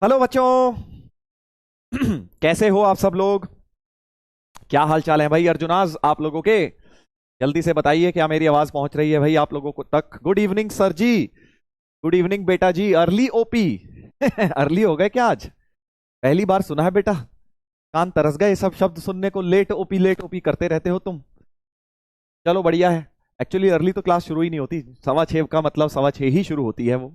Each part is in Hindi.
हेलो बच्चों। कैसे हो आप सब लोग? क्या हाल चाल है भाई? अर्जुनाज आप लोगों के जल्दी से बताइए, क्या मेरी आवाज पहुंच रही है भाई आप लोगों को तक? गुड इवनिंग सर जी। गुड इवनिंग बेटा जी। Early OP. अर्ली हो गए क्या आज? पहली बार सुना है बेटा। कान तरस गए सब शब्द सुनने को। लेट ओपी करते रहते हो तुम। चलो बढ़िया है। एक्चुअली अर्ली तो क्लास शुरू ही नहीं होती, 6:15 का मतलब 6:15 ही शुरू होती है वो।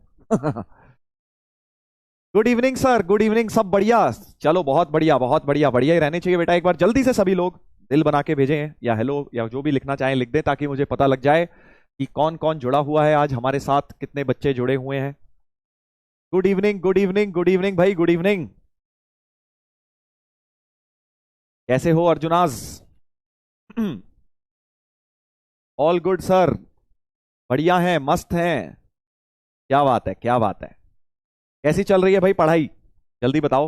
Good evening sir, good evening. सब बढ़िया? चलो बहुत बढ़िया, बहुत बढ़िया, बढ़िया ही रहने चाहिए बेटा। एक बार जल्दी से सभी लोग दिल बना के भेजें, या हेलो या जो भी लिखना चाहें लिख दें, ताकि मुझे पता लग जाए कि कौन कौन जुड़ा हुआ है आज हमारे साथ, कितने बच्चे जुड़े हुए हैं। Good evening, good evening, good evening भाई, गुड इवनिंग। कैसे हो अर्जुनाज? All good sir. बढ़िया है, मस्त है। क्या बात है, क्या बात है। कैसी चल रही है भाई पढ़ाई? जल्दी बताओ।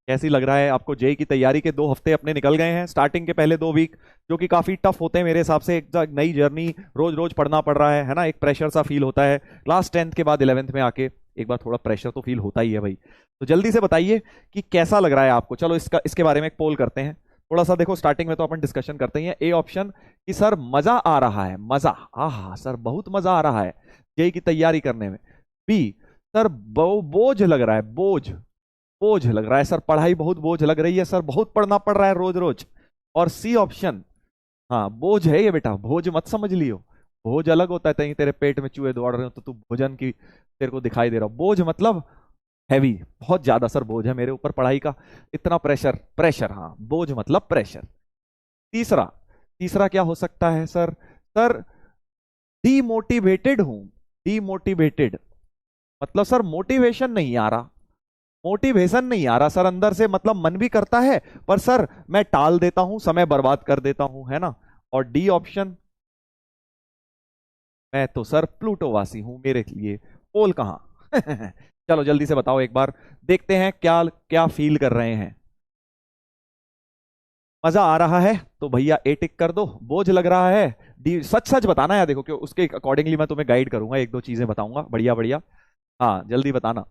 कैसी लग रहा है आपको? जेई की तैयारी के 2 हफ्ते अपने निकल गए हैं। स्टार्टिंग के पहले 2 वीक जो कि काफी टफ होते हैं मेरे हिसाब से। एक नई जर्नी, रोज रोज पढ़ना पड़ रहा है ना? एक प्रेशर सा फील होता है। क्लास 10th के बाद 11th में आके एक बार थोड़ा प्रेशर तो फील होता ही है भाई। तो जल्दी से बताइए कि कैसा लग रहा है आपको। चलो इसके बारे में एक पोल करते हैं थोड़ा सा। देखो स्टार्टिंग में तो अपन डिस्कशन करते ही हैं। ए ऑप्शन कि सर मजा आ रहा है, मजा, आहा सर बहुत मजा आ रहा है जेई की तैयारी करने में। बी, सर बोझ लग रहा है, बोझ, बोझ लग रहा है सर, पढ़ाई बहुत बोझ लग रही है सर, बहुत पढ़ना पड़ रहा है रोज रोज। और सी ऑप्शन, हाँ बोझ है ये बेटा, भोज मत समझ लियो। भोज अलग होता है, कहीं तेरे पेट में चूहे दौड़ रहे हो तो तू भोजन की तेरे को दिखाई दे रहा हो। बोझ मतलब हैवी, बहुत ज्यादा सर बोझ है मेरे ऊपर पढ़ाई का, इतना प्रेशर, प्रेशर, हाँ बोझ मतलब प्रेशर। तीसरा, तीसरा क्या हो सकता है सर? सर डीमोटिवेटेड हूं। डीमोटिवेटेड मतलब सर मोटिवेशन नहीं आ रहा, मोटिवेशन नहीं आ रहा सर अंदर से। मतलब मन भी करता है पर सर मैं टाल देता हूं, समय बर्बाद कर देता हूं, है ना? और डी ऑप्शन, मैं तो सर प्लूटो वासी हूं, मेरे लिए पोल कहां? चलो जल्दी से बताओ एक बार, देखते हैं क्या क्या फील कर रहे हैं। मजा आ रहा है तो भैया ए टिक कर दो। बोझ लग रहा है डी। सच सच बताना है, देखो क्यों, उसके अकॉर्डिंगली मैं तुम्हें गाइड करूंगा, एक दो चीजें बताऊंगा बढ़िया बढ़िया। हाँ जल्दी बताना।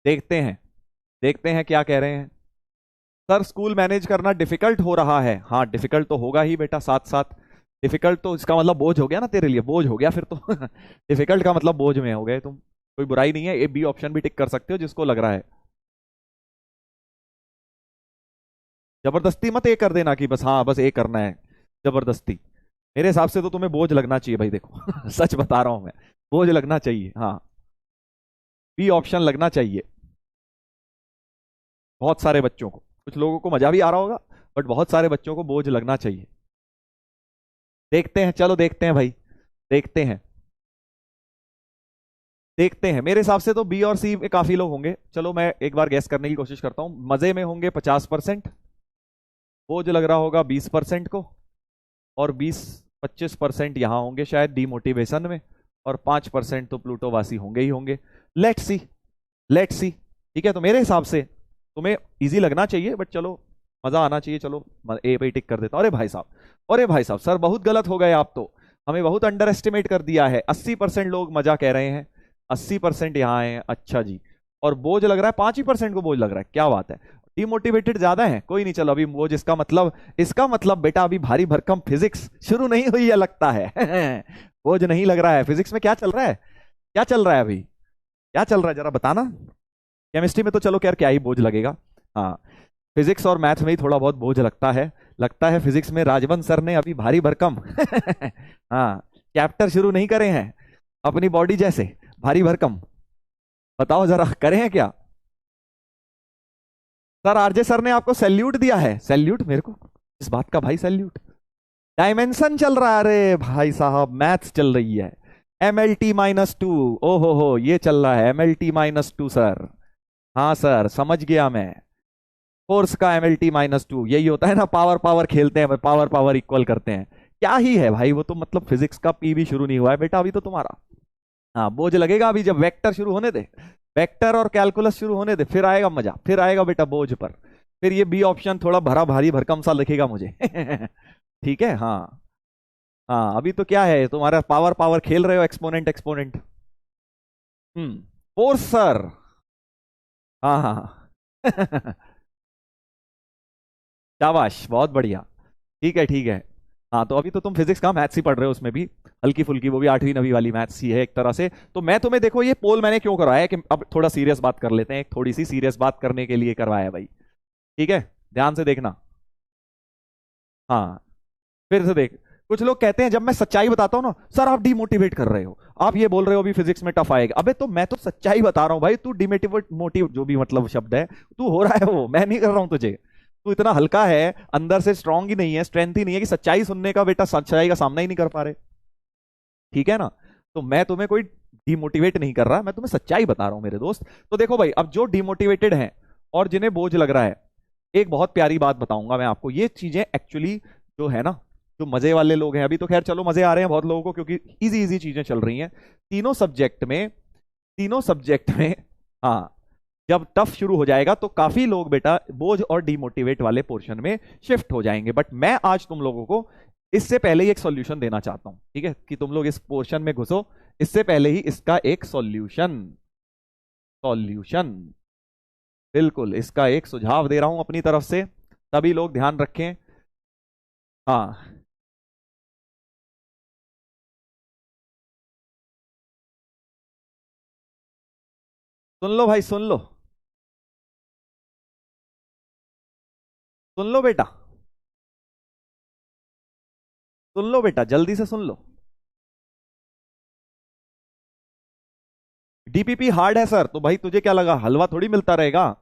देखते हैं, देखते हैं क्या कह रहे हैं। सर स्कूल मैनेज करना डिफिकल्ट हो रहा है। हाँ डिफिकल्ट तो होगा ही बेटा, साथ साथ डिफिकल्ट तो इसका मतलब बोझ हो गया ना तेरे लिए, बोझ हो गया फिर तो। डिफिकल्ट का मतलब बोझ में हो गए तुम। कोई बुराई नहीं है, ए बी ऑप्शन भी टिक कर सकते हो जिसको लग रहा है। जबरदस्ती मत ए कर देना कि बस हाँ बस ए करना है, जबरदस्ती। मेरे हिसाब से तो तुम्हें बोझ लगना चाहिए भाई, देखो। सच बता रहा हूं मैं, बोझ लगना चाहिए, हाँ। बी ऑप्शन लगना चाहिए। बहुत सारे बच्चों को, कुछ लोगों को मजा भी आ रहा होगा, बट बहुत सारे बच्चों को बोझ लगना चाहिए। देखते हैं, चलो देखते हैं भाई, देखते हैं, देखते हैं। मेरे हिसाब से तो बी और सी में काफी लोग होंगे। चलो मैं एक बार गैस करने की कोशिश करता हूं। मजे में होंगे 50%, बोझ लग रहा होगा 20% को, और 20-25% यहां होंगे शायद डीमोटिवेशन में, और 5% तो प्लूटोवासी होंगे ही होंगे। Let's see, let's see. ठीक है, तो मेरे हिसाब से तुम्हें इजी लगना चाहिए, बट चलो मजा आना चाहिए। चलो ए पे टिक कर देता हूं। अरे भाई साहब, अरे भाई साहब, सर बहुत गलत हो गए आप तो। हमें बहुत अंडर एस्टिमेट कर दिया है। 80% लोग मजा कह रहे हैं, 80% यहाँ आए हैं, अच्छा जी। और बोझ लग रहा है 5% को बोझ लग रहा है, क्या बात है। डिमोटिवेटेड ज्यादा है, कोई नहीं, चलो अभी बोझ, इसका मतलब, इसका मतलब बेटा अभी भारी भरकम फिजिक्स शुरू नहीं हुई है लगता है। बोझ नहीं लग रहा है। फिजिक्स में क्या चल रहा है, क्या चल रहा है अभी, क्या चल रहा है जरा बताना। केमिस्ट्री में तो चलो खैर क्या ही बोझ लगेगा, हाँ। फिजिक्स और मैथ में ही थोड़ा बहुत बोझ लगता है। लगता है फिजिक्स में राजवन सर ने अभी भारी भरकम हाँ चैप्टर शुरू नहीं करे हैं अपनी बॉडी जैसे, भारी भरकम। बताओ जरा, करें हैं क्या? सर आरजे सर ने आपको सैल्यूट दिया है, सैल्यूट मेरे को इस बात का भाई, सैल्यूट। डायमेंशन चल रहा है, अरे भाई साहब मैथ्स चल रही है। MLT-2, ओहो हो, ये चल रहा है MLT-2 सर। हाँ सर समझ गया मैं। फोर्स का MLT-2 यही होता है ना, पावर पावर खेलते हैं, पावर पावर इक्वल करते हैं। क्या ही है भाई वो तो, मतलब फिजिक्स का पी भी शुरू नहीं हुआ है बेटा अभी तो तुम्हारा। हाँ बोझ लगेगा अभी, जब वेक्टर शुरू होने दे, वेक्टर और कैलकुलस शुरू होने दे, फिर आएगा मजा, फिर आएगा बेटा बोझ पर। फिर ये बी ऑप्शन थोड़ा भरा भारी भरकम सा लिखेगा मुझे। ठीक है, हाँ। हाँ, अभी तो क्या है तुम्हारा, पावर पावर खेल रहे हो, एक्सपोनेंट एक्सपोनेंट। Force sir. हाँ हाँ हाँ। शाबाश, बहुत बढ़िया। ठीक है ठीक है। हाँ, तो अभी तो तुम फिजिक्स का मैथ्स ही पढ़ रहे हो, उसमें भी हल्की फुल्की, वो भी 8वीं 9वीं वाली मैथ्स ही है एक तरह से। तो मैं तुम्हें, देखो ये पोल मैंने क्यों करवाया है कि अब थोड़ा सीरियस बात कर लेते हैं, एक थोड़ी सी सीरियस बात करने के लिए करवाया है भाई। ठीक है, ध्यान से देखना। हाँ, फिर से देख। कुछ लोग कहते हैं, जब मैं सच्चाई बताता हूं ना, सर आप डिमोटिवेट कर रहे हो, आप ये बोल रहे हो अभी फिजिक्स में टफ आएगा। अबे तो मैं तो सच्चाई बता रहा हूं भाई, तू डिमोटिवेट मोटिव जो भी मतलब शब्द है, तू हो रहा है वो, मैं नहीं कर रहा हूं तुझे। तू इतना हल्का है, अंदर से स्ट्रांग ही नहीं है, स्ट्रेंथ ही नहीं है कि सच्चाई सुनने का, बेटा सच्चाई का सामना ही नहीं कर पा रहे। ठीक है ना। तो मैं तुम्हें कोई डिमोटिवेट नहीं कर रहा, मैं तुम्हें सच्चाई बता रहा हूं मेरे दोस्त। तो देखो भाई, अब जो डिमोटिवेटेड हैं और जिन्हें बोझ लग रहा है, एक बहुत प्यारी बात बताऊंगा मैं आपको। ये चीजें एक्चुअली जो है ना, जो मजे वाले लोग हैं, अभी तो खैर चलो मजे आ रहे हैं बहुत लोगों को, क्योंकि इजी इजी चीजें चल रही हैं तीनों सब्जेक्ट में। तीनों सब्जेक्ट में, हाँ। जब टफ शुरू हो जाएगा तो काफी लोग बेटा बोझ और डिमोटिवेट वाले पोर्शन में शिफ्ट हो जाएंगे। बट मैं आज तुम लोगों को इससे पहले ही एक सॉल्यूशन देना चाहता हूं, ठीक है, कि तुम लोग इस पोर्शन में घुसो, इससे पहले ही इसका एक सॉल्यूशन, सॉल्यूशन, बिल्कुल इसका एक सुझाव दे रहा हूं अपनी तरफ से। सभी लोग ध्यान रखें। हाँ, सुन लो भाई, सुन लो, सुन लो बेटा, सुन लो बेटा, जल्दी से सुन लो। डीपीपी हार्ड है सर, तो भाई तुझे क्या लगा हलवा थोड़ी मिलता रहेगा।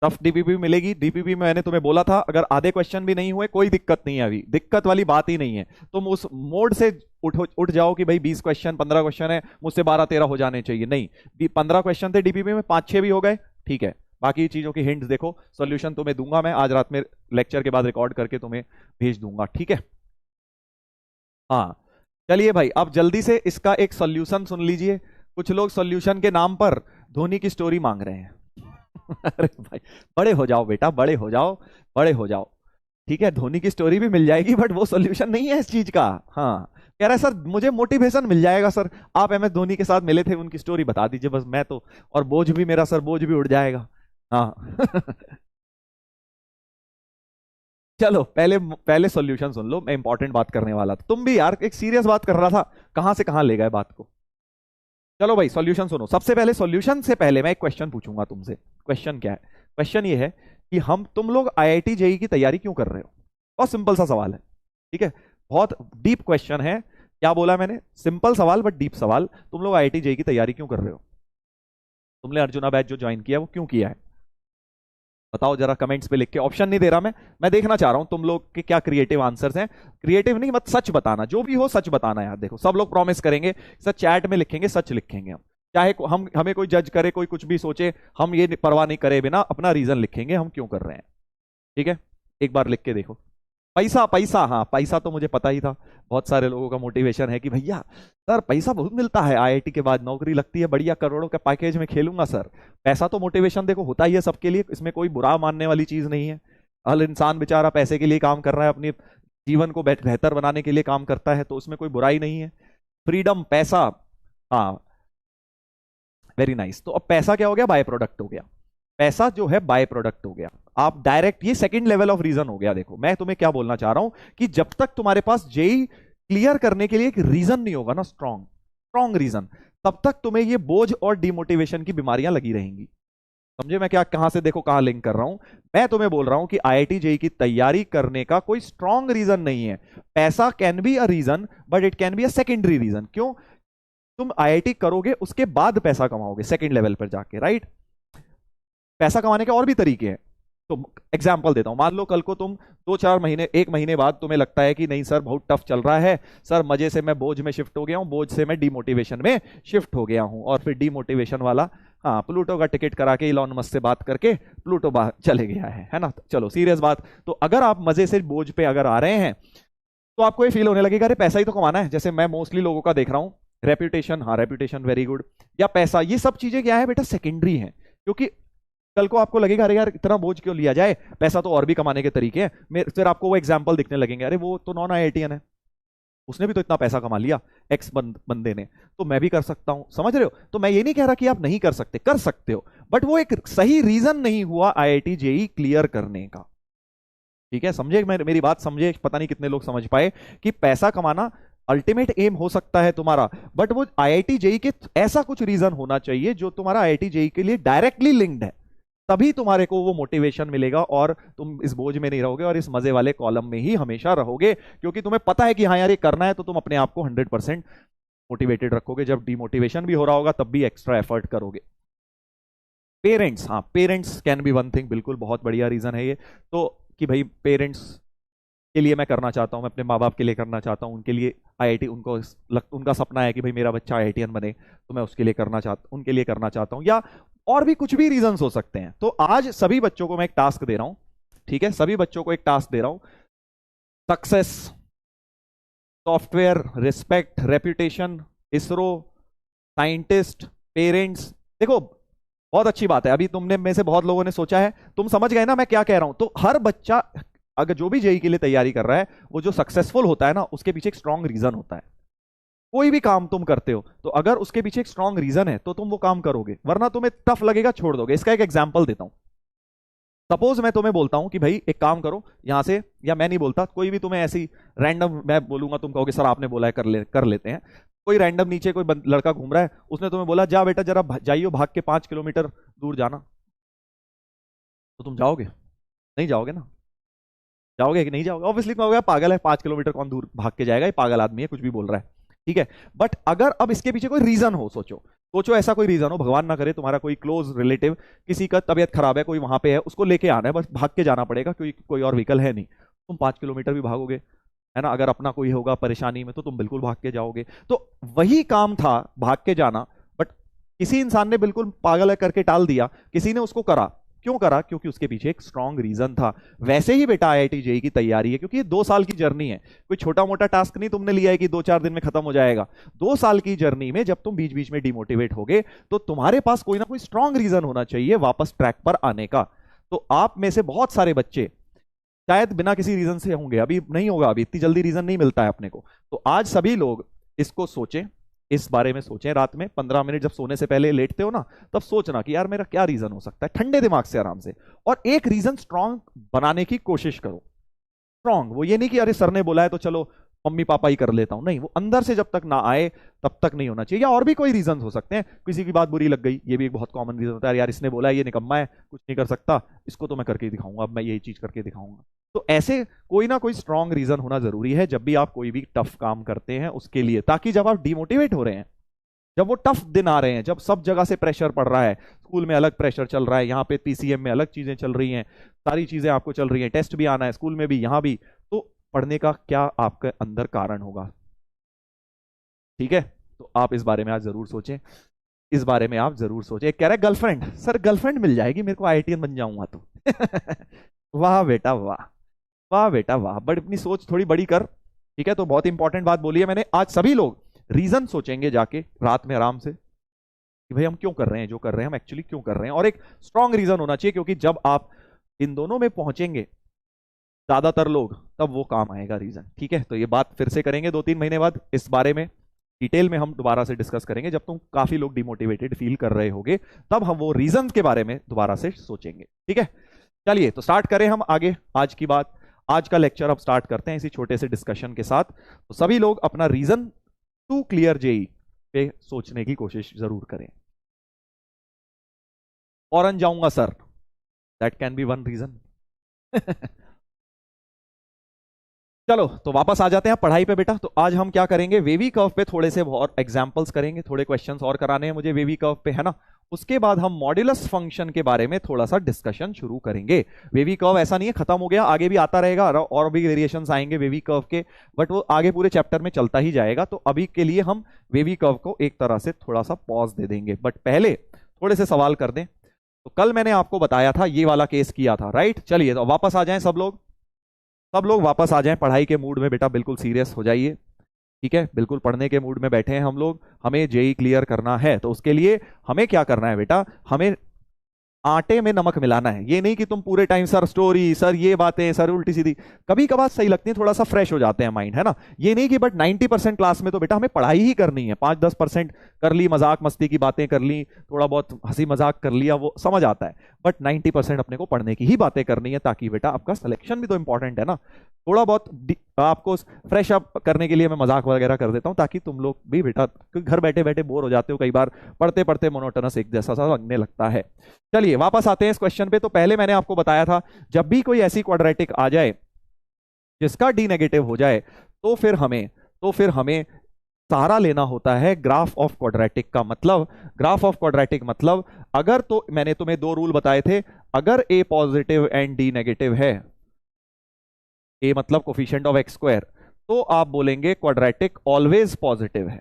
टफ डीपीपी मिलेगी। डीपीपी में मैंने तुम्हें बोला था, अगर आधे क्वेश्चन भी नहीं हुए कोई दिक्कत नहीं है, अभी दिक्कत वाली बात ही नहीं है। तुम उस मोड से उठ जाओ कि भाई 20 क्वेश्चन 15 क्वेश्चन है, मुझसे 12-13 हो जाने चाहिए, नहीं। 15 क्वेश्चन थे डीपीपी में, 5-6 भी हो गए, ठीक है। बाकी चीजों की हिंट्स देखो, सॉल्यूशन तुम्हें दूंगा मैं आज रात में, लेक्चर के बाद रिकॉर्ड करके तुम्हें भेज दूंगा, ठीक है। हाँ, चलिए भाई, अब जल्दी से इसका एक सॉल्यूशन सुन लीजिए। कुछ लोग सॉल्यूशन के नाम पर धोनी की स्टोरी मांग रहे हैं। अरे भाई, बड़े हो जाओ बेटा, बड़े हो जाओ, बड़े हो जाओ। ठीक है, धोनी की स्टोरी भी मिल जाएगी, बट वो सॉल्यूशन नहीं है इस चीज का। हाँ, कह रहा है सर मुझे मोटिवेशन मिल जाएगा सर, आप एम एस धोनी के साथ मिले थे, उनकी स्टोरी बता दीजिए बस, मैं तो, और बोझ भी मेरा सर, बोझ भी उड़ जाएगा। हाँ। चलो पहले पहले सॉल्यूशन सुन लो, मैं इंपॉर्टेंट बात करने वाला था, तुम भी यार एक सीरियस बात कर रहा था, कहां से कहां ले गए बात को। चलो भाई सॉल्यूशन सुनो। सबसे पहले सॉल्यूशन से पहले मैं एक क्वेश्चन पूछूंगा तुमसे। क्वेश्चन क्या है? क्वेश्चन ये है कि हम तुम लोग आईआईटी जेई की तैयारी क्यों कर रहे हो? बहुत सिंपल सा सवाल है, ठीक है। बहुत डीप क्वेश्चन है। क्या बोला मैंने? सिंपल सवाल बट डीप सवाल। तुम लोग आईआईटी जेई की तैयारी क्यों कर रहे हो? तुमने अर्जुना बैच जो ज्वाइन किया वो क्यों किया है? बताओ जरा कमेंट्स पे लिख के। ऑप्शन नहीं दे रहा मैं देखना चाह रहा हूं तुम लोग के क्या क्रिएटिव आंसर्स हैं। क्रिएटिव नहीं, मत सच बताना, जो भी हो सच बताना यार। देखो सब लोग प्रॉमिस करेंगे सर, चैट में लिखेंगे सच लिखेंगे हम, चाहे हम हमें कोई जज करे, कोई कुछ भी सोचे, हम ये परवाह नहीं करे बिना अपना रीजन लिखेंगे हम क्यों कर रहे हैं। ठीक है, एक बार लिख के देखो। पैसा, पैसा, हाँ पैसा तो मुझे पता ही था। बहुत सारे लोगों का मोटिवेशन है कि भैया सर पैसा बहुत मिलता है, आईआईटी के बाद नौकरी लगती है, बढ़िया करोड़ों के पैकेज में खेलूंगा सर। पैसा तो मोटिवेशन देखो होता ही है सबके लिए, इसमें कोई बुरा मानने वाली चीज नहीं है। हर इंसान बेचारा पैसे के लिए काम कर रहा है, अपने जीवन को बेहतर बनाने के लिए काम करता है, तो उसमें कोई बुराई नहीं है। फ्रीडम, पैसा, हाँ वेरी नाइस। तो अब पैसा क्या हो गया? बाय प्रोडक्ट हो गया। पैसा जो है बाय प्रोडक्ट हो गया। आप डायरेक्ट, ये सेकंड लेवल ऑफ रीजन हो गया। देखो मैं तुम्हें क्या बोलना चाह रहा हूं कि जब तक तुम्हारे पास जेई क्लियर करने के लिए एक रीजन नहीं होगा ना, स्ट्रॉन्ग स्ट्रॉन्ग रीजन, तब तक तुम्हें ये बोझ और डिमोटिवेशन की बीमारियां लगी रहेंगी। समझे मैं क्या कहां से, देखो कहां लिंक कर रहा हूं। मैं तुम्हें बोल रहा हूं कि आईआईटी जेई की तैयारी करने का कोई स्ट्रॉन्ग रीजन नहीं है। पैसा can be a reason but it can be a secondary reason. क्यों? तुम आईआईटी करोगे उसके बाद पैसा कमाओगे सेकंड लेवल पर जाके, राइट। पैसा कमाने के और भी तरीके हैं। तो एग्जाम्पल देता हूं, मान लो कल को तुम 2-4 महीने, 1 महीने बाद तुम्हें लगता है कि नहीं सर बहुत टफ चल रहा है, सर मजे से मैं बोझ में शिफ्ट हो गया हूं, बोझ से मैं डिमोटिवेशन में शिफ्ट हो गया हूं, और फिर डिमोटिवेशन वाला, हाँ प्लूटो का टिकट करा के इलॉन मस्क से बात करके प्लूटो बाहर चले गया है ना। चलो सीरियस बात, तो अगर आप मजे से बोझ पे अगर आ रहे हैं तो आपको ये फील होने लगेगा अरे पैसा ही तो कमाना है। जैसे मैं मोस्टली लोगों का देख रहा हूं, रेप्यूटेशन, हाँ रेप्यूटेशन वेरी गुड, या पैसा, ये सब चीजें क्या है बेटा? सेकेंडरी है। क्योंकि कल को आपको लगेगा अरे यार इतना बोझ क्यों लिया जाए, पैसा तो और भी कमाने के तरीके हैं, फिर आपको वो एग्जाम्पल दिखने लगेंगे, अरे वो तो नॉन IITian है, उसने भी तो इतना पैसा कमा लिया एक्स बंदे ने, तो मैं भी कर सकता हूं। समझ रहे हो? तो मैं ये नहीं कह रहा कि आप नहीं कर सकते, कर सकते हो, बट वो एक सही रीजन नहीं हुआ IIT JEE क्लियर करने का। ठीक है, समझे? मेरी बात समझे? पता नहीं कितने लोग समझ पाए कि पैसा कमाना अल्टीमेट एम हो सकता है तुम्हारा, बट वो IIT JEE के ऐसा कुछ रीजन होना चाहिए जो तुम्हारा IIT JEE के लिए डायरेक्टली लिंक्ड है, तभी तुम्हारे को वो मोटिवेशन मिलेगा और तुम इस बोझ में नहीं रहोगे और इस मजे वाले कॉलम में ही हमेशा रहोगे, क्योंकि तुम्हें पता है कि हाँ यार ये करना है, तो तुम अपने आप को 100% मोटिवेटेड रखोगे। जब डिमोटिवेशन भी हो रहा होगा तब भी एक्स्ट्रा एफर्ट करोगे। पेरेंट्स, हाँ parents can be one thing, बिल्कुल बहुत बढ़िया रीजन है ये तो, कि भाई पेरेंट्स के लिए मैं करना चाहता हूं, मैं अपने माँ बाप के लिए करना चाहता हूं, उनके लिए IIT, उनका सपना है कि भाई मेरा बच्चा IITian बने, तो मैं उसके लिए उनके लिए करना चाहता हूं, या और भी कुछ भी रीजंस हो सकते हैं। तो आज सभी बच्चों को मैं एक टास्क दे रहा हूं, ठीक है, सभी बच्चों को एक टास्क दे रहा हूं, success, software, respect, reputation, ISRO, scientist, parents. देखो बहुत अच्छी बात है, अभी तुमने में से बहुत लोगों ने सोचा है, तुम समझ गए ना मैं क्या कह रहा हूं। तो हर बच्चा अगर जो भी JEE के लिए तैयारी कर रहा है, वो जो सक्सेसफुल होता है ना, उसके पीछे एक स्ट्रांग रीजन होता है। कोई भी काम तुम करते हो तो अगर उसके पीछे एक स्ट्रांग रीजन है तो तुम वो काम करोगे, वरना तुम्हें टफ लगेगा, छोड़ दोगे। इसका एक एग्जांपल देता हूं। सपोज मैं तुम्हें बोलता हूं कि भाई एक काम करो यहां से, या मैं नहीं बोलता, कोई भी तुम्हें ऐसी रैंडम मैं बोलूंगा, तुम कहोगे सर आपने बोला है कर लेते हैं। कोई रैंडम नीचे कोई लड़का घूम रहा है, उसने तुम्हें बोला जा बेटा जरा जाइयो भाग के 5 किलोमीटर दूर जाना, तो तुम जाओगे? नहीं जाओगे ना? जाओगे कि नहीं जाओगे? ऑब्वियसली कहोगे पागल है, 5 किलोमीटर कौन दूर भाग के जाएगा, ये पागल आदमी है, कुछ भी बोल रहा है। ठीक है, बट अगर अब इसके पीछे कोई रीजन हो, सोचो ऐसा कोई रीजन हो, भगवान ना करे तुम्हारा कोई क्लोज रिलेटिव, किसी का तबियत खराब है, कोई वहां पे है, उसको लेके आना है, बस भाग के जाना पड़ेगा क्योंकि कोई और व्हीकल है नहीं, तुम 5 किलोमीटर भी भागोगे, है ना? अगर अपना कोई होगा परेशानी में तो तुम बिल्कुल भाग के जाओगे। तो वही काम था भाग के जाना, बट किसी इंसान ने बिल्कुल पागल करके टाल दिया, किसी ने उसको करा। क्यों करा? क्योंकि उसके पीछे एक स्ट्रांग रीजन था। वैसे ही बेटा IIT JEE की तैयारी है, क्योंकि ये 2 साल की जर्नी है, कोई छोटा मोटा टास्क नहीं तुमने लिया है कि 2-4 दिन में खत्म हो जाएगा। 2 साल की जर्नी में जब तुम बीच बीच में डिमोटिवेट होगे तो तुम्हारे पास कोई ना कोई स्ट्रांग रीजन होना चाहिए वापस ट्रैक पर आने का। तो आप में से बहुत सारे बच्चे शायद बिना किसी रीजन से होंगे, अभी नहीं होगा, अभी इतनी जल्दी रीजन नहीं मिलता है अपने को। तो आज सभी लोग इसको सोचें, इस बारे में सोचें, रात में 15 मिनट जब सोने से पहले लेटते हो ना, तब सोचना कि यार मेरा क्या रीजन हो सकता है, ठंडे दिमाग से आराम से, और एक रीजन स्ट्रांग बनाने की कोशिश करो। स्ट्रांग वो ये नहीं कि अरे सर ने बोला है तो चलो मम्मी पापा ही कर लेता हूं, नहीं, वो अंदर से जब तक ना आए तब तक नहीं होना चाहिए। या और भी कोई रीजन हो सकते हैं, किसी की बात बुरी लग गई, ये भी एक बहुत कॉमन रीजन होता है, यार इसने बोला है ये निकम्मा है, कुछ नहीं कर सकता, इसको तो मैं करके दिखाऊंगा, अब मैं यही चीज करके दिखाऊंगा। तो ऐसे कोई ना कोई स्ट्रांग रीजन होना जरूरी है जब भी आप कोई भी टफ काम करते हैं उसके लिए, ताकि जब आप डिमोटिवेट हो रहे हैं, जब वो टफ दिन आ रहे हैं, जब सब जगह से प्रेशर पड़ रहा है, स्कूल में अलग प्रेशर चल रहा है, यहाँ पे PCM में अलग चीजें चल रही हैं, सारी चीजें आपको चल रही हैं, टेस्ट भी आना है, स्कूल में भी यहाँ भी, तो पढ़ने का क्या आपके अंदर कारण होगा? ठीक है, तो आप इस बारे में आज जरूर सोचें, इस बारे में आप जरूर सोचें। कह रहे गर्लफ्रेंड, सर गर्लफ्रेंड मिल जाएगी मेरे को IITian बन जाऊंगा तो वाह बेटा वाह, वाह बेटा वाह, बट अपनी सोच थोड़ी बड़ी कर। ठीक है, तो बहुत इंपॉर्टेंट बात बोली है मैंने। आज सभी लोग रीजन सोचेंगे जाके रात में आराम से कि भाई हम क्यों कर रहे हैं जो कर रहे हैं, हम एक्चुअली क्यों कर रहे हैं, और एक स्ट्रांग रीजन होना चाहिए, क्योंकि जब आप इन दोनों में पहुंचेंगे ज्यादातर लोग, तब वो काम आएगा रीजन। ठीक है, तो ये बात फिर से करेंगे 2-3 महीने बाद, इस बारे में डिटेल में हम दोबारा से डिस्कस करेंगे, जब तुम काफी लोग डिमोटिवेटेड फील कर रहे होगे, तब हम वो रीजन के बारे में दोबारा से सोचेंगे। ठीक है, चलिए तो स्टार्ट करें हम आगे आज की बात। आज का लेक्चर अब स्टार्ट करते हैं इसी छोटे से डिस्कशन के साथ। तो सभी लोग अपना रीजन टू क्लियर JEE पे सोचने की कोशिश जरूर करें। फौरन जाऊंगा sir, that can be one reason चलो तो वापस आ जाते हैं पढ़ाई पे बेटा। तो आज हम क्या करेंगे, वेवी कर्व पे थोड़े से और एग्जांपल्स करेंगे, थोड़े क्वेश्चंस और कराने हैं मुझे वेवी कर्व पे, है ना। उसके बाद हम मॉड्यूलस फंक्शन के बारे में थोड़ा सा डिस्कशन शुरू करेंगे। वेवी कर्व ऐसा नहीं है खत्म हो गया, आगे भी आता रहेगा और भी वेरिएशंस आएंगे वेवी कर्व के, बट वो आगे पूरे चैप्टर में चलता ही जाएगा। तो अभी के लिए हम वेवी कर्व को एक तरह से थोड़ा सा पॉज दे देंगे, बट पहले थोड़े से सवाल कर दें। तो कल मैंने आपको बताया था, ये वाला केस किया था, राइट। चलिए तो वापस आ जाएं सब लोग वापस आ जाएं पढ़ाई के मूड में बेटा, बिल्कुल सीरियस हो जाइए। ठीक है, बिल्कुल पढ़ने के मूड में बैठे हैं हम लोग, हमें JEE क्लियर करना है। तो उसके लिए हमें क्या करना है बेटा, हमें आटे में नमक मिलाना है। ये नहीं कि तुम पूरे टाइम सर स्टोरी, सर ये बातें, सर उल्टी सीधी, कभी कभार सही लगती है, थोड़ा सा फ्रेश हो जाते हैं माइंड, है ना। ये नहीं कि बट 90% क्लास में तो बेटा हमें पढ़ाई ही करनी है, 5-10% कर ली, मजाक मस्ती की बातें कर ली, थोड़ा बहुत हंसी मजाक कर लिया, वो समझ आता है, बट 90% अपने को पढ़ने की ही बातें करनी है, ताकि बेटा आपका सिलेक्शन भी तो इंपॉर्टेंट है ना। थोड़ा बहुत आपको फ्रेश अप करने के लिए मैं मजाक वगैरह कर देता हूं, ताकि तुम लोग भी बेटा, घर बैठे बैठे बोर हो जाते हो कई बार, पढ़ते पढ़ते मोनोटोनस एक जैसा सा लगने लगता है। चलिए वापस आते हैं इस क्वेश्चन पे। तो पहले मैंने आपको बताया था, जब भी कोई ऐसी क्वाड्रेटिक आ जाए जिसका डी नेगेटिव हो जाए, तो फिर हमें सहारा लेना होता है ग्राफ ऑफ क्वाड्रेटिक का। मतलब ग्राफ ऑफ क्वाड्रेटिक मतलब, अगर, तो मैंने तुम्हें 2 रूल बताए थे, अगर ए पॉजिटिव एंड डी नेगेटिव है, ए मतलब कोफिशिएंट ऑफ एक्स स्क्वायर, तो आप बोलेंगे क्वाड्रेटिक ऑलवेज पॉजिटिव है,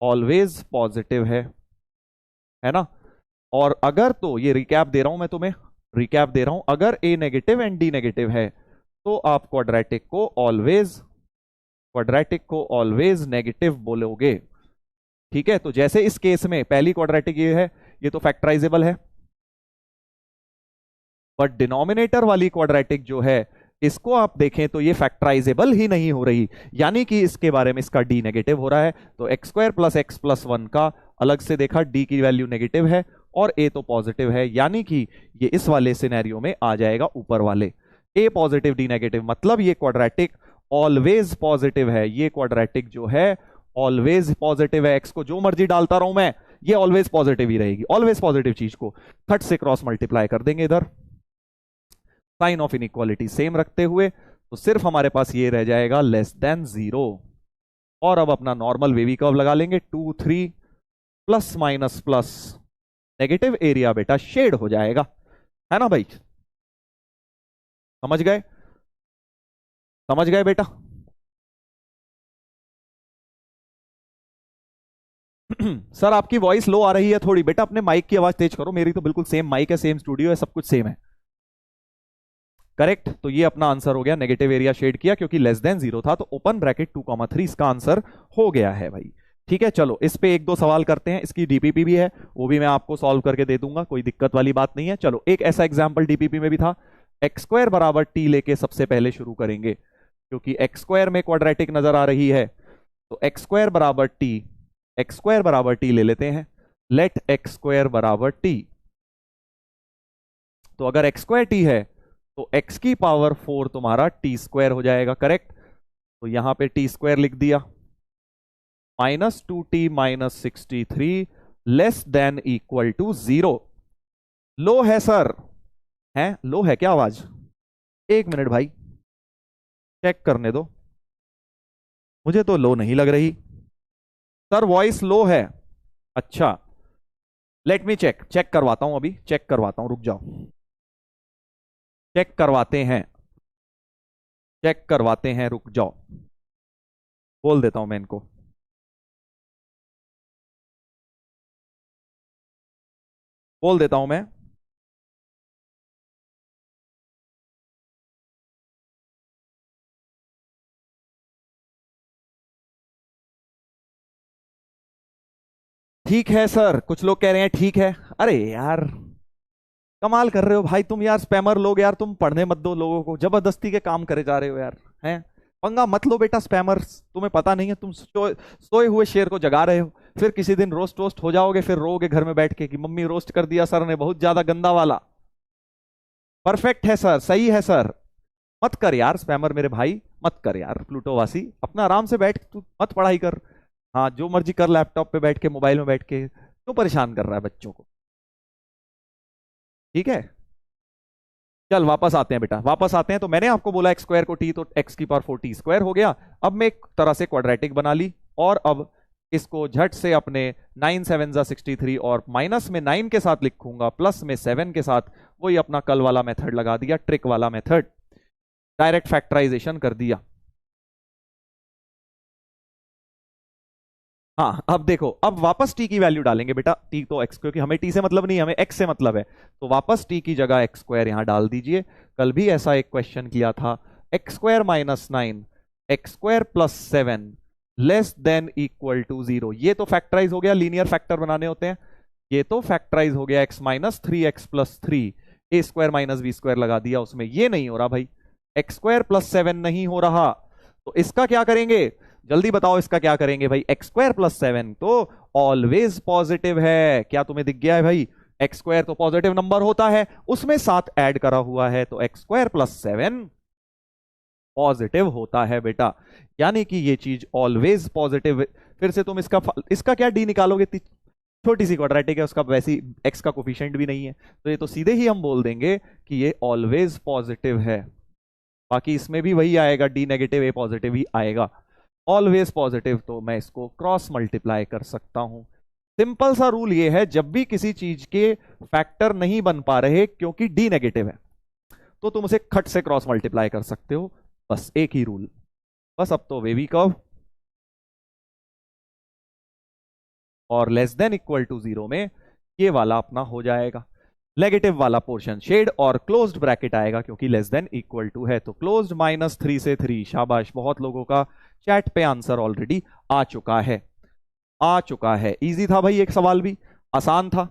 ऑलवेज पॉजिटिव है ना। और अगर, तो ये रिकैप दे रहा हूं मैं तुम्हें, रिकैप दे रहा हूं, अगर ए नेगेटिव एंड डी नेगेटिव है, तो आप क्वाड्रेटिक को ऑलवेज नेगेटिव बोलोगे। ठीक है, तो जैसे इस केस में पहली क्वाड्रेटिक ये है, ये तो फैक्टराइजेबल है, बट डिनोमिनेटर वाली क्वाड्रेटिक जो है, इसको आप देखें तो ये फैक्टराइजेबल ही नहीं हो रही, यानी कि इसके बारे में इसका डी नेगेटिव हो रहा है। तो x square plus x plus 1 का अलग से देखा, डी की वैल्यू नेगेटिव है और ए तो पॉजिटिव है, यानी कि ये इस वाले सिनेरियो में आ जाएगा ऊपर वाले, ए पॉजिटिव डी नेगेटिव, मतलब ये क्वाड्रेटिक ऑलवेज पॉजिटिव है। ये क्वाड्रेटिक जो है ऑलवेज पॉजिटिव है, एक्स को जो मर्जी डालता रहूं मैं, ये ऑलवेज पॉजिटिव ही रहेगी। ऑलवेज पॉजिटिव चीज को 30 से क्रॉस मल्टीप्लाई कर देंगे इधर, साइन ऑफ इनइक्वालिटी सेम रखते हुए, तो सिर्फ हमारे पास ये रह जाएगा लेस देन 0। और अब अपना नॉर्मल वेवी कर्व लगा लेंगे, 2 3 plus minus plus, negative area बेटा शेड हो जाएगा, है ना भाई। समझ गए, समझ गए बेटा। सर आपकी वॉइस लो आ रही है थोड़ी, बेटा अपने माइक की आवाज तेज करो, मेरी तो बिल्कुल सेम माइक है, सेम स्टूडियो है, सब कुछ सेम है। करेक्ट, तो ये अपना आंसर हो गया, नेगेटिव एरिया शेड किया क्योंकि लेस देन 0 था, तो ओपन ब्रैकेट 2,3 इसका आंसर हो गया है भाई। ठीक है, चलो इस पे 1-2 सवाल करते हैं, इसकी डीपीपी भी है, वो भी मैं आपको सॉल्व करके दे दूंगा, कोई दिक्कत वाली बात नहीं है। चलो एक ऐसा एग्जाम्पल डीपीपी में भी था, एक्स स्क्वायर बराबर टी लेके सबसे पहले शुरू करेंगे, क्योंकि एक्स स्क्वायर में क्वाड्रेटिक नजर आ रही है, तो एक्स स्क्वायर बराबर टी ले लेते हैं। लेट एक्स स्क्वायर बराबर टी, तो अगर एक्स स्क्वायर टी है तो एक्स की पावर 4 तुम्हारा टी स्क्वायर हो जाएगा, करेक्ट। तो यहां पे टी स्क्वायर लिख दिया, -2t - 63 less than equal to 0। लो है सर, है लो है क्या आवाज? 1 मिनट भाई, चेक करने दो, मुझे तो लो नहीं लग रही सर, वॉइस लो है। अच्छा, लेट मी चेक करवाता हूं, अभी चेक करवाता हूं, रुक जाओ, चेक करवाते हैं, रुक जाओ, बोल देता हूं मैं इनको। बोल देता हूं मैं, ठीक है सर, कुछ लोग कह रहे हैं ठीक है। अरे यार कमाल कर रहे हो भाई तुम यार, स्पैमर लोग यार, तुम पढ़ने मत दो लोगों को, जबरदस्ती के काम करे जा रहे हो यार, हैं। पंगा मत लो बेटा स्पैमर्स, तुम्हें पता नहीं है, तुम सोए हुए शेर को जगा रहे हो, फिर किसी दिन रोस्ट हो जाओगे, फिर रोगे घर में बैठ के कि मम्मी रोस्ट कर दिया सर ने, बहुत ज्यादा गंदा वाला। परफेक्ट है सर, सही है सर, मत कर यार स्पैमर मेरे भाई, मत कर यार प्लूटोवासी, अपना आराम से बैठ, तू मत पढ़ाई कर, हाँ जो मर्जी कर, लैपटॉप पे बैठ के, मोबाइल में बैठ के, क्यों परेशान कर रहा है बच्चों को। ठीक है, चल वापस आते हैं बेटा, वापस आते हैं। तो मैंने आपको बोला एक्स स्क्वायर को टी, तो एक्स की पावर 4 टी स्क्वायर हो गया। अब मैं एक तरह से क्वाड्रेटिक बना ली, और अब इसको झट से अपने 9 7 63 और माइनस में 9 के साथ लिखूंगा, प्लस में 7 के साथ, वही अपना कल वाला मेथड लगा दिया, ट्रिक वाला मेथड, डायरेक्ट फैक्टराइजेशन कर दिया। हाँ अब देखो, अब वापस टी की वैल्यू डालेंगे बेटा, टी तो एक्स, क्योंकि हमें टी से मतलब नहीं, हमें एक्स से मतलब है, तो वापस टी की जगह एक्स स्क्वायर यहां डाल दीजिए। कल भी ऐसा एक क्वेश्चन किया था, x square -9 x square +7 less than equal to 0, ये तो फैक्टराइज हो गया, लीनियर फैक्टर बनाने होते हैं, ये तो फैक्टराइज हो गया, x माइनस 3x+3, ए स्क्वायर माइनस बी स्क्वायर लगा दिया उसमें, ये नहीं हो रहा भाई, x² + 7 नहीं हो रहा, तो इसका क्या करेंगे, जल्दी बताओ इसका क्या करेंगे भाई। x² + 7 तो ऑलवेज पॉजिटिव है, क्या तुम्हें दिख गया है भाई, x² तो पॉजिटिव नंबर होता है, उसमें 7 ऐड करा हुआ है, तो x² + 7 पॉजिटिव होता है बेटा, यानी कि ये चीज ऑलवेज पॉजिटिव। फिर से तुम इसका क्या डी निकालोगे, छोटी सी क्वाड्रेटिक है, उसका वैसे ही x का कोफिशिएंट भी नहीं है, तो ये तो सीधे ही हम बोल देंगे कि ये ऑलवेज पॉजिटिव है। बाकी इसमें भी वही आएगा, डी नेगेटिव ए पॉजिटिव ही आएगा, ऑलवेज पॉजिटिव, तो मैं इसको क्रॉस मल्टीप्लाई कर सकता हूं। सिंपल सा रूल ये है, जब भी किसी चीज के फैक्टर नहीं बन पा रहे क्योंकि डी नेगेटिव है, तो तुम उसे खट से क्रॉस मल्टीप्लाई कर सकते हो, बस एक ही रूल। बस अब तो वेवी कर्व और लेस देन इक्वल टू 0 में ये वाला अपना हो जाएगा, नेगेटिव वाला पोर्शन शेड और क्लोज्ड ब्रैकेट आएगा क्योंकि लेस देन इक्वल टू है, तो क्लोज्ड -3 से 3। शाबाश, बहुत लोगों का चैट पे आंसर ऑलरेडी आ चुका है, आ चुका है। इजी था भाई, एक सवाल भी आसान था,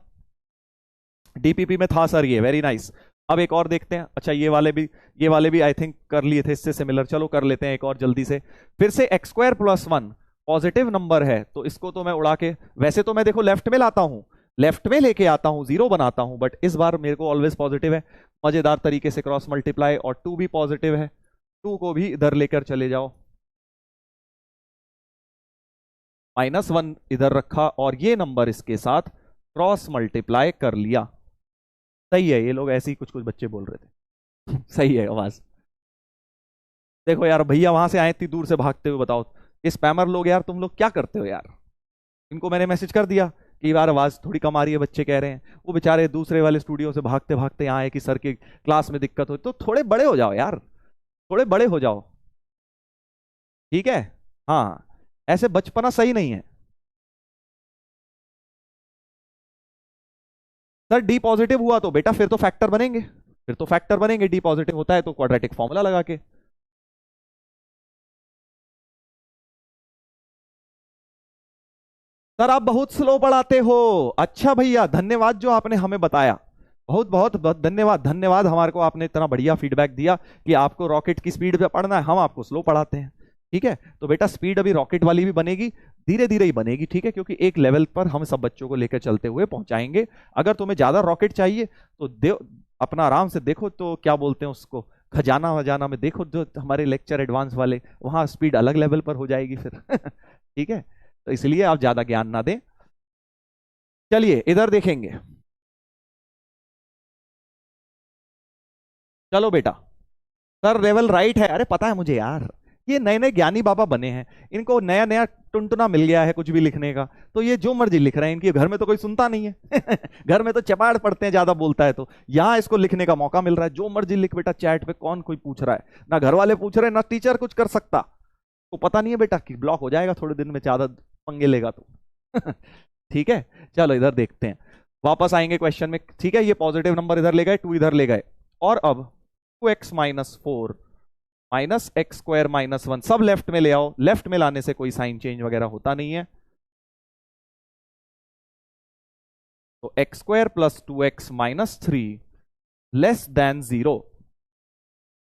डीपीपी में था सर ये, वेरी नाइस। अब एक और देखते हैं, अच्छा ये वाले भी आई थिंक कर लिए थे इससे सिमिलर, चलो कर लेते हैं एक और जल्दी से। फिर से x² + 1 पॉजिटिव नंबर है, तो इसको तो मैं उड़ा के, वैसे तो मैं देखो लेफ्ट में लाता हूं, लेफ्ट में लेके आता हूं, 0 बनाता हूं, बट इस बार मेरे को ऑलवेज पॉजिटिव है, मजेदार तरीके से क्रॉस मल्टीप्लाई, और 2 भी पॉजिटिव है, 2 को भी इधर लेकर चले जाओ, -1 इधर रखा और ये नंबर इसके साथ क्रॉस मल्टीप्लाई कर लिया। सही है, ये लोग ऐसे ही कुछ कुछ बच्चे बोल रहे थे सही है आवाज। देखो यार भैया वहां से आए इतनी दूर से भागते हुए, बताओ ये स्पैमर लोग यार, तुम लोग क्या करते हो यार। इनको मैंने मैसेज कर दिया कि यार आवाज थोड़ी कम आ रही है, बच्चे कह रहे हैं, वो बेचारे दूसरे वाले स्टूडियो से भागते भागते यहाँ आए कि सर की क्लास में दिक्कत हो, तो थोड़े बड़े हो जाओ यार, थोड़े बड़े हो जाओ, ठीक है। हाँ, ऐसे बचपना सही नहीं है। सर डी पॉजिटिव हुआ तो बेटा फिर तो फैक्टर बनेंगे, फिर तो फैक्टर बनेंगे, डी पॉजिटिव होता है तो क्वाड्रेटिक फॉर्मूला लगा के। सर आप बहुत स्लो पढ़ाते हो। अच्छा भैया धन्यवाद जो आपने हमें बताया, बहुत बहुत बहुत धन्यवाद, धन्यवाद, हमारे को आपने इतना बढ़िया फीडबैक दिया कि आपको रॉकेट की स्पीड पे पढ़ना है, हम आपको स्लो पढ़ाते हैं, ठीक है। तो बेटा स्पीड अभी रॉकेट वाली भी बनेगी, धीरे धीरे ही बनेगी, ठीक है, क्योंकि एक लेवल पर हम सब बच्चों को लेकर चलते हुए पहुंचाएंगे। अगर तुम्हें ज्यादा रॉकेट चाहिए तो अपना आराम से देखो, तो क्या बोलते हैं उसको, खजाना वजाना में देखो, जो हमारे लेक्चर एडवांस वाले, वहां स्पीड अलग लेवल पर हो जाएगी फिर ठीक है, तो इसलिए आप ज्यादा ज्ञान ना दें। चलिए इधर देखेंगे, चलो बेटा, सर लेवल राइट है, अरे पता है मुझे यार, ये नए नए ज्ञानी बाबा बने हैं, इनको नया नया टुनटुना मिल गया है कुछ भी लिखने का, तो ये जो मर्जी लिख रहे हैं, इनके घर में तो कोई सुनता नहीं है घर में तो चपाड़ पढ़ते हैं, ज्यादा बोलता है, तो यहाँ इसको लिखने का मौका मिल रहा है, जो मर्जी लिख बेटा चैट पे, कौन कोई पूछ रहा है, ना घर वाले पूछ रहे हैं, ना टीचर कुछ कर सकता, तो पता नहीं है बेटा कि ब्लॉक हो जाएगा थोड़े दिन में, ज्यादा पंगे लेगा तो ठीक है। चलो इधर देखते हैं, वापस आएंगे क्वेश्चन में, ठीक है। ये पॉजिटिव नंबर इधर ले गए, 2 इधर ले गए, और अब 2x - 4 -x² - 1 सब लेफ्ट में ले आओ, लेफ्ट में लाने से कोई साइन चेंज वगैरह होता नहीं है, तो x² + 2x - 3 लेस देन 0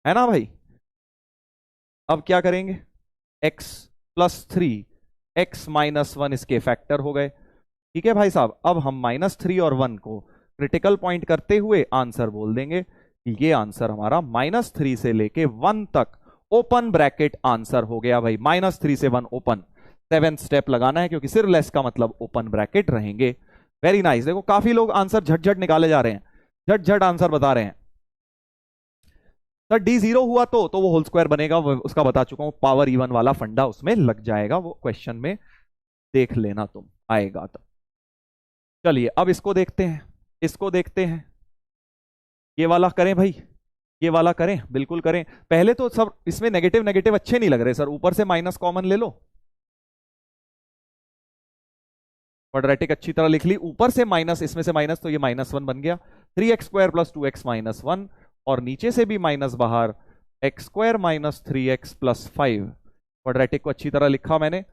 है ना भाई। अब क्या करेंगे, x + 3 x - 1 इसके फैक्टर हो गए, ठीक है भाई साहब। अब हम -3 और 1 को क्रिटिकल पॉइंट करते हुए आंसर बोल देंगे कि ये आंसर हमारा -3 से लेके 1 तक ओपन ब्रैकेट आंसर हो गया भाई, -3 से 1 ओपन, 7th स्टेप लगाना है क्योंकि सिर्फ लेस का मतलब ओपन ब्रैकेट रहेंगे। वेरी नाइस, देखो काफी लोग आंसर झट निकाले जा रहे हैं, झट आंसर बता रहे हैं। सर डी 0 हुआ तो वो होल स्क्वायर बनेगा, उसका बता चुका हूं, पावर इवन वाला फंडा उसमें लग जाएगा, वो क्वेश्चन में देख लेना तुम, आएगा तब। चलिए अब इसको देखते हैं, इसको देखते हैं, ये वाला करें भाई, ये वाला करें, बिल्कुल करें। पहले तो सब इसमें नेगेटिव नेगेटिव अच्छे नहीं लग रहे सर, ऊपर से माइनस कॉमन ले लो, क्वाड्रेटिक अच्छी तरह लिख ली, ऊपर से माइनस, इसमें से माइनस, तो ये -1 बन गया, 3x² + 2x - 1, और नीचे से भी माइनस बाहर, x² - 3x + 5, क्वाड्रेटिक को अच्छी तरह लिखा मैंने,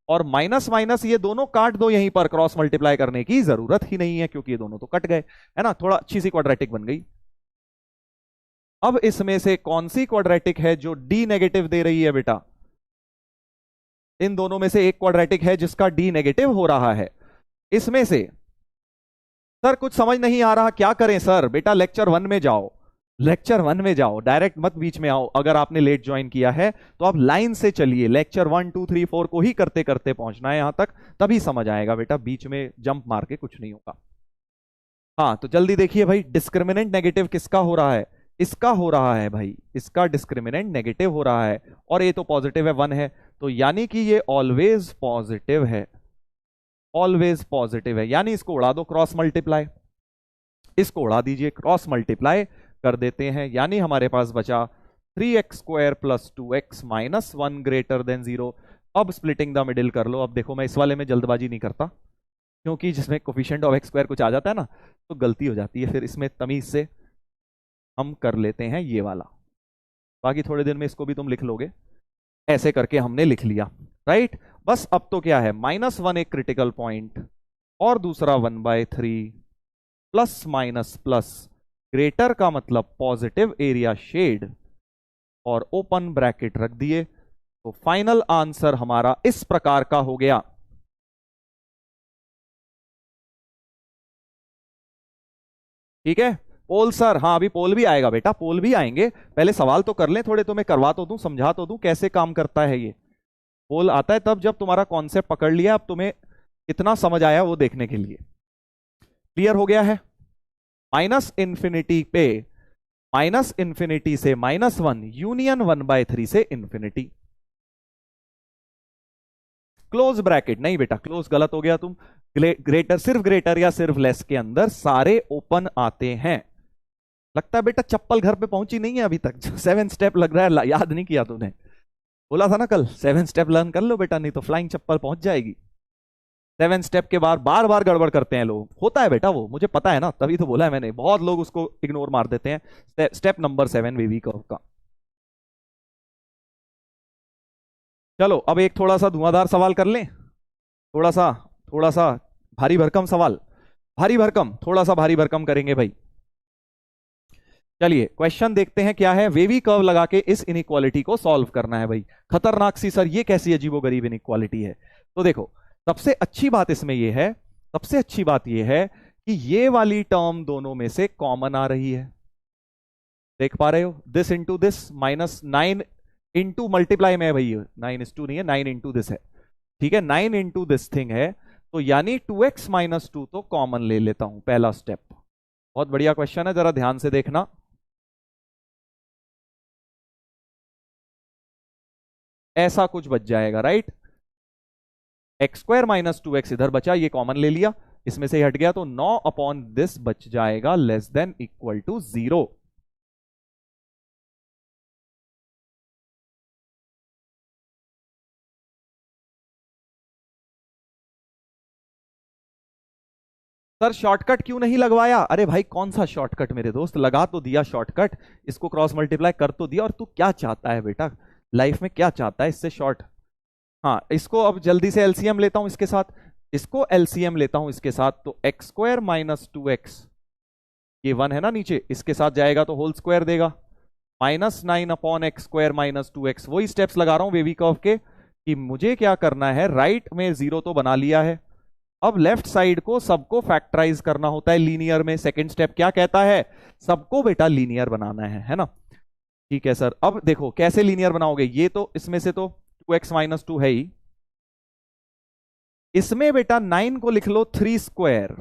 और माइनस माइनस ये दोनों काट दो, यहीं पर क्रॉस मल्टीप्लाई करने की जरूरत ही नहीं है क्योंकि ये दोनों तो कट गए, है ना, थोड़ा अच्छी सी क्वाड्रेटिक बन गई। अब इसमें से कौन सी क्वाड्रेटिक है जो डी नेगेटिव दे रही है बेटा? इन दोनों में से एक क्वाड्रेटिक है जिसका डी नेगेटिव हो रहा है। इसमें से सर कुछ समझ नहीं आ रहा, क्या करें सर? बेटा लेक्चर 1 में जाओ, लेक्चर 1 में जाओ, डायरेक्ट मत बीच में आओ। अगर आपने लेट ज्वाइन किया है तो आप लाइन से चलिए, लेक्चर 1 2 3 4 को ही करते करते पहुंचना है यहां तक, तभी समझ आएगा बेटा, बीच में जंप मार के कुछ नहीं होगा। हाँ तो जल्दी देखिए भाई, डिस्क्रिमिनेंट नेगेटिव किसका हो रहा है? इसका हो रहा है भाई, इसका डिस्क्रिमिनेंट नेगेटिव हो रहा है, और ये तो पॉजिटिव है 1 है, तो यानी कि ये ऑलवेज पॉजिटिव है, ऑलवेज पॉजिटिव है, यानी इसको उड़ा दो क्रॉस मल्टीप्लाई, इसको उड़ा दीजिए क्रॉस मल्टीप्लाई कर देते हैं, यानी हमारे पास बचा 3x² + 2x - 1 ग्रेटर देन 0। अब स्प्लिटिंग द मिडिल कर लो। अब देखो मैं इस वाले में जल्दबाजी नहीं करता क्योंकि जिसमें कोफिशिएंट ऑफ x² कुछ आ जाता है ना तो गलती हो जाती है, फिर इसमें तमीज से हम कर लेते हैं ये वाला, बाकी थोड़े दिन में इसको भी तुम लिख लोगे। ऐसे करके हमने लिख लिया, राइट। बस अब तो क्या है, -1 एक क्रिटिकल पॉइंट और दूसरा 1/3 प्लस माइनस प्लस, ग्रेटर का मतलब पॉजिटिव एरिया शेड, और ओपन ब्रैकेट रख दिए। तो फाइनल आंसर हमारा इस प्रकार का हो गया। ठीक है, पोल सर, हाँ अभी पोल भी आएगा बेटा, पोल भी आएंगे, पहले सवाल तो कर लें थोड़े, तो मैं करवा तो दूं, समझा तो दूं कैसे काम करता है ये। पोल आता है तब जब तुम्हारा कॉन्सेप्ट पकड़ लिया, अब तुम्हें कितना समझ आया वो देखने के लिए। क्लियर हो गया है? -∞ पे -∞ से -1 यूनियन 1/3 से इंफिनिटी, क्लोज ब्रैकेट नहीं बेटा, क्लोज गलत हो गया तुम, ग्रेटर सिर्फ ग्रेटर या सिर्फ लेस के अंदर सारे ओपन आते हैं। लगता है बेटा चप्पल घर पे पहुंची नहीं है अभी तक, 7 स्टेप लग रहा है, याद नहीं किया तूने, बोला था ना कल 7 स्टेप लर्न कर लो बेटा, नहीं तो फ्लाइंग चप्पल पहुंच जाएगी। 7 स्टेप के बाद बार बार गड़बड़ करते हैं लोग, होता है बेटा वो, मुझे पता है ना, तभी तो बोला है मैंने, बहुत लोग उसको इग्नोर मार देते हैं। स्टेप नंबर 7 वेवी कर्व का। चलो अब एक थोड़ा सा धुआंधार सवाल कर लें, थोड़ा सा भारी भरकम सवाल, भारी भरकम, थोड़ा सा भारी भरकम करेंगे भाई। चलिए क्वेश्चन देखते हैं क्या है। वेवी कर्व लगा के इस इनइक्वालिटी को सॉल्व करना है भाई। खतरनाक सी सर, ये कैसी अजीबोगरीब इनइक्वालिटी है? तो देखो सबसे अच्छी बात इसमें यह है, सबसे अच्छी बात यह है कि ये वाली टर्म दोनों में से कॉमन आ रही है, देख पा रहे हो, this into this, -9 into multiply में भाई, 9:2 नहीं है, 9 इंटू दिस है, ठीक है, 9 इंटू दिस थिंग है, तो यानी 2x - 2 तो कॉमन ले लेता हूं, पहला स्टेप। बहुत बढ़िया क्वेश्चन है, जरा ध्यान से देखना। ऐसा कुछ बच जाएगा, राइट, x² - 2x इधर बचा, ये कॉमन ले लिया, इसमें से हट गया, तो 9/this बच जाएगा less than equal to 0। Sir shortcut क्यों नहीं लगवाया? अरे भाई कौन सा शॉर्टकट मेरे दोस्त, लगा तो दिया शॉर्टकट, इसको क्रॉस मल्टीप्लाई कर तो दिया, और तू क्या चाहता है बेटा लाइफ में, क्या चाहता है इससे शॉर्ट? हाँ इसको अब जल्दी से एलसीएम लेता हूं इसके साथ, इसको एलसीएम लेता हूं इसके साथ, तो x² - 2x, ये 1 है ना नीचे, इसके साथ जाएगा तो होल स्क्वायर देगा, -9/x² - 2x। वही स्टेप्स लगा रहा हूं वेवी कर्व के, कि मुझे क्या करना है, राइट में 0 तो बना लिया है, अब लेफ्ट साइड को सबको फैक्टराइज करना होता है लीनियर में। सेकंड स्टेप क्या कहता है, सबको बेटा लीनियर बनाना है ना। ठीक है सर, अब देखो कैसे लीनियर बनाओगे, ये तो इसमें से तो 2x - 2 है ही, इसमें बेटा 9 को लिख लो 3²।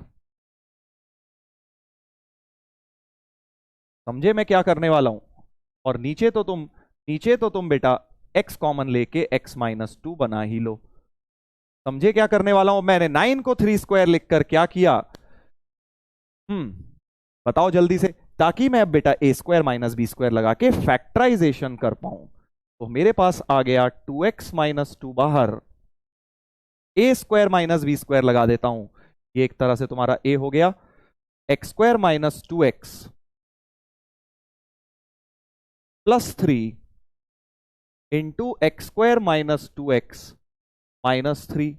समझे मैं क्या करने वाला हूं? और नीचे तो तुम बेटा x कॉमन लेके x - 2 बना ही लो। समझे क्या करने वाला हूं? मैंने 9 को 3² लिखकर क्या किया, बताओ जल्दी से, ताकि मैं अब बेटा a² - b² लगा के फैक्टराइजेशन कर पाऊं। तो मेरे पास आ गया 2x - 2 बाहर, a² - b² लगा देता हूं, ये एक तरह से तुम्हारा a हो गया, x² - 2x + 3 into x² - 2x -3,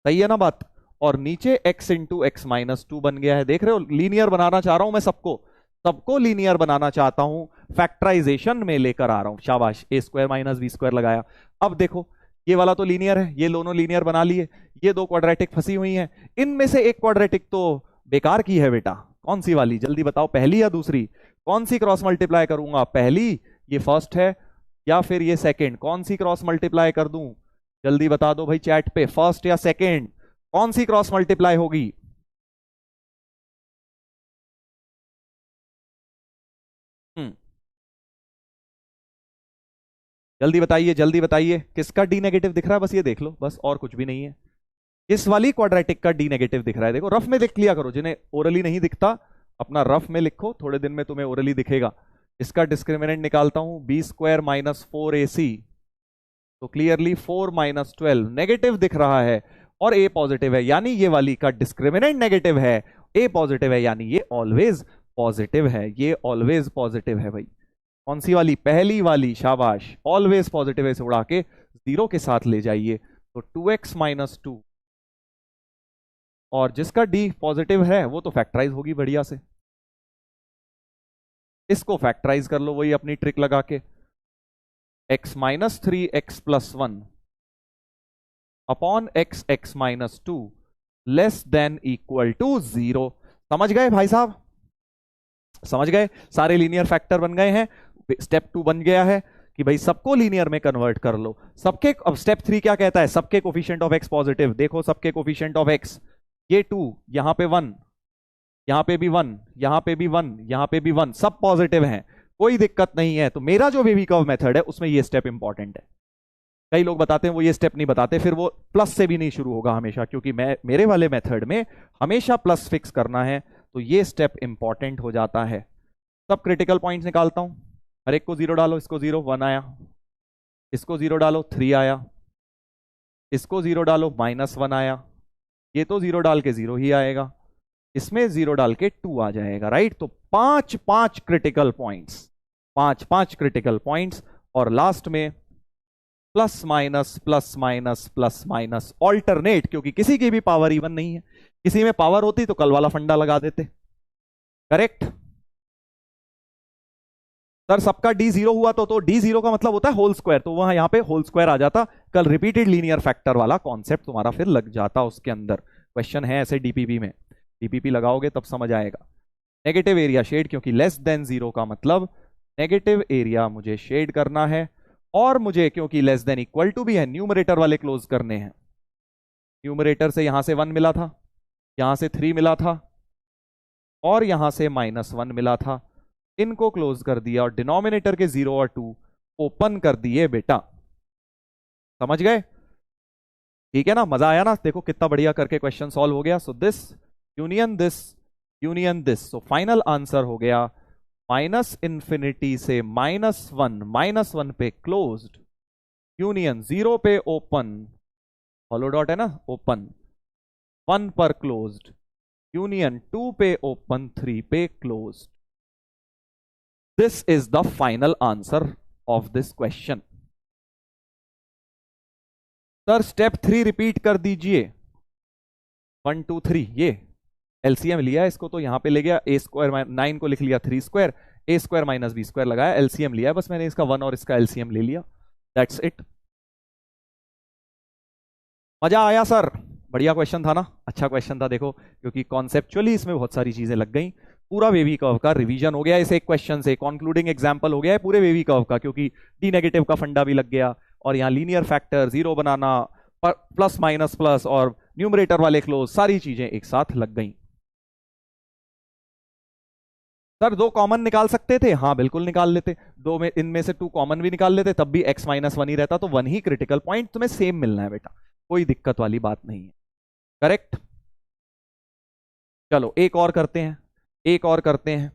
सही है ना बात। और नीचे x इंटू एक्स माइनस 2 बन गया है। देख रहे हो, लीनियर बनाना चाह रहा हूं मैं सबको, सबको लीनियर बनाना चाहता हूं, फैक्टराइजेशन में लेकर आ रहा हूं। शाबाश, ए स्क्वायर माइनस बी स्क्वायर लगाया। अब देखो ये वाला तो लीनियर है, ये दोनों लीनियर बना लिए, ये दो क्वाड्रेटिक फंसी हुई हैं, इनमें से एक क्वाड्रेटिक तो बेकार की है बेटा। कौन सी वाली, जल्दी बताओ, पहली या दूसरी? कौन सी क्रॉस मल्टीप्लाई करूंगा, पहली, ये फर्स्ट है, या फिर ये सेकंड? कौन सी क्रॉस मल्टीप्लाई कर दूं, जल्दी बता दो भाई चैट पे, फर्स्ट या सेकंड, कौन सी क्रॉस मल्टीप्लाई होगी? जल्दी बताइए, जल्दी बताइए, किसका डी नेगेटिव दिख रहा है, बस ये देख लो, बस और कुछ भी नहीं है। इस वाली क्वाड्रेटिक का डी नेगेटिव दिख रहा है। देखो रफ में लिख लिया करो, जिन्हें ओरली नहीं दिखता अपना रफ में लिखो, थोड़े दिन में तुम्हें ओरली दिखेगा। इसका डिस्क्रिमिनेंट निकालता हूं, बी स्क्वायर माइनस 4ac, तो क्लियरली 4 माइनस 12 नेगेटिव दिख रहा है, और ए पॉजिटिव है, यानी ये वाली का डिस्क्रिमिनेंट नेगेटिव है, ए पॉजिटिव है, यानी ये ऑलवेज पॉजिटिव है, ये ऑलवेज पॉजिटिव है भाई। कौन सी वाली, पहली वाली, शाबाश, ऑलवेज पॉजिटिव है, से उड़ा के जीरो के साथ ले जाइए, तो 2x माइनस 2, और जिसका डी पॉजिटिव है वो तो फैक्टराइज होगी बढ़िया से, इसको फैक्टराइज कर लो वही अपनी ट्रिक लगा के, x minus 3 x plus 1 upon x minus 2 less than equal to 0। समझ गए भाई साहब, समझ गए? सारे लीनियर फैक्टर बन गए हैं। स्टेप 2 बन गया है कि भाई सबको लीनियर में कन्वर्ट कर लो, सबके। अब स्टेप 3 क्या कहता है, सबके कोफिशिएंट ऑफ x पॉजिटिव। देखो सबके कोफिशिएंट ऑफ x, ये 2, यहां पे 1, यहां पे भी 1, यहां पे भी 1, यहां पे भी 1, सब पॉजिटिव हैं, कोई दिक्कत नहीं है। तो मेरा जो वेवी कर्व मेथड है उसमें ये स्टेप इंपॉर्टेंट है। कई लोग बताते हैं वो ये स्टेप नहीं बताते, फिर वो प्लस से भी नहीं शुरू होगा हमेशा, क्योंकि मेरे वाले मेथड में हमेशा प्लस फिक्स करना है, तो ये स्टेप इंपॉर्टेंट हो जाता है। सब क्रिटिकल पॉइंट्स निकालता हूं, हर एक को 0 डालो, इसको 0, 1 आया, इसको 0 डालो, 3 आया, इसको 0 डालो, -1 आया, ये तो 0 डाल के 0 ही आएगा, इसमें 0 डाल के 2 आ जाएगा, राइट। तो 5 क्रिटिकल पॉइंट्स, 5 क्रिटिकल पॉइंट्स, और लास्ट में plus minus plus minus plus minus alternate, क्योंकि किसी की भी पावर इवन नहीं है, किसी में पावर होती तो कल वाला फंडा लगा देते। करेक्ट सर, सबका डी 0 हुआ तो डी 0 का मतलब होता है होल स्क्वायर, तो वहां यहां पे होल स्क्वायर आ जाता, कल रिपीटेड लीनियर फैक्टर वाला कॉन्सेप्ट तुम्हारा फिर लग जाता उसके अंदर। क्वेश्चन है ऐसे डीपीपी में, डीपीपी लगाओगे तब समझ आएगा। नेगेटिव एरिया शेड, क्योंकि लेस देन 0 का मतलब नेगेटिव एरिया मुझे शेड करना है, और मुझे क्योंकि लेस देन इक्वल टू भी है, न्यूमरेटर वाले क्लोज करने हैं। न्यूमरेटर से यहां से 1 मिला था, यहां से 3 मिला था, और यहां से -1 मिला था, इनको क्लोज कर दिया, और डिनोमिनेटर के 0 और 2 ओपन कर दिए बेटा। समझ गए? ठीक है ना, मजा आया ना? देखो कितना बढ़िया करके क्वेश्चन सॉल्व हो गया। So this union this union this, so final answer हो गया -∞ से -1 पे क्लोज्ड, यूनियन 0 पे ओपन, फॉलो डॉट है ना, ओपन, 1 पर क्लोज्ड, यूनियन 2 पे ओपन, 3 पे closed. This is the final answer of this question. Sir step 3 repeat कर दीजिए, 1 2 3, ये एलसीएम लिया इसको, तो यहां पे ले गया, ए स्क्वायर 9 को लिख लिया 3 स्क्वायर, ए स्क्वायर माइनस बी स्क्वायर लगाया, एलसीएम लिया, बस मैंने इसका 1 और इसका एलसीएम ले लिया, दैट्स इट। मजा आया सर? बढ़िया क्वेश्चन था ना, अच्छा क्वेश्चन था। देखो क्योंकि कॉन्सेप्चुअली इसमें बहुत सारी चीजें लग गई, पूरा वेवी कर्व का रिवीजन हो गया इस एक क्वेश्चन से, कंक्लूडिंग एग्जांपल हो गया है पूरे वेवी कर्व का, क्योंकि डी नेगेटिव का फंडा भी लग गया, और यहाँ लीनियर फैक्टर, 0 बनाना, प्लस माइनस प्लस, और न्यूमरेटर वाले क्लोज, सारी चीजें एक साथ लग गई। सर 2 कॉमन निकाल सकते थे, हाँ बिल्कुल निकाल लेते, दो में इनमें से 2 कॉमन भी निकाल लेते, तब भी x -1 ही रहता, तो 1 ही क्रिटिकल पॉइंट तुम्हें सेम मिलना है बेटा, कोई दिक्कत वाली बात नहीं है। करेक्ट, चलो एक और करते हैं, एक और करते हैं,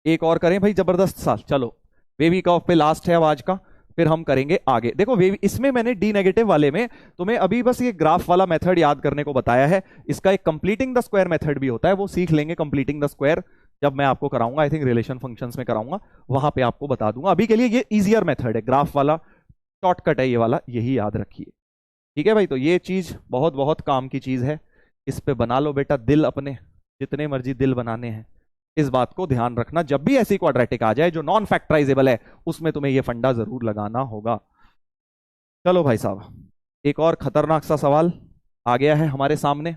एक और करें भाई, जबरदस्त सा। चलो वेवी कर्व पे लास्ट है अब आज का, फिर हम करेंगे आगे। देखो वेवी, इसमें मैंने डी नेगेटिव वाले में तुम्हें अभी बस ये ग्राफ वाला मेथड याद करने को बताया है, इसका एक कंप्लीटिंग द स्क्वायर मेथड भी होता है, वो सीख लेंगे कंप्लीटिंग द स्क्वायर जब मैं आपको कराऊंगा, आई थिंक रिलेशन फंक्शंस में कराऊंगा, वहां पे आपको बता दूंगा। अभी के लिए ये इजियर मेथड है, ग्राफ वाला शॉर्टकट है ये वाला, यही याद रखिए। ठीक है भाई, तो ये चीज बहुत बहुत काम की चीज है, इस पे बना लो बेटा दिल अपने, जितने मर्जी दिल बनाने हैं। इस बात को ध्यान रखना, जब भी ऐसी क्वाड्रेटिक आ जाए जो नॉन फैक्टराइजेबल है, उसमें तुम्हें ये फंडा जरूर लगाना होगा। चलो भाई साहब, एक और खतरनाक सा सवाल आ गया है हमारे सामने।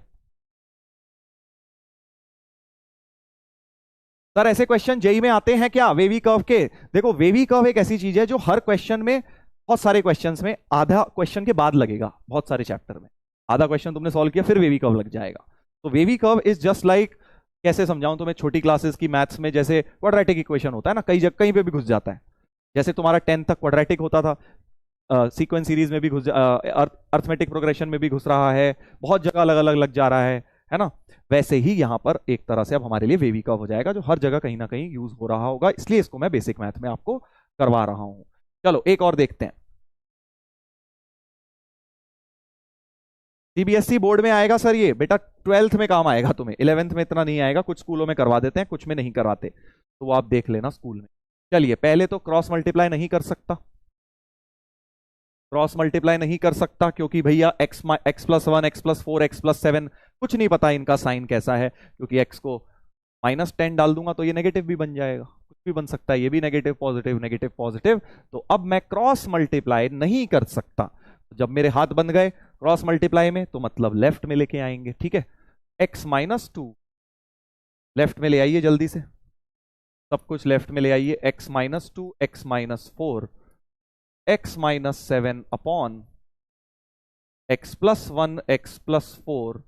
सर ऐसे क्वेश्चन जेई में आते हैं क्या वेवी कर्व के? देखो, वेवी कर्व एक ऐसी चीज है जो हर क्वेश्चन में, बहुत सारे क्वेश्चंस में आधा क्वेश्चन के बाद लगेगा, बहुत सारे चैप्टर में आधा क्वेश्चन तुमने सॉल्व किया फिर वेवी कर्व लग जाएगा। तो wavy curve is just like, कैसे समझाऊं तुम्हें, छोटी क्लासेस की मैथ्स में जैसे क्वाड्रेटिक इक्वेशन होता है ना, कई जगह कहीं पे भी घुस जाता है। जैसे तुम्हारा 10th तक क्वाड्रेटिक होता था, सीक्वेंस सीरीज में भी घुस, अर्थमेटिक प्रोग्रेशन में भी घुस रहा है, बहुत जगह अलग अलग लग जा रहा है ना। वैसे ही यहां पर एक तरह से अब हमारे लिए वेवी कर्व हो जाएगा, जो हर जगह कहीं ना कहीं यूज हो रहा होगा, इसलिए इसको मैं बेसिक मैथ में आपको करवा रहा हूं। चलो एक और देखते हैं। सीबीएसई बोर्ड में आएगा सर ये बेटा, 12th में काम आएगा तुम्हें, 11th में इतना नहीं आएगा, कुछ स्कूलों में करवा देते हैं, कुछ में नहीं करवाते, तो वो आप देख लेना स्कूल में। चलिए, पहले तो क्रॉस मल्टीप्लाई नहीं कर सकता, क्रॉस मल्टीप्लाई नहीं कर सकता क्योंकि भैया x+1 x+4 x+7 कुछ नहीं पता इनका साइन कैसा है, क्योंकि x को -10 डाल दूंगा तो ये नेगेटिव भी बन जाएगा, कुछ भी बन सकता है, ये भी नेगेटिव पॉजिटिव नेगेटिव पॉजिटिव, तो अब मैं क्रॉस मल्टीप्लाई नहीं कर सकता। जब मेरे हाथ बन गए क्रॉस मल्टीप्लाई में, तो मतलब लेफ्ट में लेके आएंगे, ठीक है। x-2 लेफ्ट में ले आइए जल्दी से, सब कुछ लेफ्ट में ले आइए, x-2 x-4 x-7 upon x+1 x+4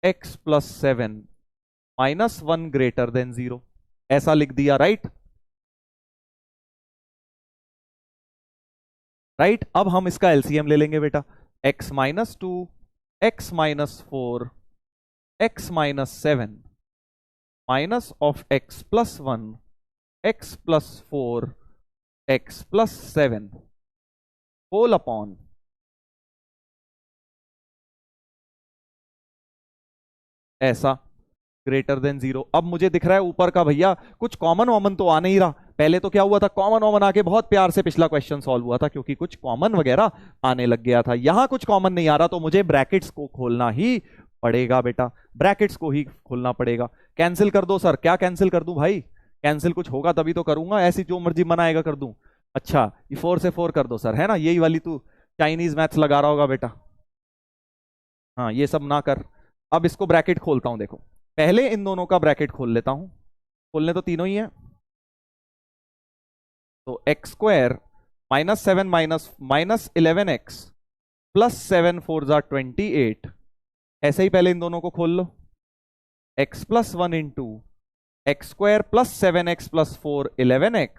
x+7 -1 greater than 0, ऐसा लिख दिया, राइट। राइट, अब हम इसका एलसीएम ले लेंगे बेटा, x-2 x-4 x-7 minus of x+1 x+4 x+7 whole upon ऐसा ग्रेटर देन 0। अब मुझे दिख रहा है ऊपर का भैया कुछ कॉमन वॉमन तो आ नहीं रहा, पहले तो क्या हुआ था, कॉमन वॉमन आके बहुत प्यार से पिछला क्वेश्चन सॉल्व हुआ था, क्योंकि कुछ कॉमन वगैरह आने लग गया था। यहां कुछ कॉमन नहीं आ रहा, तो मुझे ब्रैकेट्स को खोलना ही पड़ेगा बेटा, ब्रैकेट्स को ही खोलना पड़ेगा। कैंसिल कर दो सर, क्या कैंसिल कर दूं भाई, कैंसिल कुछ होगा तभी तो करूंगा, ऐसी जो मर्जी मन आएगा कर दूं। अच्छा, ये 4 से 4 कर दो सर, है ना, यही वाली तू चाइनीज मैथ्स लगा रहा होगा बेटा, हाँ ये सब ना कर। अब इसको ब्रैकेट खोलता हूं, देखो पहले इन दोनों का ब्रैकेट खोल लेता हूं, खोलने तो तीनों ही है, तो x² -7 -11x +7 4 28, ऐसे ही पहले इन दोनों को खोल लो, x+1 into x² +7x +4 11x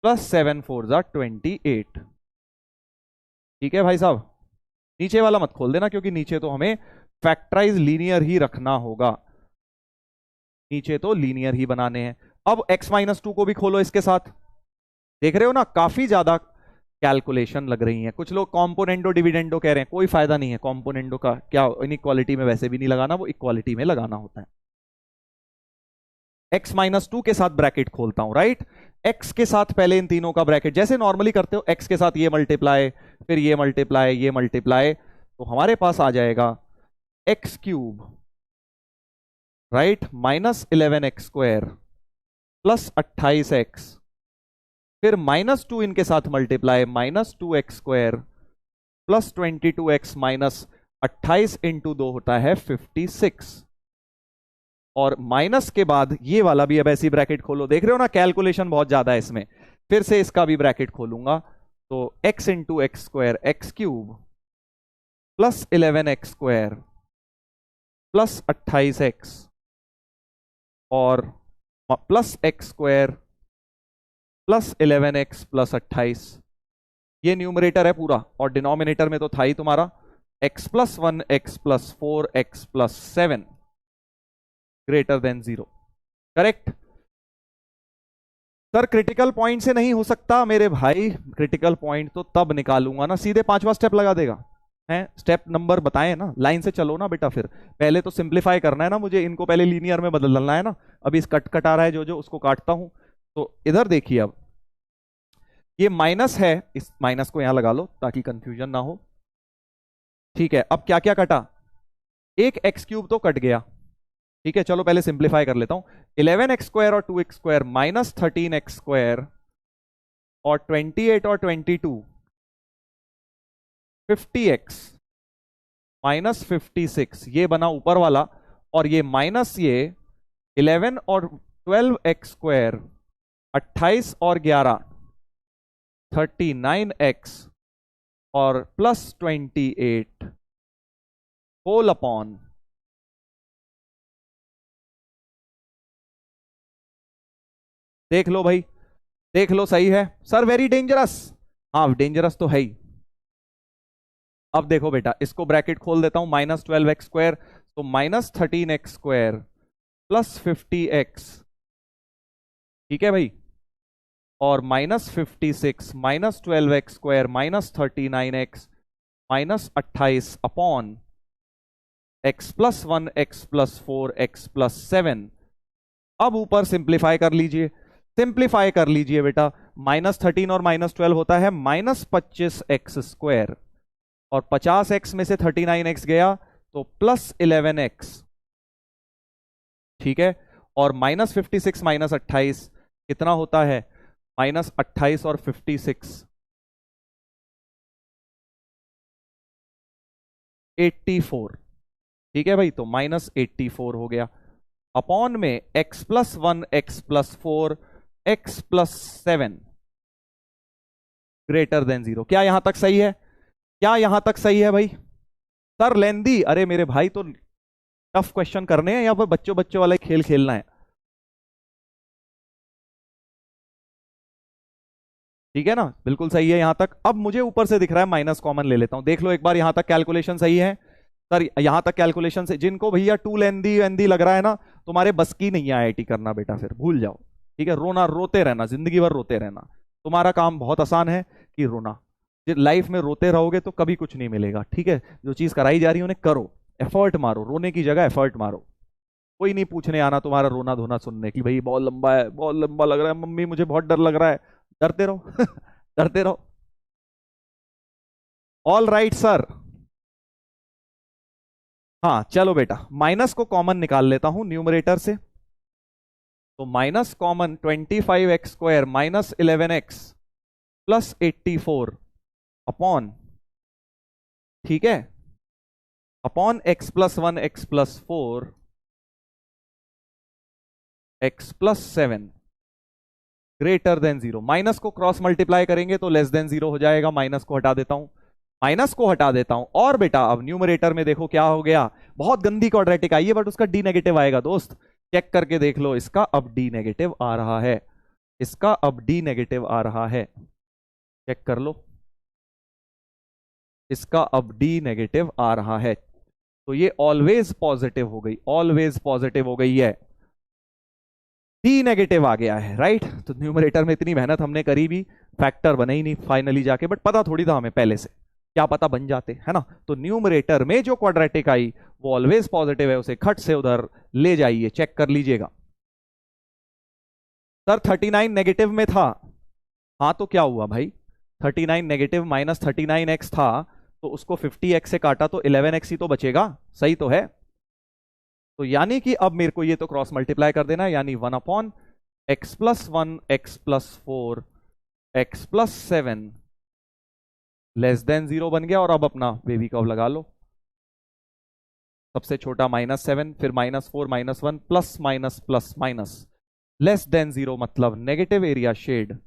+7 4 28। ठीक है भाई साहब, नीचे वाला मत खोल देना, क्योंकि नीचे तो हमें फैक्टराइज लीनियर ही रखना होगा, नीचे तो लीनियर ही बनाने हैं। अब x-2 को भी खोलो इसके साथ, देख रहे हो ना काफी ज्यादा कैलकुलेशन लग रही है। कुछ लोग कॉम्पोनेंडो डिविडेंडो कह रहे हैं, कोई फायदा नहीं है कॉम्पोनेंडो का, क्या इनइक्वालिटी में वैसे भी नहीं लगाना, वो इक्वालिटी में लगाना होता है। x-2 के साथ ब्रैकेट खोलता हूं, राइट, x के साथ पहले इन तीनों का ब्रैकेट जैसे नॉर्मली करते हो, x के साथ ये मल्टीप्लाई, फिर ये मल्टीप्लाई ये मल्टीप्लाई, तो हमारे पास आ जाएगा x³ राइट -11x² +28x, फिर -2 इनके साथ मल्टीप्लाई -2x² +22x -28 इंटू 2 होता है 56, और माइनस के बाद ये वाला भी अब ऐसी ब्रैकेट खोलो, देख रहे हो ना कैलकुलेशन बहुत ज्यादा है इसमें, फिर से इसका भी ब्रैकेट खोलूंगा, तो x into x² x³ +11x² +28x और +x² +11x +28, ये न्यूमरेटर है पूरा, और डिनोमिनेटर में तो था ही तुम्हारा x+1 x+4 x+7 greater than 0, correct. Sir critical point से नहीं हो सकता मेरे भाई, क्रिटिकल पॉइंट तो तब निकालूंगा ना, सीधे 5वां स्टेप लगा देगा, हैं स्टेप नंबर बताए ना, लाइन से चलो ना बेटा, फिर पहले तो सिंप्लीफाई करना है ना मुझे, इनको पहले लीनियर में बदलना है ना। अभी इस कट आ रहा है जो उसको काटता हूं, तो इधर देखिए, अब ये माइनस है, इस माइनस को यहां लगा लो ताकि कंफ्यूजन ना हो, ठीक है, अब क्या क्या कटा, एक एक्स क्यूब तो कट गया। ठीक है, चलो पहले सिंप्लीफाई कर लेता हूं। 11x² और 2x² माइनस 13x² और 28 और 22 50x माइनस 56, ये बना ऊपर वाला, और ये माइनस ये 11 और 12x² 28 और 11 39x और प्लस 28 होल अपॉन देख लो भाई, देख लो सही है सर, वेरी डेंजरस। हाँ डेंजरस तो है ही। अब देखो बेटा, इसको ब्रैकेट खोल देता हूं, -12x², तो -13x² प्लस 50x, ठीक है भाई, और -56 -12x² -39x -28 upon x+1 x+4 x+7। अब ऊपर सिंप्लीफाई कर लीजिए, सिंप्लीफाई कर लीजिए बेटा, -13 और -12 होता है -25x², और 50x में से 39x गया तो +11x, ठीक है, और -56 -28 कितना होता है, -28 और 56 84, ठीक है भाई, तो -84 हो गया, अपॉन में x+1 x+4 x+7 greater than 0। क्या यहां तक सही है, क्या यहां तक सही है भाई? सर लेंदी, अरे मेरे भाई तो टफ क्वेश्चन करने हैं या फिर बच्चों बच्चों वाला खेल खेलना है? ठीक है ना, बिल्कुल सही है यहां तक। अब मुझे ऊपर से दिख रहा है माइनस कॉमन ले लेता हूं, देख लो एक बार यहां तक कैलकुलेशन सही है सर, यहां तक कैलकुलेशन से जिनको भैया टू लेंदी वेंदी लग रहा है ना, तुम्हारे बस की नहीं है आईआईटी करना बेटा, फिर भूल जाओ। ठीक है, रोना, रोते रहना, जिंदगी भर रोते रहना, तुम्हारा काम बहुत आसान है कि रोना। लाइफ में रोते रहोगे तो कभी कुछ नहीं मिलेगा। ठीक है, जो चीज कराई जा रही है उन्हें करो, एफर्ट मारो, रोने की जगह एफर्ट मारो। कोई नहीं पूछने आना तुम्हारा रोना धोना सुनने की, भाई बहुत लंबा है, बहुत लंबा लग रहा है मम्मी, मुझे बहुत डर लग रहा है। डरते रहो डरते रहो। All right sir. हाँ चलो बेटा, माइनस को कॉमन निकाल लेता हूं न्यूमरेटर से, तो minus common 25x² -11x plus 84 upon, ठीक है, upon x+1 x+4 x+7 greater than 0। Minus को क्रॉस मल्टीप्लाई करेंगे तो लेस देन 0 हो जाएगा, माइनस को हटा देता हूं, माइनस को हटा देता हूं, और बेटा अब न्यूमरेटर में देखो क्या हो गया, बहुत गंदी क्वाड्रेटिक आई है बट उसका डी नेगेटिव आएगा दोस्त, चेक करके देख लो, इसका अब डी नेगेटिव आ रहा है, इसका अब डी नेगेटिव आ रहा है, चेक कर लो, इसका अब डी नेगेटिव आ रहा है, तो ये ऑलवेज पॉजिटिव हो गई, ऑलवेज पॉजिटिव हो गई है, डी नेगेटिव आ गया है, राइट। तो न्यूमरेटर में इतनी मेहनत हमने करी भी, फैक्टर बने ही नहीं फाइनली जाके, बट पता थोड़ी था हमें पहले से, क्या पता बन जाते, है ना। तो न्यूमरेटर में जो क्वाड्रेटिक आई वो ऑलवेज पॉजिटिव है, उसे खट से उधर ले जाइए, चेक कर लीजिएगा। सर 39 नेगेटिव में था, हाँ तो क्या हुआ भाई, 39 नेगेटिव -39x था, तो उसको 50x से काटा तो 11x ही तो बचेगा, सही तो है। तो यानी कि अब मेरे को ये तो क्रॉस मल्टीप्लाई कर देना है, यानी 1/(x+1 x+4 x+7 less than 0 बन गया, और अब अपना बेबी कर्व लगा लो, सबसे छोटा -7, फिर -4 -1 plus minus plus minus less than 0, मतलब नेगेटिव एरिया शेड।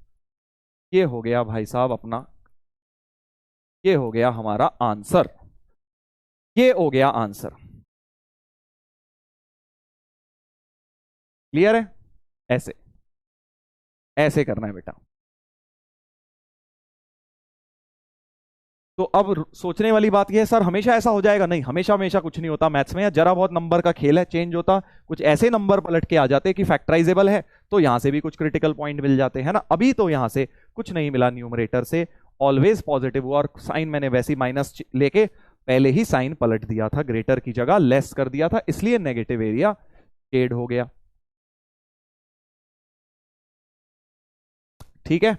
ये हो गया भाई साहब अपना, ये हो गया हमारा आंसर, ये हो गया आंसर। क्लियर है? ऐसे ऐसे करना है बेटा। तो अब सोचने वाली बात यह है, सर हमेशा ऐसा हो जाएगा? नहीं, हमेशा हमेशा कुछ नहीं होता मैथ्स में, या जरा बहुत नंबर का खेल है, चेंज होता, कुछ ऐसे नंबर पलट के आ जाते कि फैक्टराइजेबल है, तो यहां से भी कुछ क्रिटिकल पॉइंट मिल जाते हैं ना। अभी तो यहां से कुछ नहीं मिला न्यूमरेटर से, ऑलवेज पॉजिटिव हुआ, और साइन मैंने वैसे माइनस लेके पहले ही साइन पलट दिया था, ग्रेटर की जगह लेस कर दिया था, इसलिए नेगेटिव एरिया शेड हो गया। ठीक है,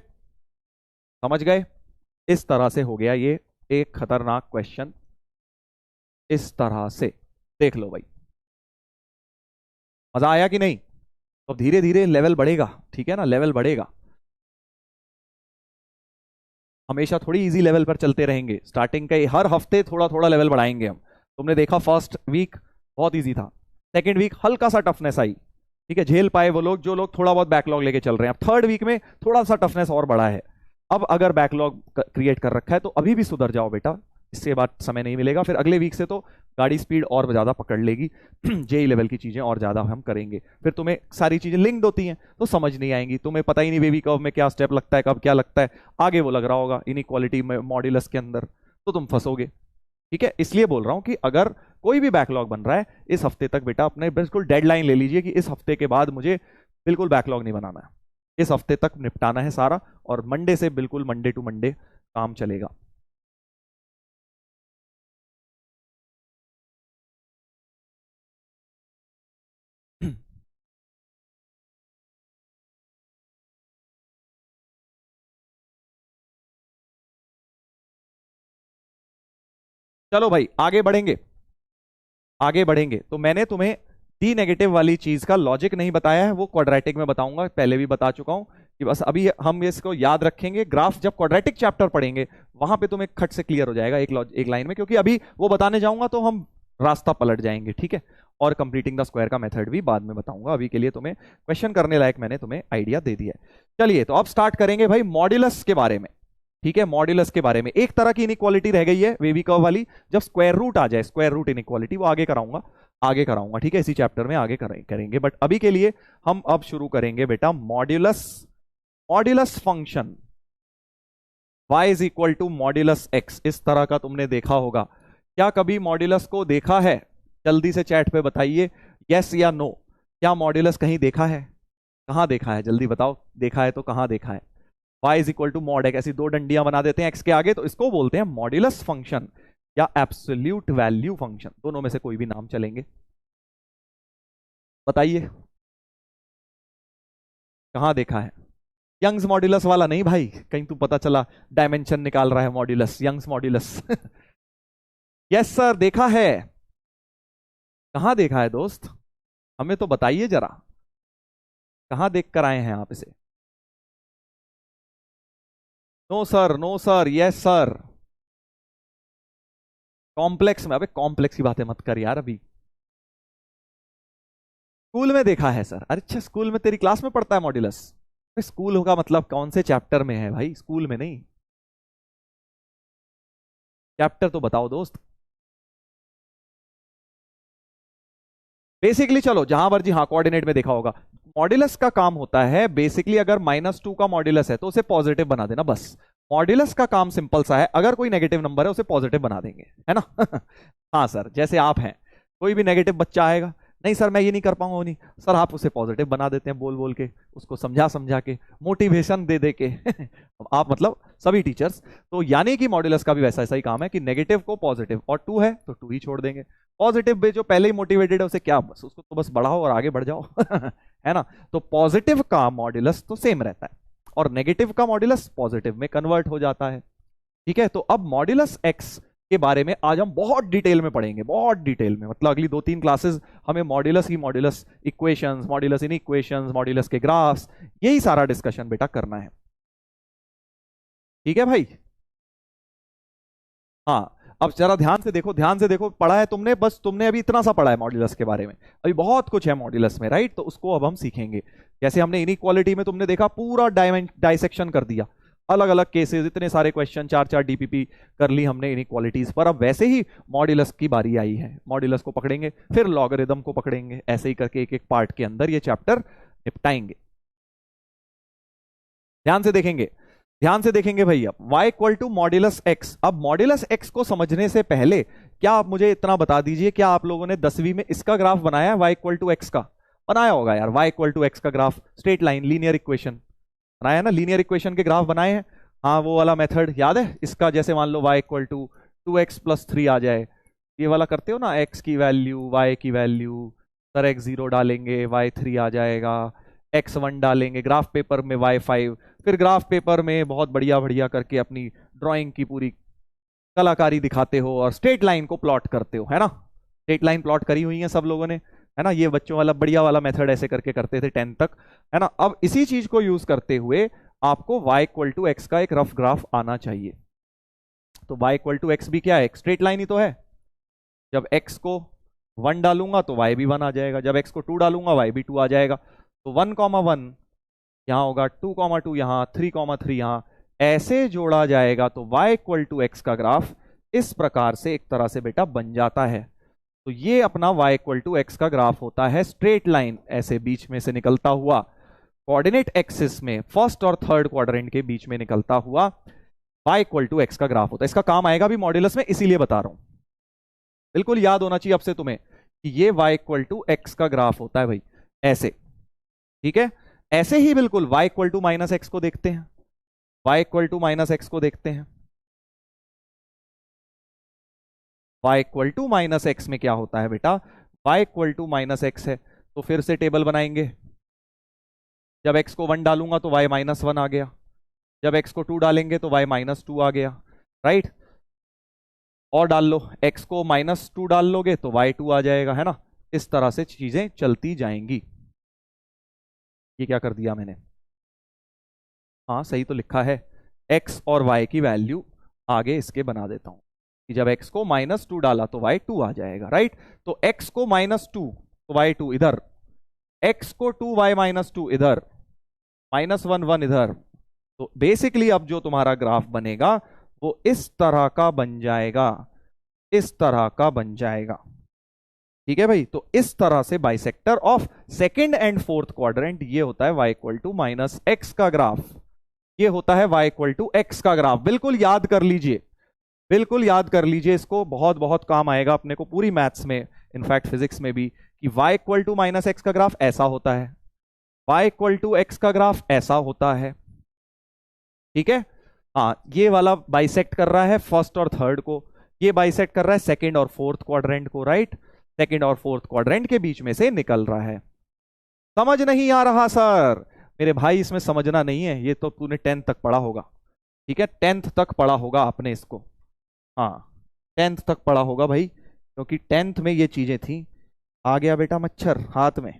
समझ गए? इस तरह से हो गया ये एक खतरनाक क्वेश्चन। इस तरह से। देख लो भाई, मजा आया कि नहीं? तो धीरे धीरे लेवल बढ़ेगा, ठीक है ना, लेवल बढ़ेगा। हमेशा थोड़ी इजी लेवल पर चलते रहेंगे, स्टार्टिंग का हर हफ्ते थोड़ा थोड़ा लेवल बढ़ाएंगे हम। तुमने देखा फर्स्ट वीक बहुत इजी था, सेकेंड वीक हल्का सा टफनेस आई, ठीक है, झेल पाए वो लोग जो लोग थोड़ा बहुत बैकलॉग लेके चल रहे हैं। अब थर्ड वीक में थोड़ा सा टफनेस और बढ़ा है। अब अगर बैकलॉग क्रिएट कर रखा है तो अभी भी सुधर जाओ बेटा, इससे बाद समय नहीं मिलेगा। फिर अगले वीक से तो गाड़ी स्पीड और ज्यादा पकड़ लेगी। जेई लेवल की चीजें और ज्यादा हम करेंगे, फिर तुम्हें सारी चीजें लिंक्ड होती हैं तो समझ नहीं आएंगी, तुम्हें पता ही नहीं बेबी कर्व में क्या स्टेप लगता है, कब क्या लगता है, आगे वो लग रहा होगा इनइक्वालिटी में मॉड्यूलस के अंदर, तो तुम फंसोगे। ठीक है, इसलिए बोल रहा हूं कि अगर कोई भी बैकलॉग बन रहा है इस हफ्ते तक बेटा अपने बिल्कुल डेडलाइन ले लीजिए कि इस हफ्ते के बाद मुझे बिल्कुल बैकलॉग नहीं बनाना है, इस हफ्ते तक निपटाना है सारा, और मंडे से बिल्कुल मंडे टू मंडे काम चलेगा। चलो भाई आगे बढ़ेंगे, आगे बढ़ेंगे। तो मैंने तुम्हें डी नेगेटिव वाली चीज का लॉजिक नहीं बताया है, वो क्वाड्रेटिक में बताऊंगा, पहले भी बता चुका हूं कि बस अभी हम इसको याद रखेंगे। ग्राफ जब क्वाड्रेटिक चैप्टर पढ़ेंगे वहां पे तुम्हें खट से क्लियर हो जाएगा एक लाइन में, क्योंकि अभी वो बताने जाऊंगा तो हम रास्ता पलट जाएंगे, ठीक है। और कंप्लीटिंग द स्क्वायर का मेथड भी बाद में बताऊंगा, अभी के लिए तुम्हें क्वेश्चन करने लायक मैंने तुम्हें आइडिया दे दिया है। चलिए तो अब स्टार्ट करेंगे भाई मॉड्यूलस के बारे में, ठीक है। मॉड्यूलस के बारे में एक तरह की इनइक्वालिटी रह गई है वेवी कर्व वाली, जब स्क्वायर रूट आ जाए, स्क्वायर रूट इनइक्वालिटी, वो आगे कराऊंगा, आगे कराऊंगा, ठीक है, इसी चैप्टर में आगे करेंगे। बट अभी के लिए हम अब शुरू करेंगे बेटा modulus, modulus function y is equal to modulus x, इस तरह का तुमने देखा होगा। क्या कभी मॉड्यूलस को देखा है? जल्दी से चैट पे बताइए यस या नो, क्या मॉड्यूलस कहीं देखा है? कहां देखा है जल्दी बताओ, देखा है तो कहां देखा है? y is equal to mod x, ऐसी दो डंडियां बना देते हैं x के आगे, तो इसको बोलते हैं मॉड्यूलस फंक्शन या एब्सोल्यूट वैल्यू फंक्शन, दोनों में से कोई भी नाम चलेंगे। बताइए कहां देखा है? यंग्स मॉड्यूलस वाला नहीं भाई, कहीं तू पता चला डायमेंशन निकाल रहा है modulus, Young's modulus. Yes sir देखा है। कहां देखा है दोस्त, हमें तो बताइए जरा, कहां देख कर आए हैं आप इसे? No sir, no sir, yes sir. Complex में? अबे कॉम्प्लेक्स की बातें मत कर यार अभी। स्कूल में देखा है सर? अरे अच्छा, स्कूल में तेरी क्लास में पढ़ता है मॉड्यूलस? स्कूल होगा मतलब कौन से चैप्टर में है भाई, स्कूल में नहीं। चैप्टर तो बताओ दोस्त। बेसिकली चलो जहां मर्जी, हाँ कोऑर्डिनेट में देखा होगा। मॉड्यूलस का काम होता है बेसिकली, अगर -2 का मॉड्यूलस है तो उसे पॉजिटिव बना देना बस। मॉड्यूलस का काम सिंपल सा है, अगर कोई नेगेटिव नंबर है उसे पॉजिटिव बना देंगे, है ना। हाँ सर, जैसे आप हैं, कोई भी नेगेटिव बच्चा आएगा, नहीं सर मैं ये नहीं कर पाऊंगा, नहीं सर, आप उसे पॉजिटिव बना देते हैं बोल बोल के, उसको समझा समझा के, मोटिवेशन दे दे के। आप मतलब सभी टीचर्स। तो यानी कि मॉड्यूलस का भी वैसा ऐसा ही काम है कि नेगेटिव को पॉजिटिव, और 2 है तो 2 ही छोड़ देंगे। पॉजिटिव पे जो पहले ही मोटिवेटेड है उसे क्या, बस उसको तो बस बढ़ाओ और आगे बढ़ जाओ। है ना। तो पॉजिटिव का मॉड्यूलस तो सेम रहता है और नेगेटिव का मॉड्यूलस पॉजिटिव में कन्वर्ट हो जाता है, ठीक है। तो अब मॉड्यूलस एक्स के बारे में आज हम बहुत डिटेल में पढ़ेंगे, बहुत डिटेल में, मतलब अगली 2-3 क्लासेस हमें मॉड्यूलस ही मॉड्यूलस इक्वेशंस, मॉड्यूलस इन इक्वेशंस, मॉड्यूलस के ग्राफ्स, यही सारा डिस्कशन बेटा करना है, ठीक है भाई। हाँ, अब जरा ध्यान से देखो, ध्यान से देखो, पढ़ा है तुमने, बस तुमने अभी इतना सा पढ़ा है मॉड्यूलस के बारे में, अभी बहुत कुछ है मॉड्यूलस में, राइट। तो उसको अब हम सीखेंगे। जैसे हमने इनइक्वालिटी में तुमने देखा पूरा डाइसेक्शन कर दिया, अलग अलग केसेस, इतने सारे क्वेश्चन, 4-4 डीपीपी कर ली हमने इनइक्वालिटीज पर। अब वैसे ही मॉड्यूलस की बारी आई है, मॉड्यूलस को पकड़ेंगे, फिर लॉगरिदम को पकड़ेंगे, ऐसे ही करके एक एक पार्ट के अंदर ये चैप्टर निपटाएंगे। ध्यान से देखेंगे, ध्यान से देखेंगे भैया। y equal to modulus x. अब मॉड्यूलस एक्स को समझने से पहले क्या आप मुझे इतना बता दीजिए, क्या आप लोगों ने 10वीं में इसका ग्राफ बनाया है, y इक्वल टू एक्स का? बनाया होगा यार, y इक्वल टू एक्स का graph, straight line linear equation बनाया ना, लीनियर इक्वेशन के ग्राफ बनाए हैं। हाँ वो वाला मेथड याद है इसका, जैसे मान लो y equal to 2x plus 3 आ जाए, ये वाला करते हो ना, x की वैल्यू y की वैल्यू, सर x0 डालेंगे y3 आ जाएगा, x1 डालेंगे, ग्राफ पेपर में y5, फिर ग्राफ पेपर में बहुत बढ़िया बढ़िया करके अपनी ड्राइंग की पूरी कलाकारी दिखाते हो और स्ट्रेट लाइन को प्लॉट करते हो, है ना। स्ट्रेट लाइन प्लॉट करी हुई है सब लोगों ने, है ना। ये बच्चों वाला बढ़िया वाला मेथड ऐसे करके करते थे 10th तक, है ना। अब इसी चीज को यूज करते हुए आपको y इक्वल टू एक्स का एक रफ ग्राफ आना चाहिए। तो y इक्वल टू एक्स भी क्या है, स्ट्रेट लाइन ही तो है। जब x को 1 डालूंगा तो y भी 1 आ जाएगा, जब x को 2 डालूंगा y भी 2 आ जाएगा। तो 1,1 यहां होगा, 2,2 यहां, 3,3 यहां, ऐसे जोड़ा जाएगा तो y इक्वल टू एक्स का ग्राफ इस प्रकार से एक तरह से बेटा बन जाता है। तो ये अपना y इक्वल टू एक्स का ग्राफ होता है, स्ट्रेट लाइन ऐसे बीच में से निकलता हुआ, कोऑर्डिनेट एक्सिस में फर्स्ट और थर्ड क्वाड्रेंट के बीच में निकलता हुआ y इक्वल टू एक्स का ग्राफ होता है। इसका काम आएगा भी मॉड्यूलस में, इसीलिए बता रहा हूं। बिल्कुल याद होना चाहिए अब से तुम्हें कि ये y इक्वल टू एक्स का ग्राफ होता है भाई, ऐसे। ठीक है, ऐसे ही बिल्कुल y equal to minus x को देखते हैं, y equal to minus x को देखते हैं। y equal to minus x में क्या होता है बेटा, y equal to minus x है तो फिर से टेबल बनाएंगे। जब x को 1 डालूंगा तो y माइनस 1 आ गया, जब x को 2 डालेंगे तो y माइनस 2 आ गया, राइट। और डाल लो, x को माइनस 2 डाल लोगे तो y 2 आ जाएगा, है ना। इस तरह से चीजें चलती जाएंगी। ये क्या कर दिया मैंने, हाँ सही तो लिखा है, x और y की वैल्यू आगे इसके बना देता हूं कि जब x को माइनस 2 डाला तो y 2 आ जाएगा, राइट। तो x को माइनस 2 तो y 2 इधर, x को 2y माइनस 2 इधर, माइनस 1 1 इधर। तो बेसिकली अब जो तुम्हारा ग्राफ बनेगा वो इस तरह का बन जाएगा, इस तरह का बन जाएगा। ठीक है भाई, तो इस तरह से bisector of second and fourth quadrant ये होता है y equal to minus x का ग्राफ, ये होता है y इक्वल टू एक्स का ग्राफ। बिल्कुल याद कर लीजिए, बिल्कुल याद कर लीजिए, इसको बहुत बहुत काम आएगा अपने को पूरी मैथ्स में, इनफैक्ट फिजिक्स में भी, कि y equal to minus x का ग्राफ ऐसा होता है, y इक्वल टू एक्स का ग्राफ ऐसा होता है। ठीक है, हाँ ये वाला बाइसेक्ट कर रहा है फर्स्ट और थर्ड को, ये बाइसेक्ट कर रहा है सेकंड और फोर्थ क्वाड्रेंट को, राइट। सेकंड और फोर्थ क्वाड्रेंट के बीच में से निकल रहा है। समझ नहीं आ रहा सर, मेरे भाई इसमें समझना नहीं है, ये तो तूने 10th तक पढ़ा होगा। ठीक है, 10th तक पढ़ा होगा आपने इसको, हाँ 10th तक पढ़ा होगा भाई, क्योंकि 10th में ये चीजें थी। आ गया बेटा मच्छर हाथ में,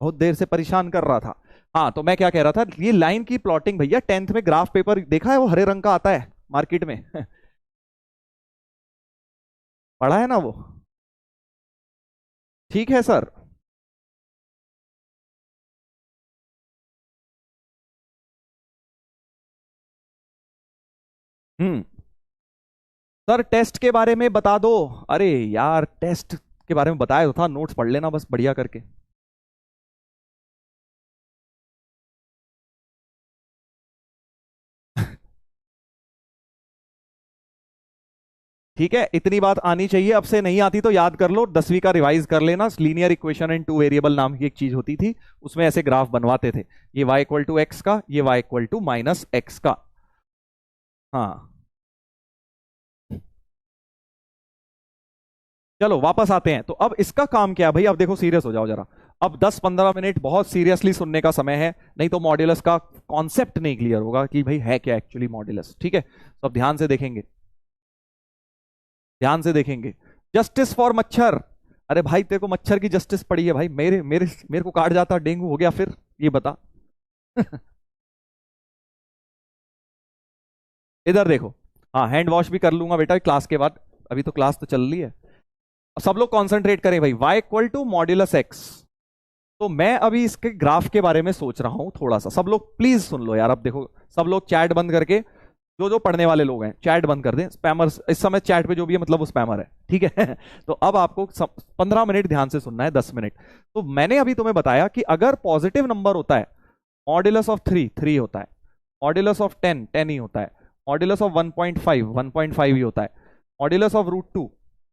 बहुत देर से परेशान कर रहा था। हाँ तो मैं क्या कह रहा था, ये लाइन की प्लॉटिंग भैया 10th में ग्राफ पेपर देखा है, वो हरे रंग का आता है मार्केट में पढ़ा है ना वो, ठीक है सर। हम्म, सर टेस्ट के बारे में बता दो। अरे यार टेस्ट के बारे में बताया तो था, नोट्स पढ़ लेना बस बढ़िया करके। ठीक है, इतनी बात आनी चाहिए, अब से नहीं आती तो याद कर लो, 10वीं का रिवाइज कर लेना। Linear equation in two variable नाम की एक चीज होती थी, उसमें ऐसे ग्राफ बनवाते थे, ये y इक्वल टू एक्स का, ये y equal to minus x का। हाँ चलो वापस आते हैं, तो अब इसका काम क्या है भाई, अब देखो सीरियस हो जाओ जरा। अब 10-15 मिनट बहुत सीरियसली सुनने का समय है, नहीं तो मॉड्यूलस का कॉन्सेप्ट नहीं क्लियर होगा कि भाई है क्या एक्चुअली मॉड्यूलस। ठीक है, तो अब ध्यान से देखेंगे, ध्यान से देखेंगे। जस्टिस फॉर मच्छर, अरे भाई तेरे को मच्छर की जस्टिस पड़ी है भाई, मेरे मेरे मेरे को काट जाता डेंगू हो गया फिर, ये बता इधर देखो, हाँ हैंड वॉश भी कर लूंगा बेटा क्लास के बाद, अभी तो क्लास तो चल रही है। अब सब लोग कॉन्सेंट्रेट करें भाई, y equal to modulus x. तो मैं अभी इसके ग्राफ के बारे में सोच रहा हूं थोड़ा सा, सब लोग प्लीज सुन लो यार। अब देखो सब लोग चैट बंद करके, जो जो पढ़ने वाले लोग हैं चैट बंद कर दें, स्पैमर्स इस समय चैट पे जो भी है मतलब वो स्पैमर है, ठीक है तो अब आपको 15 मिनट ध्यान से सुनना है, 10 मिनट। तो मैंने अभी तुम्हें बताया कि अगर पॉजिटिव नंबर होता है, मॉड्यूलस ऑफ 3 3 होता है, मॉड्यूलस ऑफ 10 10 ही होता है, मॉड्यूलस ऑफ 1.5 1.5 ही होता है, मॉड्यूलस ऑफ √2,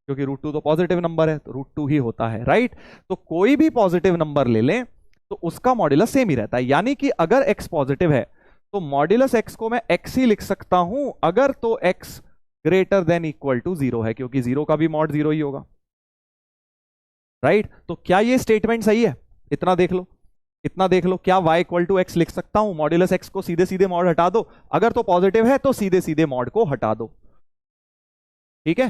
क्योंकि √2 तो पॉजिटिव नंबर है तो √2 ही होता है, राइट। तो कोई भी पॉजिटिव नंबर ले लें तो उसका मॉड्यूलस सेम ही रहता है, यानी कि अगर x पॉजिटिव है तो मॉड्यूलस x को मैं x ही लिख सकता हूं, अगर तो x greater than equal to 0 है, क्योंकि 0 का भी मॉड 0 ही होगा, राइट। तो क्या ये स्टेटमेंट सही है, इतना देख लो, इतना देख लो, क्या y इक्वल टू एक्स लिख सकता हूं, मॉड्यूलस x को सीधे सीधे मॉड हटा दो, अगर तो पॉजिटिव है तो सीधे सीधे मॉड को हटा दो। ठीक है,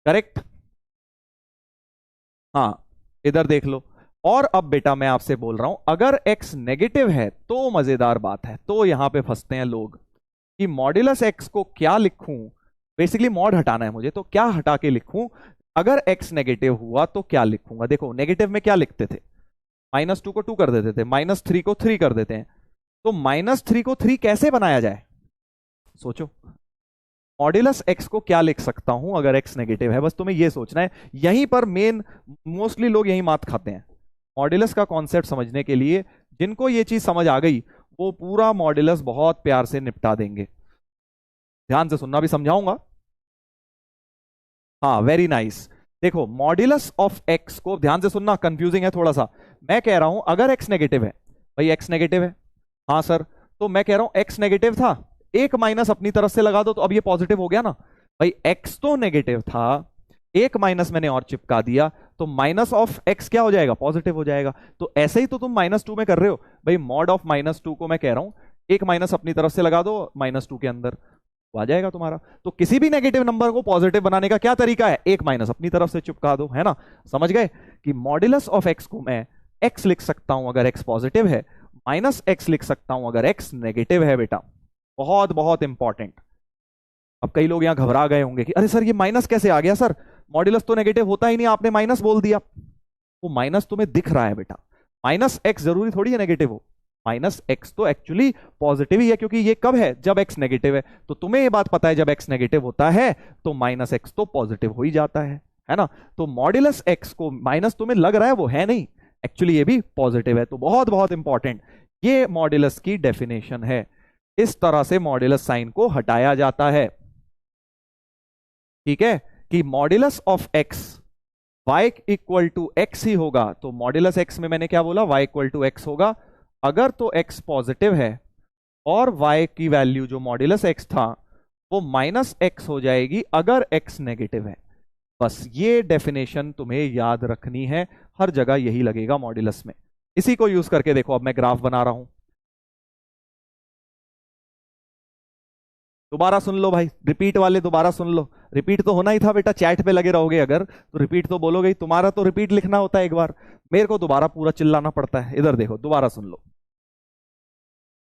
करेक्ट। हाँ, इधर देख लो। और अब बेटा मैं आपसे बोल रहा हूं, अगर x नेगेटिव है तो मजेदार बात है, तो यहां पे फंसते हैं लोग कि मॉड्यूलस x को क्या लिखूं। बेसिकली मॉड हटाना है मुझे, तो क्या हटा के लिखूं। अगर x नेगेटिव हुआ तो क्या लिखूंगा। देखो नेगेटिव में क्या लिखते थे, -2 को 2 कर देते थे, -3 को 3 कर देते हैं। तो -3 को 3 कैसे बनाया जाए, सोचो। मॉड्यूलस x को क्या लिख सकता हूं अगर x नेगेटिव है, बस तुम्हें यह सोचना है। यहीं पर मेन मोस्टली लोग यही मात खाते हैं। मॉड्यूलस का कॉन्सेप्ट समझने के लिए जिनको ये चीज समझ आ गई वो पूरा मॉड्यूलस बहुत प्यार से निपटा देंगे। ध्यान से सुनना, भी समझाऊंगा। हाँ, वेरी नाइस। देखो मॉड्यूलस ऑफ एक्स को ध्यान से सुनना, कंफ्यूजिंग है थोड़ा सा। मैं कह रहा हूं अगर एक्स नेगेटिव है, भाई एक्स नेगेटिव है, हाँ सर, तो मैं कह रहा हूं एक्स नेगेटिव था, एक माइनस अपनी तरफ से लगा दो तो अब ये पॉजिटिव हो गया ना। भाई एक्स तो नेगेटिव था, एक माइनस मैंने और चिपका दिया, तो माइनस ऑफ एक्स क्या हो जाएगा, पॉजिटिव हो जाएगा। तो ऐसे ही तो तुम -2 में कर रहे हो, भाई मॉड ऑफ -2 को मैं कह रहा हूं एक माइनस अपनी तरफ से लगा दो -2 के अंदर, तो आ जाएगा तुम्हारा। तो किसी भी नेगेटिव नंबर को पॉजिटिव बनाने का क्या तरीका है, एक माइनस अपनी तरफ से चिपका दो, है ना। समझ गए कि मॉड्यूलस ऑफ एक्स को मैं एक्स लिख सकता हूं अगर एक्स पॉजिटिव है, -x लिख सकता हूं अगर एक्स नेगेटिव है। बेटा बहुत बहुत इंपॉर्टेंट। अब कई लोग यहां घबरा गए होंगे कि अरे सर ये माइनस कैसे आ गया, सर मॉड्यूलस तो नेगेटिव होता ही नहीं, आपने माइनस बोल दिया। वो माइनस तुम्हें दिख रहा है बेटा, -x जरूरी थोड़ी है नेगेटिव हो, -x तो एक्चुअली पॉजिटिव ही है, क्योंकि ये कब है, जब x नेगेटिव है। तो तुम्हें ये बात पता है जब x नेगेटिव होता है तो -x तो पॉजिटिव हो ही जाता है ना। तो मॉड्यूलस x को माइनस तुम्हें लग रहा है, वो है नहीं, एक्चुअली ये भी पॉजिटिव है। तो बहुत बहुत इंपॉर्टेंट, ये मॉड्यूलस की डेफिनेशन है। इस तरह से मॉड्यूलस साइन को हटाया जाता है। ठीक है, कि modulus of x y equal to x ही होगा। तो मॉड्यूलस x में मैंने क्या बोला, y इक्वल टू x होगा। अगर तो x पॉजिटिव है और y की वैल्यू जो मॉड्यूलस x था वो -x हो जाएगी अगर x नेगेटिव है। बस ये डेफिनेशन तुम्हें याद रखनी है, हर जगह यही लगेगा मॉड्यूलस में। इसी को यूज करके देखो, अब मैं ग्राफ बना रहा हूं, दोबारा सुन लो भाई, रिपीट वाले दोबारा सुन लो। रिपीट तो होना ही था बेटा, चैट पे लगे रहोगे अगर तो रिपीट तो बोलोगे ही, तुम्हारा तो रिपीट लिखना होता है एक बार, मेरे को दोबारा पूरा चिल्लाना पड़ता है। इधर देखो, दोबारा सुन लो।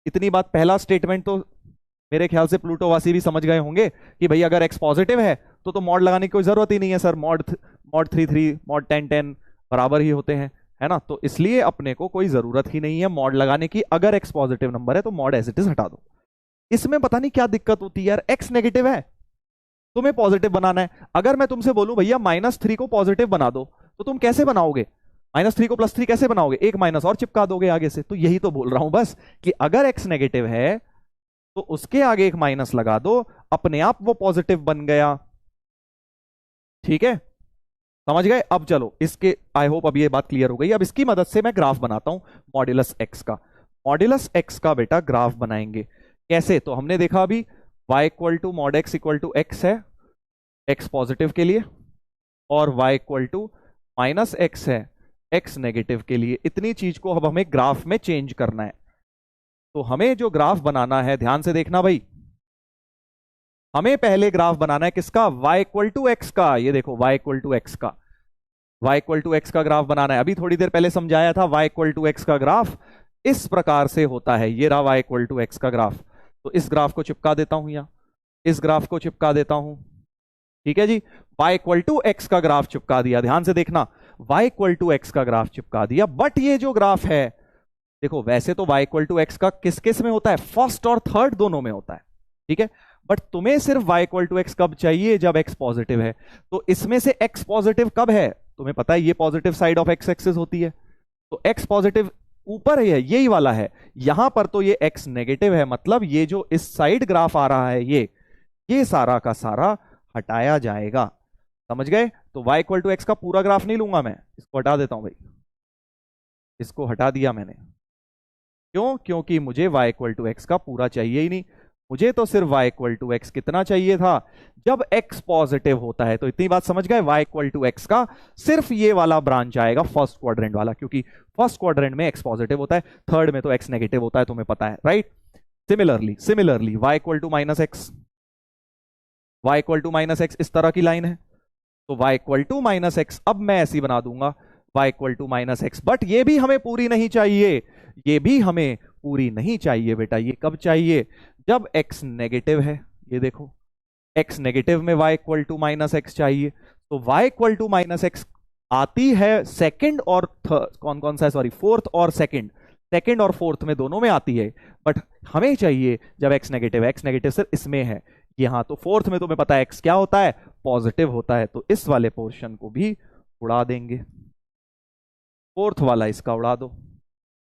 इतनी बात, पहला स्टेटमेंट तो मेरे ख्याल से प्लूटोवासी भी समझ गए होंगे कि भाई अगर एक्स पॉजिटिव है तो मॉड लगाने की कोई जरूरत ही नहीं है सर, मॉड 3 मॉड 10 बराबर ही होते हैं, है ना। तो इसलिए अपने को कोई जरूरत ही नहीं है मॉड लगाने की। अगर एक्स पॉजिटिव नंबर है तो मॉड एज इट इज हटा दो। इसमें पता नहीं क्या दिक्कत होती है यार, एक्स नेगेटिव है, तुम्हें पॉजिटिव बनाना है। अगर मैं तुमसे बोलूं भैया -3 को पॉजिटिव बना दो, तो तुम कैसे बनाओगे, -3 को +3 कैसे बनाओगे, एक माइनस और चिपका दोगे आगे से। तो यही तो बोल रहा हूं बस, कि अगर एक्स नेगेटिव है तो उसके आगे एक माइनस लगा दो, अपने आप वो पॉजिटिव बन गया। ठीक है, समझ गए। अब चलो इसके, आई होप अब ये बात क्लियर हो गई। अब इसकी मदद से मैं ग्राफ बनाता हूं मॉड्यूलस एक्स का। मॉड्यूलस एक्स का बेटा ग्राफ बनाएंगे कैसे, तो हमने देखा अभी y equal to mod x equal to x है, x पॉजिटिव के लिए, और y इक्वल टू -x है x नेगेटिव के लिए। इतनी चीज को अब हमें ग्राफ में चेंज करना है। तो हमें जो ग्राफ बनाना है, ध्यान से देखना भाई, हमें पहले ग्राफ बनाना है किसका, y इक्वल टू एक्स का। ये देखो y इक्वल टू एक्स का, y इक्वल टू एक्स का ग्राफ बनाना है। अभी थोड़ी देर पहले समझाया था y इक्वल टू एक्स का ग्राफ इस प्रकार से होता है। ये रहा y इक्वल टू एक्स का ग्राफ। तो इस ग्राफ को चिपका देता हूं यहां, इस ग्राफ को चिपका देता हूं। ठीक है जी, y इक्वल टू एक्स का ग्राफ चिपका दिया। ध्यान से देखना, y इक्वल टू एक्स का ग्राफ चिपका दिया। बट ये जो ग्राफ है, देखो वैसे तो y इक्वल टू एक्स का किस किस में होता है, फर्स्ट और थर्ड दोनों में होता है। ठीक है, बट तुम्हें सिर्फ y इक्वल टू एक्स कब चाहिए, जब x पॉजिटिव है। तो इसमें से x पॉजिटिव कब है, तुम्हें पता है ये positive side of x axis होती है। तो x पॉजिटिव ऊपर ही है, यही वाला है। यहां पर तो ये x नेगेटिव है, मतलब ये जो इस साइड ग्राफ आ रहा है ये सारा का सारा हटाया जाएगा। समझ गए। तो y इक्वल टू एक्स का पूरा ग्राफ नहीं लूंगा मैं, इसको हटा देता हूं भाई, इसको हटा दिया मैंने। क्यों, क्योंकि मुझे y इक्वल टू एक्स का पूरा चाहिए ही नहीं, मुझे तो सिर्फ y इक्वल टू एक्स कितना चाहिए था, जब x पॉजिटिव होता है। तो इतनी बात समझ गए, y इक्वल टू एक्स का सिर्फ ये वाला ब्रांच आएगा, फर्स्ट क्वाड्रेंट वाला, क्योंकि फर्स्ट क्वाड्रेंट में x पॉजिटिव होता है, थर्ड में तो x नेगेटिव होता है, तुम्हें पता है, right. Similarly y equal to -x, y equal to minus x इस तरह की लाइन है, तो y equal to minus x, अब मैं ऐसी बना दूंगा y equal to minus x, but ये भी हमें पूरी नहीं चाहिए, ये भी हमें पूरी नहीं चाहिए बेटा। ये कब चाहिए? जब x नेगेटिव है। ये देखो x नेगेटिव में y equal to minus x चाहिए, तो y equal to minus x आती है सेकंड और कौन कौन सा है, सॉरी फोर्थ और सेकंड, सेकंड और फोर्थ में दोनों में आती है, बट हमें चाहिए जब x नेगेटिव सिर्फ इसमें है यहां, तो फोर्थ में तुम्हें पता है x क्या होता है, पॉजिटिव होता है, तो इस वाले पोर्शन को भी उड़ा देंगे, फोर्थ वाला इसका उड़ा दो।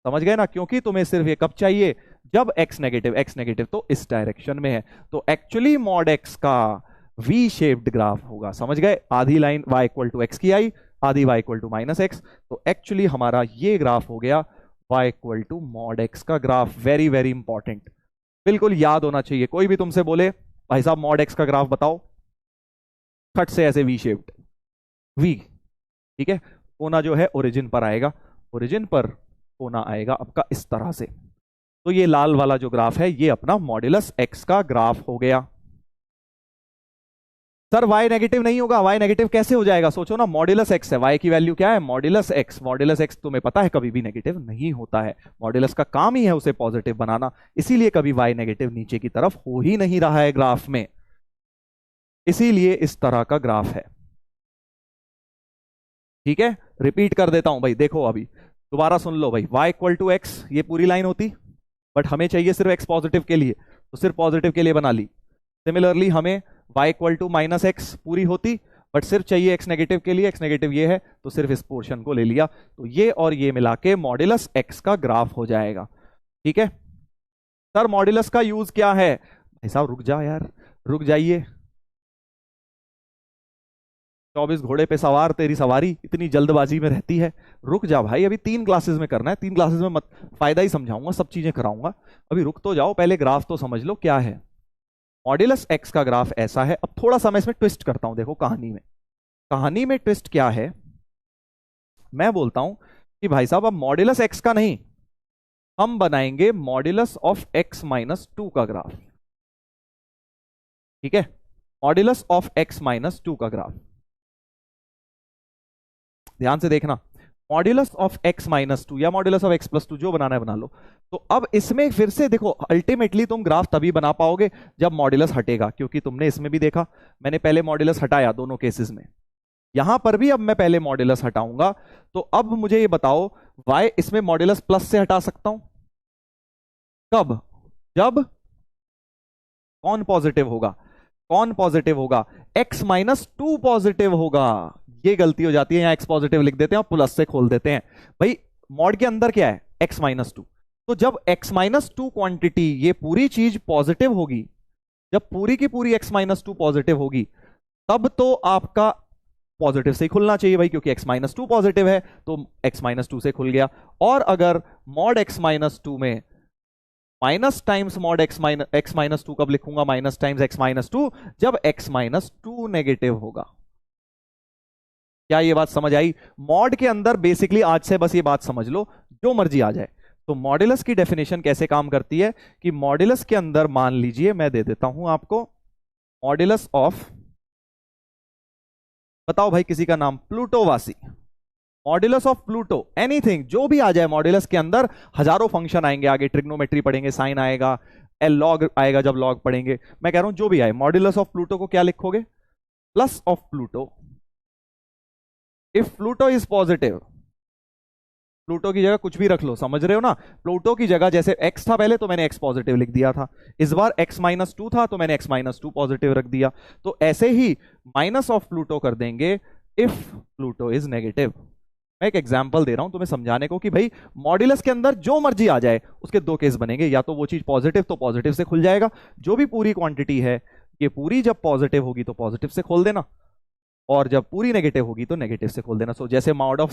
समझ गए ना? क्योंकि तुम्हें सिर्फ ये कब चाहिए, जब x नेगेटिव तो इस डायरेक्शन में है, तो एक्चुअली मॉड x का वी शेप्ड ग्राफ होगा। समझ गए? आधी लाइन y इक्वल टू एक्स की आई, आधी y equal to minus x, तो एक्चुअली हमारा ये ग्राफ हो गया y equal to mod x का ग्राफ। वेरी वेरी इंपॉर्टेंट, बिल्कुल याद होना चाहिए। कोई भी तुमसे बोले भाई साहब मॉड x का ग्राफ बताओ, खट से ऐसे वी शेप्ड, वी, ठीक है, कोना जो है ओरिजिन पर आएगा, ओरिजिन पर कोना आएगा आपका इस तरह से, तो ये लाल वाला जो ग्राफ है ये अपना मॉड्यूलस x का ग्राफ हो गया। सर y नेगेटिव नहीं होगा, y नेगेटिव कैसे हो जाएगा? सोचो ना, मॉड्यूलस x है, y की वैल्यू क्या है, मॉड्यूलस x, मॉड्यूलस x तुम्हें पता है कभी भी नेगेटिव नहीं होता है, मॉड्यूलस का काम ही है उसे पॉजिटिव बनाना, इसीलिए कभी y नेगेटिव नीचे की तरफ हो ही नहीं रहा है ग्राफ में, इसीलिए इस तरह का ग्राफ है। ठीक है, रिपीट कर देता हूं भाई, देखो अभी दोबारा सुन लो भाई, y इक्वल टू एक्स ये पूरी लाइन होती, बट हमें चाहिए सिर्फ x पॉजिटिव के लिए, तो सिर्फ पॉजिटिव के लिए बना ली। सिमिलरली हमें y equal to minus x पूरी होती, बट सिर्फ चाहिए x नेगेटिव के लिए, x नेगेटिव ये है तो सिर्फ इस पोर्शन को ले लिया, तो ये और ये मिला के मॉड्यूलस x का ग्राफ हो जाएगा। ठीक है सर, मॉड्यूलस का यूज क्या है? भाई साहब रुक जा यार, रुक जाइए, 24 घोड़े पे सवार तेरी सवारी इतनी जल्दबाजी में रहती है, रुक जा भाई, अभी 3 क्लासेस में करना है, 3 क्लासेस में मत फायदा ही समझाऊंगा, सब चीजें कराऊंगा, अभी रुक तो जाओ, पहले ग्राफ तो समझ लो क्या है। मॉड्यूलस एक्स का ग्राफ ऐसा है। अब थोड़ा सा मैं इसमें ट्विस्ट करता हूं, देखो कहानी में ट्विस्ट क्या है, मैं बोलता हूं कि भाई साहब अब मॉड्यूलस एक्स का नहीं, हम बनाएंगे मॉड्यूलस ऑफ एक्स माइनस 2 का ग्राफ। ठीक है, मॉड्यूलस ऑफ एक्स माइनस 2 का ग्राफ, ध्यान से देखना, मॉड्यूलस ऑफ x माइनस 2 या मॉड्यूलस ऑफ x प्लस 2, जो बनाना है बना लो। तो अब इसमें फिर से देखो, अल्टीमेटली तुम ग्राफ तभी बना पाओगे जब मॉड्यूलस हटेगा, क्योंकि तुमने इसमें भी देखा मैंने पहले मॉड्यूलस हटाया दोनों केसेस में, यहां पर भी अब मैं पहले मॉड्यूलस हटाऊंगा, तो अब मुझे ये बताओ y इसमें मॉड्यूलस प्लस से हटा सकता हूं कब? जब कौन पॉजिटिव होगा, कौन पॉजिटिव होगा, x माइनस 2 पॉजिटिव होगा। ये गलती हो जाती है, यहां x पॉजिटिव लिख देते हैं और प्लस से खोल देते हैं, भाई मॉड के अंदर क्या है, x माइनस 2, तो जब x माइनस 2 क्वांटिटी, ये पूरी चीज पॉजिटिव होगी, जब पूरी की पूरी x माइनस 2 पॉजिटिव होगी, तब तो आपका पॉजिटिव से ही खुलना चाहिए भाई, क्योंकि x माइनस 2 पॉजिटिव है तो x माइनस 2 से खुल गया। और अगर मॉड x माइनस 2 में minus times mod x minus 2 कब लिखूंगा, माइनस टाइम्स x माइनस 2, जब x माइनस 2 नेगेटिव होगा। क्या ये बात समझ आई? मॉड के अंदर बेसिकली आज से बस ये बात समझ लो, जो मर्जी आ जाए। तो मॉड्यूलस की डेफिनेशन कैसे काम करती है कि मॉड्यूलस के अंदर मान लीजिए मैं दे देता हूं आपको मॉड्यूलस ऑफ, बताओ भाई किसी का नाम, प्लूटोवासी, मॉड्यूलस ऑफ प्लूटो, एनीथिंग जो भी आ जाए मॉड्यूलस के अंदर, हजारों फंक्शन आएंगे आगे, ट्रिग्नोमेट्री पढ़ेंगे, साइन आएगा, एल लॉग आएगा जब लॉग पढ़ेंगे, मैं कह रहा हूं जो भी आए, मॉड्यूलस ऑफ प्लूटो को क्या लिखोगे, plus of Pluto, if Pluto is positive, Pluto की जगह कुछ भी रख लो, समझ रहे हो ना, प्लूटो की जगह जैसे x था पहले तो मैंने x पॉजिटिव लिख दिया था, इस बार x माइनस 2 था तो मैंने x माइनस 2 पॉजिटिव रख दिया, तो ऐसे ही माइनस ऑफ प्लूटो कर देंगे इफ प्लूटो इज नेगेटिव। मैं एक एग्जांपल दे रहा हूं तुम्हें समझाने को कि भाई मॉड्यूलस के अंदर जो मर्जी आ जाए उसके 2 केस बनेंगे, या तो वो चीज पॉजिटिव तो पॉजिटिव से खुल जाएगा, जो भी पूरी क्वांटिटी है ये पूरी जब पॉजिटिव होगी तो पॉजिटिव से खोल देना, और जब पूरी नेगेटिव होगी तो नेगेटिव से खोल देना। सो जैसे मॉड ऑफ,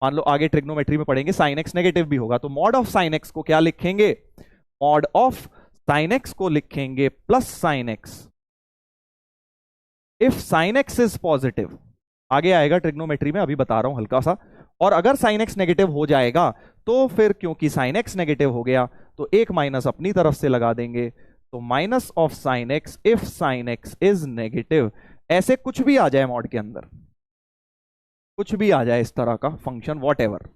मान लो आगे ट्रिग्नोमेट्री में पढ़ेंगे साइन एक्स नेगेटिव भी होगा, तो मॉड ऑफ साइन एक्स को क्या लिखेंगे, मॉड ऑफ साइन एक्स को लिखेंगे plus sine x if sine x is positive, आगे आएगा ट्रिग्नोमेट्री में, अभी बता रहा हूं हल्का सा। और अगर साइन एक्स नेगेटिव हो जाएगा तो फिर क्योंकि साइन एक्स नेगेटिव हो गया तो एक माइनस अपनी तरफ से लगा देंगे, तो minus of sine x if sine x is negative. ऐसे कुछ भी आ जाए मॉड के अंदर, कुछ भी आ जाए इस तरह का फंक्शन वॉट एवर,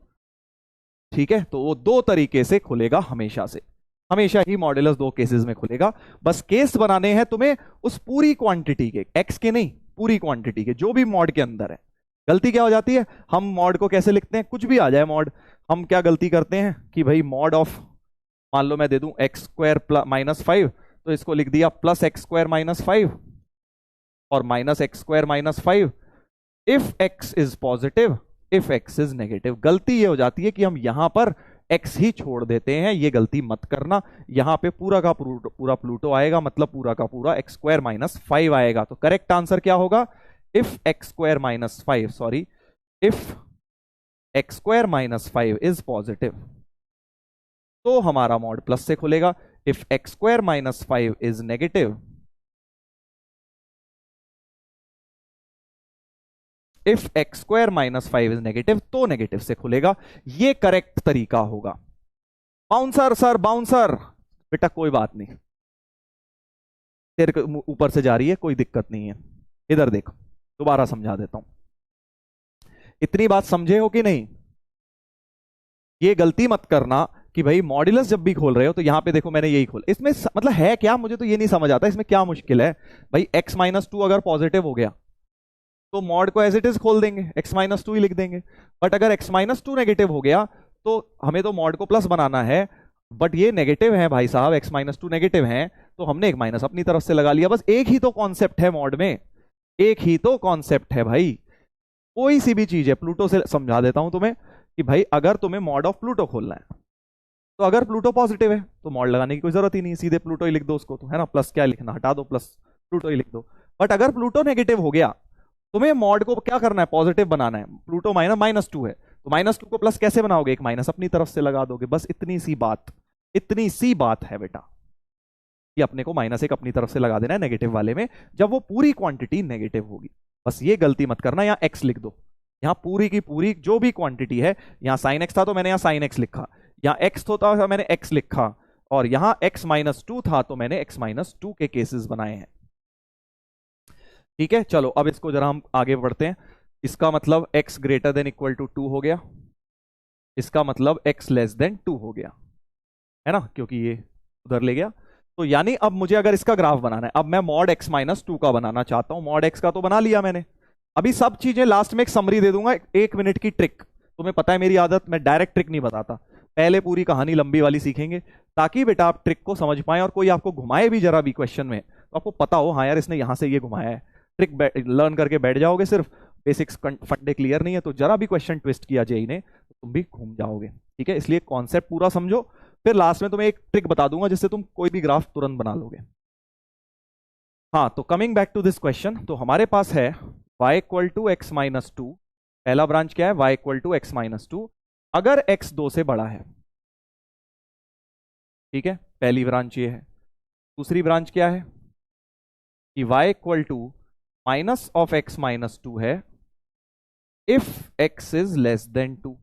ठीक है, तो वो दो तरीके से खुलेगा हमेशा से, हमेशा ही मॉड्यूलस दो केसेस में खुलेगा। बस केस बनाने हैं तुम्हें उस पूरी क्वांटिटी के, एक्स के नहीं, पूरी क्वांटिटी के जो भी मॉड के अंदर है। गलती क्या हो जाती है, हम मॉड को कैसे लिखते हैं, कुछ भी आ जाए मॉड, हम क्या गलती करते हैं कि भाई मॉड ऑफ, मान लो मैं दे दूं एक्स स्क्वायर माइनस 5, तो इसको लिख दिया प्लस एक्स स्क्वायर माइनस 5 और minus x square minus 5 if x is positive if x is negative. गलती ये हो जाती है कि हम यहां पर एक्स ही छोड़ देते हैं, ये गलती मत करना। यहां पे पूरा का पूरा प्लूटो आएगा, मतलब पूरा का पूरा एक्स स्क्वायर माइनस 5 आएगा। तो करेक्ट आंसर क्या होगा, if x square minus 5, sorry, if x square minus 5 is positive, तो हमारा मॉड प्लस से खुलेगा। If x square minus 5 is negative, if x square minus 5 is negative, तो नेगेटिव से खुलेगा। ये करेक्ट तरीका होगा। बाउंसर सर, बाउंसर, बेटा कोई बात नहीं, तेरे ऊपर से जा रही है, कोई दिक्कत नहीं है। इधर देखो, दोबारा समझा देता हूं। इतनी बात समझे हो कि नहीं? ये गलती मत करना कि भाई मॉड्यूलस जब भी खोल रहे हो तो यहां पे देखो मैंने यही खोला, इसमें मतलब है क्या, मुझे तो ये नहीं समझ आता इसमें क्या मुश्किल है। भाई x माइनस 2 अगर पॉजिटिव हो गया तो मॉड को एज इट इज खोल देंगे, x माइनस 2 ही लिख देंगे। बट अगर x माइनस 2 नेगेटिव हो गया तो हमें तो मॉड को प्लस बनाना है, बट ये नेगेटिव है भाई साहब, x माइनस 2 नेगेटिव है, तो हमने एक माइनस अपनी तरफ से लगा लिया। बस एक ही तो कॉन्सेप्ट है मॉड में, एक ही तो कॉन्सेप्ट है भाई। कोई सी भी चीज है, प्लूटो से समझा देता हूं तुम्हें कि भाई अगर तुम्हें मॉड ऑफ प्लूटो खोलना है तो अगर प्लूटो पॉजिटिव है तो मॉड लगाने की कोई जरूरत ही नहीं, सीधे प्लूटो ही लिख दो उसको, तो है ना, प्लस क्या लिखना, हटा दो, प्लस प्लूटो ही लिख दो। बट अगर प्लूटो नेगेटिव हो गया, तुम्हें मॉड को क्या करना है, पॉजिटिव बनाना है। प्लूटो माइनस 2 है तो माइनस 2 को प्लस कैसे बनाओगे, एक माइनस अपनी तरफ से लगा दोगे। बस इतनी सी बात, इतनी सी बात है बेटा, कि अपने को माइनस एक अपनी तरफ से लगा देना है नेगेटिव वाले में, जब वो पूरी क्वांटिटी नेगेटिव होगी। बस ये गलती मत करना, यहां एक्स लिख दो, यहां पूरी की पूरी जो भी क्वांटिटी है, यहां साइन एक्स था तो मैंने यहां साइन एक्स लिखा, यहां एक्स होता था मैंने एक्स लिखा, और यहां एक्स माइनस 2 था तो मैंने एक्स माइनस 2 के केसेस बनाए हैं। ठीक है, चलो अब इसको जरा हम आगे बढ़ते हैं। इसका मतलब x greater than equal to 2 हो गया, इसका मतलब x लेस देन 2 हो गया, है ना, क्योंकि ये उधर ले गया। तो यानी अब मुझे अगर इसका ग्राफ बनाना है, अब मैं मॉड x माइनस 2 का बनाना चाहता हूं। मॉड x का तो बना लिया मैंने, अभी सब चीजें लास्ट में एक समरी दे दूंगा, 1 मिनट की ट्रिक। तुम्हें पता है मेरी आदत, मैं डायरेक्ट ट्रिक नहीं बताता, पहले पूरी कहानी लंबी वाली सीखेंगे ताकि बेटा आप ट्रिक को समझ पाए, और कोई आपको घुमाए भी जरा भी क्वेश्चन में तो आपको पता हो, हाँ यार इसने यहां से ये घुमाया है। ट्रिक लर्न करके बैठ जाओगे, सिर्फ बेसिक्स फंडे क्लियर नहीं है तो जरा भी क्वेश्चन ट्विस्ट किया जेई ने तो तुम भी घूम जाओगे। ठीक है, इसलिए कॉन्सेप्ट पूरा समझो, फिर लास्ट में तुम्हें एक ट्रिक बता दूंगा जिससे तुम कोई भी ग्राफ तुरंत बना लोगे। हाँ, तो coming back to this question, तो हमारे पास है y equal to x minus 2, पहला ब्रांच क्या है, y equal to x minus 2, अगर x 2 से बड़ा है। ठीक है, पहली ब्रांच ये है। दूसरी ब्रांच क्या है कि y equal to minus of x minus 2 है if x is less than 2।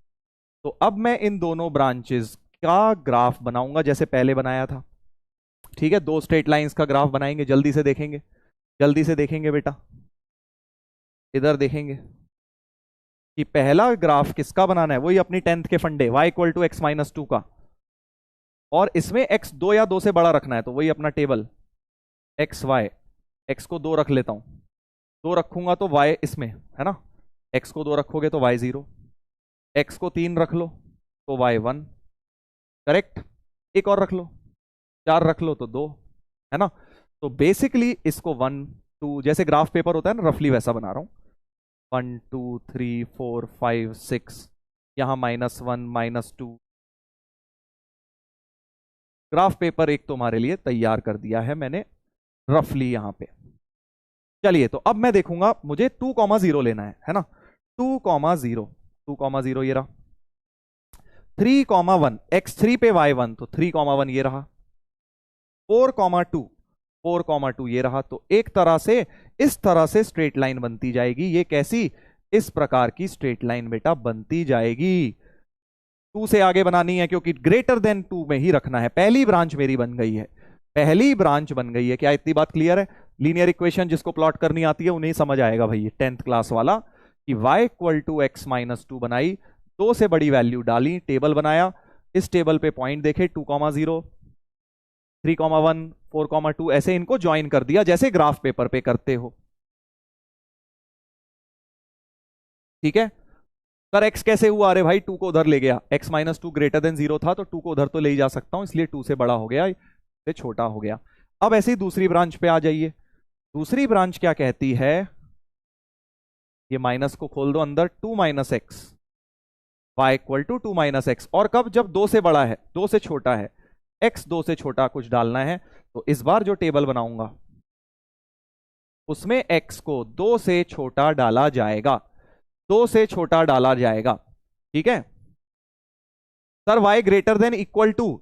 तो अब मैं इन दोनों ब्रांचेस का ग्राफ बनाऊंगा जैसे पहले बनाया था। ठीक है, दो स्ट्रेट लाइंस का ग्राफ बनाएंगे, जल्दी से देखेंगे, जल्दी से देखेंगे बेटा, इधर देखेंगे कि पहला ग्राफ किसका बनाना है, वही अपनी 10th के फंडे, y equal to x minus 2 का, और इसमें x 2 या 2 से बड़ा रखना है, तो वही अपना टेबल एक्स वाई, x को 2 रख लेता हूं, 2 रखूंगा तो y इसमें है ना, x को 2 रखोगे तो y 0, x को 3 रख लो तो y 1, करेक्ट, एक और रख लो, 4 रख लो तो 2, है ना। तो बेसिकली इसको 1 2 जैसे ग्राफ पेपर होता है ना, रफली वैसा बना रहा हूं, 1 2 3 4 5 6, यहां -1 -2, ग्राफ पेपर एक तुम्हारे लिए तैयार कर दिया है मैंने रफली यहां पे। चलिए, तो अब मैं देखूंगा, मुझे 2,0 लेना है ना, 2,0 2,0 ये रहा, 3,1 x3 पे y1 तो 3,1 ये रहा, 4,2 4,2 ये रहा। तो एक तरह से इस तरह से स्ट्रेट लाइन बनती जाएगी। ये कैसी, इस प्रकार की स्ट्रेट लाइन बेटा बनती जाएगी। 2 से आगे बनानी है क्योंकि ग्रेटर देन 2 में ही रखना है। पहली ब्रांच मेरी बन गई है, पहली ब्रांच बन गई है। क्या इतनी बात क्लियर है? लीनियर इक्वेशन जिसको प्लॉट करनी आती है उन्हें समझ आएगा भाई, ये 10th क्लास वाला, कि y equal to x minus two बनाई, दो से बड़ी वैल्यू डाली, टेबल बनाया, इस टेबल पे पॉइंट देखे 2,0, 3,1, 4,2, ऐसे इनको ज्वाइन कर दिया जैसे ग्राफ पेपर पे करते हो। ठीक है सर, x कैसे हुआ? अरे भाई 2 को उधर ले गया, x minus two greater than 0 था तो 2 को उधर तो ले ही जा सकता हूं, इसलिए 2 से बड़ा हो गया, से छोटा हो गया। अब ऐसे ही दूसरी ब्रांच पे आ जाइए। दूसरी ब्रांच क्या कहती है? ये माइनस को खोल दो अंदर, 2 minus x, y equal to 2 minus x. और कब? जब 2 से बड़ा है, 2 से छोटा है, x 2 से छोटा कुछ डालना है। तो इस बार जो टेबल बनाऊंगा उसमें x को 2 से छोटा डाला जाएगा, 2 से छोटा डाला जाएगा। ठीक है सर, y greater than equal to,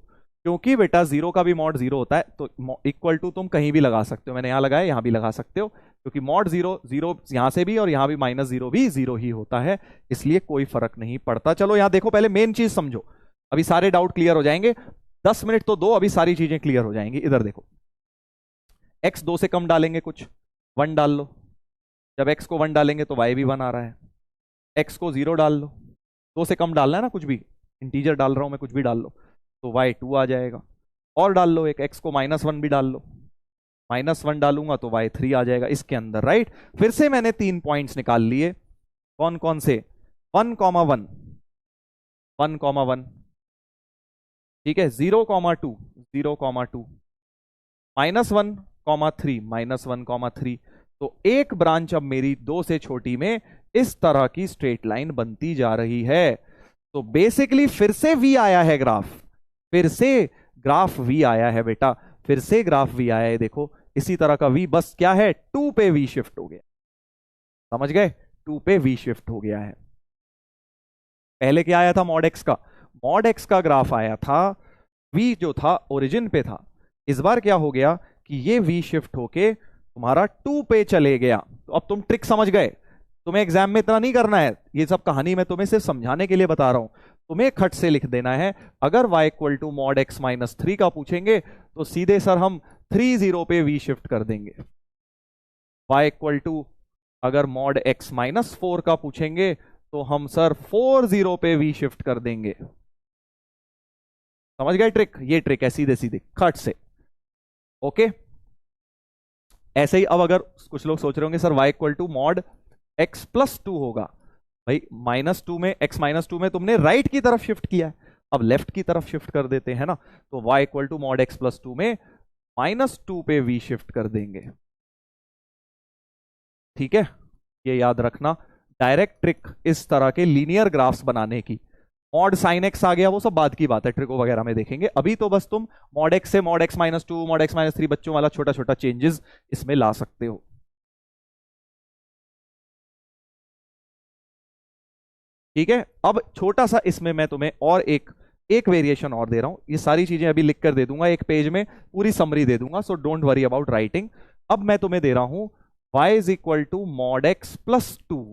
क्योंकि बेटा 0 का भी मॉड 0 होता है, तो इक्वल टू तुम कहीं भी लगा सकते हो, मैंने यहां लगाया, यहां भी लगा सकते हो, क्योंकि मॉड 0 0 यहां से भी और यहां भी माइनस 0 भी 0 ही होता है, इसलिए कोई फर्क नहीं पड़ता। चलो यहां देखो, पहले मेन चीज समझो, अभी सारे डाउट क्लियर हो जाएंगे। 10 मिनट तो दो, अभी सारी चीजें क्लियर हो जाएंगी। इधर देखो, x 2 से कम डालेंगे कुछ, 1 डाल लो, जब x को 1 डालेंगे तो y भी 1 आ रहा है, x को 0 डाल लो, 2 से कम डालना है ना, कुछ भी इंटीजर डाल रहा हूं मैं, कुछ भी डाल लो, तो y 2 आ जाएगा। और डाल लो एक, x को -1 भी डाल लो, -1 डालूंगा तो y 3 आ जाएगा इसके अंदर, राइट। फिर से मैंने 3 पॉइंट्स निकाल लिए, कौन कौन से? 1,1, 1,1, ठीक है, 0,2, 0,2, -1,3, -1,3। तो एक ब्रांच अब मेरी 2 से छोटी में इस तरह की स्ट्रेट लाइन बनती जा रही है। तो बेसिकली फिर से v आया है ग्राफ, फिर से ग्राफ v आया है बेटा, फिर से ग्राफ v आया है। देखो इसी तरह का v, बस क्या है, 2 पे v शिफ्ट हो गया, समझ गए? 2 पे v शिफ्ट हो गया है। पहले क्या आया था? मॉड x का, मॉड x का ग्राफ आया था, v जो था ओरिजिन पे था। इस बार क्या हो गया कि ये v शिफ्ट होके तुम्हारा 2 पे चले गया। तो अब तुम ट्रिक समझ गए, तुम्हें एग्जाम में इतना नहीं करना है, ये सब कहानी मैं तुम्हें सिर्फ समझाने के लिए बता रहा हूं। तुम्हें खट से लिख देना है, अगर y equal to mod x minus 3 का पूछेंगे तो सीधे सर हम 3 0 पे v शिफ्ट कर देंगे। y इक्वल टू अगर मॉड x माइनस 4 का पूछेंगे तो हम सर 4 0 पे v शिफ्ट कर देंगे। समझ गए ट्रिक? ये ट्रिक है सीधे सीधे खट से, ओके। ऐसे ही अब अगर कुछ लोग सोच रहे होंगे sir y equal to mod x plus 2 होगा, भाई -2 में, x -2 में तुमने राइट की तरफ शिफ्ट किया है, अब लेफ्ट की तरफ शिफ्ट कर देते हैं ना। तो y equal to mod x plus 2 में -2 पे v शिफ्ट कर देंगे। ठीक है, ये याद रखना, डायरेक्ट ट्रिक इस तरह के लीनियर ग्राफ्स बनाने की। मॉड साइन एक्स आ गया, वो सब बाद की बात है, ट्रिको वगैरह में देखेंगे। अभी तो बस तुम मॉड एक्स से मॉड x -2, मॉड x -3 बच्चों वाला छोटा छोटा चेंजेस इसमें ला सकते हो। ठीक है, अब छोटा सा इसमें मैं तुम्हें और एक वेरिएशन और दे रहा हूं, ये सारी चीजें अभी लिख कर दे दूंगा, एक पेज में पूरी समरी दे दूंगा, so don't worry about writing. अब मैं तुम्हें दे रहा हूं y is equal to mod x plus 2।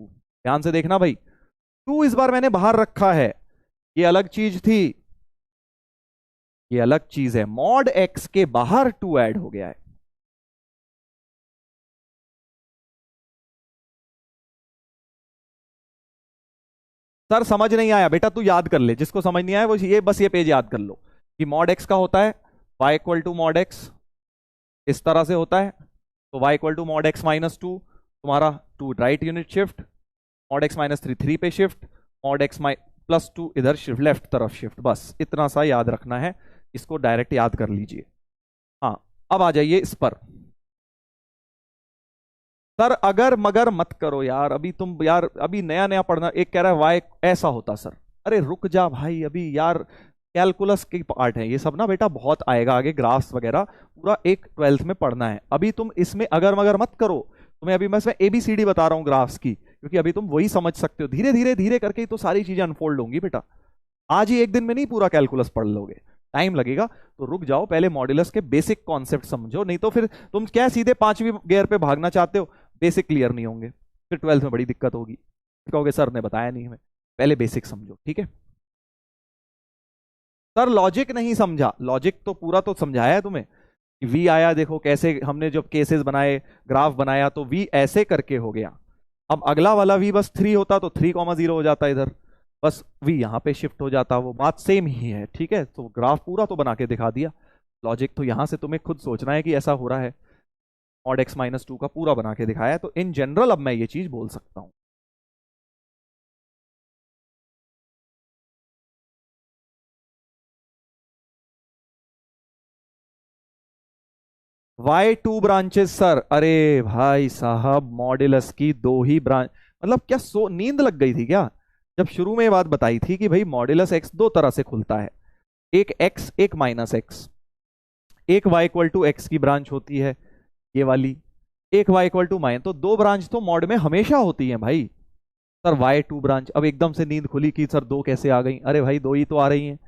ध्यान से देखना भाई, 2 इस बार मैंने बाहर रखा है, ये अलग चीज थी, ये अलग चीज है, मॉड x के बाहर 2 ऐड हो गया है। सर समझ नहीं आया बेटा, तू याद कर ले, जिसको समझ नहीं आया वो ये बस ये पेज याद कर लो कि मॉड x का होता है y equal to mod x, इस तरह से होता है, तो y equal to mod x minus 2, तुम्हारा 2 right unit shift, mod x minus 3 3 पे शिफ्ट, मॉड x प्लस 2 इधर शिफ्ट, लेफ्ट तरफ शिफ्ट, बस इतना सा याद रखना है, इसको डायरेक्ट याद कर लीजिए। हाँ, अब आ जाइए इस पर। सर अगर मगर मत करो यार, अभी तुम यार अभी नया नया पढ़ना, एक कह रहा है वाई ऐसा होता सर, अरे रुक जा भाई, अभी यार कैलकुलस की पार्ट है ये सब ना बेटा, बहुत आएगा आगे, ग्राफ्स वगैरह पूरा एक 12th में पढ़ना है। अभी तुम इसमें अगर मगर मत करो, तुम्हें अभी मैं इसमें ABCD बता रहा हूँ ग्राफ्स की, क्योंकि अभी तुम वही समझ सकते हो, धीरे धीरे धीरे करके ही तो सारी चीजें अनफोल्ड होंगी बेटा, आज ही एक दिन में नहीं पूरा कैलकुलस पढ़ लोगे, टाइम लगेगा। तो रुक जाओ, पहले मॉड्यूलस के बेसिक कॉन्सेप्ट समझो, नहीं तो फिर तुम क्या सीधे 5वीं गियर पे भागना चाहते हो, बेसिक क्लियर नहीं होंगे, फिर 12th में बड़ी दिक्कत होगी, कहोगे सर ने बताया नहीं हमें। पहले बेसिक समझो, ठीक है। सर लॉजिक नहीं समझा, लॉजिक तो पूरा तो समझाया है तुम्हें कि वी आया, देखो कैसे हमने जब केसेस बनाए, ग्राफ बनाया तो वी ऐसे करके हो गया। अब अगला वाला वी बस 3 होता तो 3,0 हो जाता इधर, बस वी यहां पे शिफ्ट हो जाता, वो बात सेम ही है। ठीक है, तो ग्राफ पूरा तो बना के दिखा दिया, लॉजिक तो यहां से तुम्हें खुद सोचना है कि ऐसा हो रहा है। मॉड x माइनस 2 का पूरा बना के दिखाया है, तो इन जनरल अब मैं ये चीज बोल सकता हूं। Y2 ब्रांचेस सर, अरे भाई साहब मॉड्यूलस की दो ही ब्रांच, मतलब क्या सो नींद लग गई थी क्या जब शुरू में ये बात बताई थी कि भाई मॉड्यूलस x दो तरह से खुलता है, एक x एक माइनस x। एक y इक्वल टू एक्स की ब्रांच होती है ये वाली, एक y इक्वल टू माइन, तो दो ब्रांच तो मॉड में हमेशा होती है भाई। सर Y2 ब्रांच, अब एकदम से नींद खुली कि सर दो कैसे आ गई, अरे भाई दो ही तो आ रही हैं,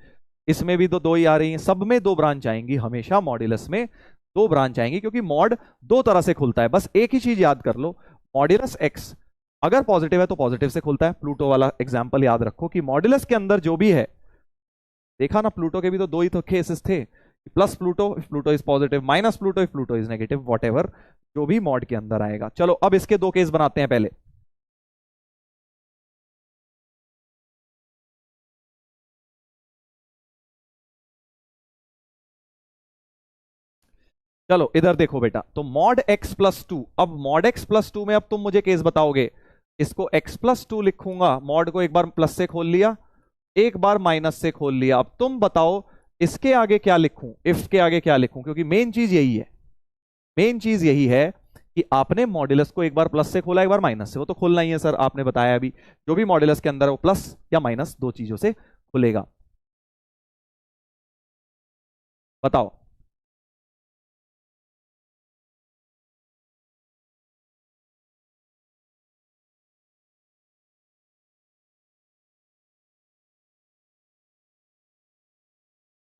इसमें भी तो दो ही आ रही हैं, सब में दो ब्रांच आएंगी, हमेशा मॉड्यूलस में दो ब्रांच आएंगी, क्योंकि मॉड दो तरह से खुलता है। बस एक ही चीज याद कर लो, मॉड्यूलस एक्स अगर पॉजिटिव है तो पॉजिटिव से खुलता है। प्लूटो वाला एग्जांपल याद रखो कि मॉड्यूलस के अंदर जो भी है, देखा ना प्लूटो के भी तो दो ही तो केसेस थे, plus Pluto if Pluto is positive, minus Pluto if Pluto is negative, what जो भी मॉड के अंदर आएगा। चलो अब इसके दो केस बनाते हैं पहले। चलो इधर देखो बेटा, तो मॉड एक्स प्लस टू, अब मॉड एक्स प्लस टू में अब तुम मुझे केस बताओगे, इसको एक्स प्लस टू लिखूंगा, मॉड को एक बार प्लस से खोल लिया, एक बार माइनस से खोल लिया, अब तुम बताओ इसके आगे क्या लिखूं, इफ के आगे क्या लिखूं, क्योंकि मेन चीज यही है, मेन चीज यही है कि आपने मॉड्यूलस को एक बार प्लस से खोला एक बार माइनस से, वो तो खोलना ही है सर, आपने बताया अभी जो भी मॉड्यूलस के अंदर है वो प्लस या माइनस दो चीजों से खुलेगा। बताओ।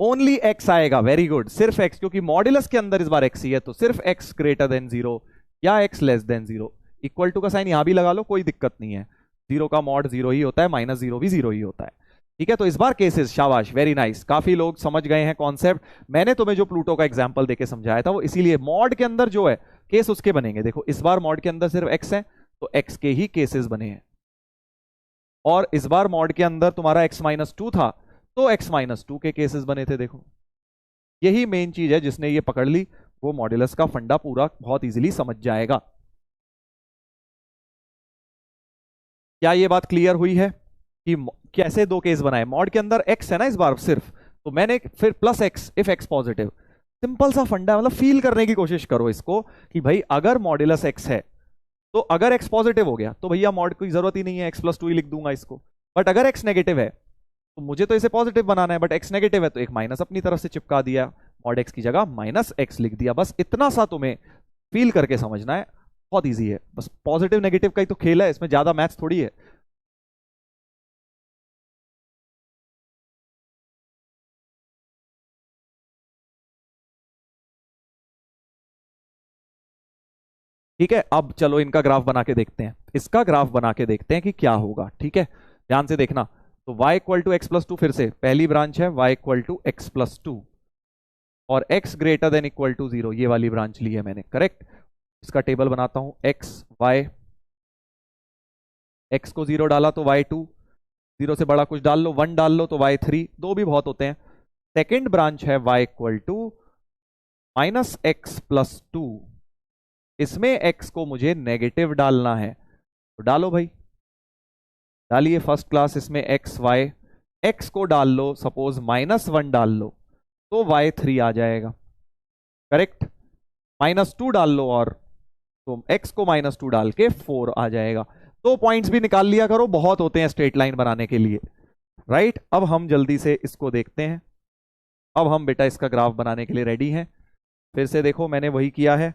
ओनली एक्स आएगा, वेरी गुड, सिर्फ एक्स, क्योंकि मॉड्यूलस के अंदर इस बार एक्स ही है, तो सिर्फ एक्स ग्रेटर देन जीरो या x less than zero. Equal to का साइन यहां भी लगा लो, कोई दिक्कत नहीं है, जीरो का मॉड जीरो ही होता है, माइनस जीरो भी जीरो ही होता है। ठीक है, तो इस बार केसेस, शाबाश, वेरी नाइस, काफी लोग समझ गए हैं कॉन्सेप्ट। मैंने तुम्हें जो प्लूटो का एग्जांपल देके समझाया था वो इसीलिए, मॉड के अंदर जो है केस उसके बनेंगे। देखो इस बार मॉड के अंदर सिर्फ एक्स है, तो एक्स के ही केसेस बने हैं, और इस बार मॉड के अंदर तुम्हारा एक्स माइनस टू था, तो एक्स माइनस टू के केसेस बने थे। देखो यही मेन चीज है, जिसने ये पकड़ ली वो मॉड्यूलस का फंडा पूरा बहुत इजीली समझ जाएगा। क्या ये बात क्लियर हुई है कि कैसे दो केस बनाए? मॉड के अंदर एक्स है ना इस बार सिर्फ, तो मैंने फिर plus x if x positive, simple सा फंडा, मतलब फील करने की कोशिश करो इसको कि भाई अगर मॉड्यूलस एक्स है तो अगर एक्स पॉजिटिव हो गया तो भैया मॉड की जरूरत ही नहीं है, एक्स प्लस टू ही लिख दूंगा इसको। बट अगर एक्स नेगेटिव है तो मुझे तो इसे पॉजिटिव बनाना है, बट एक्स नेगेटिव है तो एक माइनस अपनी तरफ से चिपका दिया, मॉड एक्स की जगह माइनस एक्स लिख दिया। बस इतना सा तुम्हें फील करके समझना है, बहुत इजी है, बस पॉजिटिव नेगेटिव का ही तो खेल है, इसमें ज्यादा मैथ्स थोड़ी है। ठीक है, अब चलो इनका ग्राफ बना के देखते हैं, इसका ग्राफ बना के देखते हैं कि क्या होगा। ठीक है, ध्यान से देखना, तो y equal to x plus two, फिर से पहली ब्रांच है y equal to x plus two, और x greater than equal to zero, ये वाली ब्रांच ली है मैंने, करेक्ट। इसका टेबल बनाता हूं, x y, x को जीरो डाला तो y2, जीरो से बड़ा कुछ डाल लो, वन डाल लो तो y3, दो भी बहुत होते हैं। सेकेंड ब्रांच है y equal to minus x plus two, इसमें x को मुझे नेगेटिव डालना है, तो डालो भाई, डालिए फर्स्ट क्लास, इसमें x y, x को डाल लो सपोज माइनस वन डाल लो तो y3 आ जाएगा, करेक्ट। माइनस टू डाल लो और तो x को माइनस टू डाल के 4 आ जाएगा। दो पॉइंट्स भी निकाल लिया करो, बहुत होते हैं स्ट्रेट लाइन बनाने के लिए, राइट। अब हम जल्दी से इसको देखते हैं, अब हम बेटा इसका ग्राफ बनाने के लिए रेडी हैं। फिर से देखो मैंने वही किया है,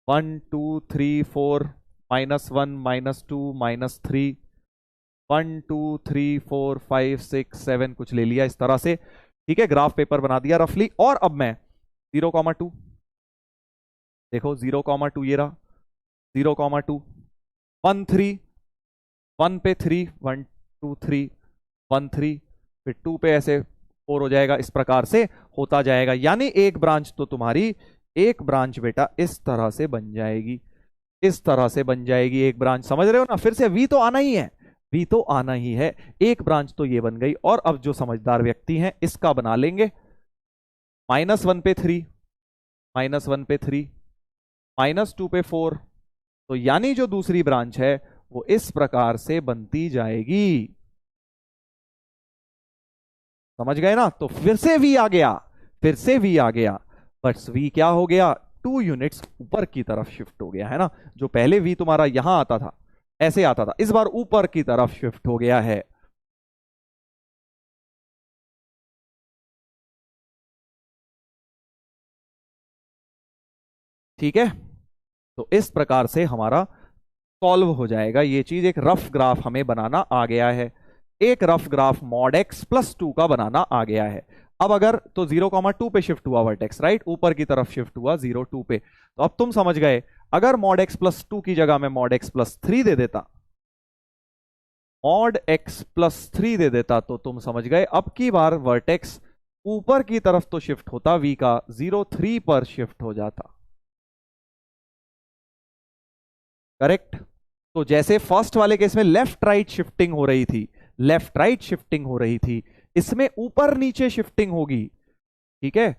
1 2 3 4, -1 -2 -3, 1 2 3 4 5 6 7 कुछ ले लिया इस तरह से। ठीक है, ग्राफ पेपर बना दिया रफली, और अब मैं 0,2, देखो 0,2 ये रहा, 0,2, 1 3, 1 पे 3, 1 2 3, 1 3, फिर 2 पे ऐसे 4 हो जाएगा, इस प्रकार से होता जाएगा। यानी एक ब्रांच तो तुम्हारी एक ब्रांच बेटा इस तरह से बन जाएगी, इस तरह से बन जाएगी एक ब्रांच, समझ रहे हो ना? फिर से वी तो आना ही है, वी तो आना ही है। एक ब्रांच तो ये बन गई, और अब जो समझदार व्यक्ति हैं इसका बना लेंगे। -1 पे 3, -1 पे 3, -2 पे 4, तो यानी जो दूसरी ब्रांच है वो इस प्रकार से बनती जाएगी। समझ गए ना? तो फिर से वी आ गया, फिर से वी आ गया, बट वी क्या हो गया? 2 यूनिट्स ऊपर की तरफ शिफ्ट हो गया है ना। जो पहले वी तुम्हारा यहां आता था, ऐसे आता था, इस बार ऊपर की तरफ शिफ्ट हो गया है। ठीक है, तो इस प्रकार से हमारा सॉल्व हो जाएगा ये चीज। एक रफ ग्राफ हमें बनाना आ गया है, एक rough graph mod x plus 2 का बनाना आ गया है। अब अगर तो 0,2 पे शिफ्ट हुआ वर्टेक्स, राइट, ऊपर की तरफ शिफ्ट हुआ 0,2 पे, तो अब तुम समझ गए। अगर मॉड एक्स प्लस 2 की जगह में मॉड एक्स प्लस 3 दे देता, मॉड एक्स प्लस 3 दे देता, तो तुम समझ गए अब की बार वर्टेक्स ऊपर की तरफ तो शिफ्ट होता, वी का 0,3 पर शिफ्ट हो जाता। करेक्ट? तो जैसे फर्स्ट वाले केस में लेफ्ट राइट शिफ्टिंग हो रही थी, लेफ्ट राइट शिफ्टिंग हो रही थी, इसमें ऊपर नीचे शिफ्टिंग होगी। ठीक है,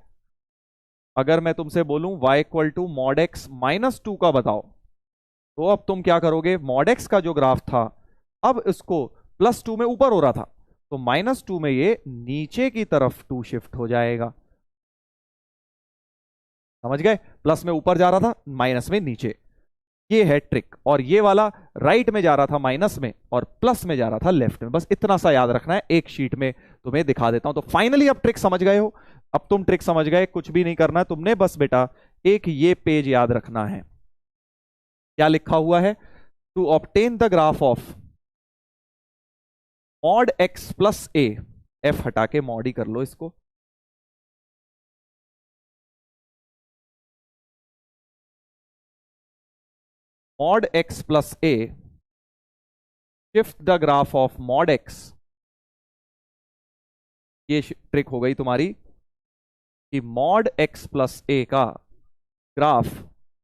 अगर मैं तुमसे बोलूं y equal to mod x -2 का बताओ, तो अब तुम क्या करोगे? मॉड एक्स का जो ग्राफ था, अब इसको +2 में ऊपर हो रहा था, तो -2 में ये नीचे की तरफ 2 शिफ्ट हो जाएगा। समझ गए? प्लस में ऊपर जा रहा था, माइनस में नीचे, ये है ट्रिक। और ये वाला राइट में जा रहा था माइनस में, और प्लस में जा रहा था लेफ्ट में। बस इतना सा याद रखना है, एक शीट में तुम्हें दिखा देता हूं। तो फाइनली अब ट्रिक समझ गए हो, अब तुम ट्रिक समझ गए, कुछ भी नहीं करना है तुमने, बस बेटा एक ये पेज याद रखना है। क्या लिखा हुआ है? To obtain the graph of mod x plus a, f हटा के मॉड ही कर लो इसको, mod x plus a, shift the graph of mod x. ये ट्रिक हो गई तुम्हारी कि मॉड एक्स प्लस ए का ग्राफ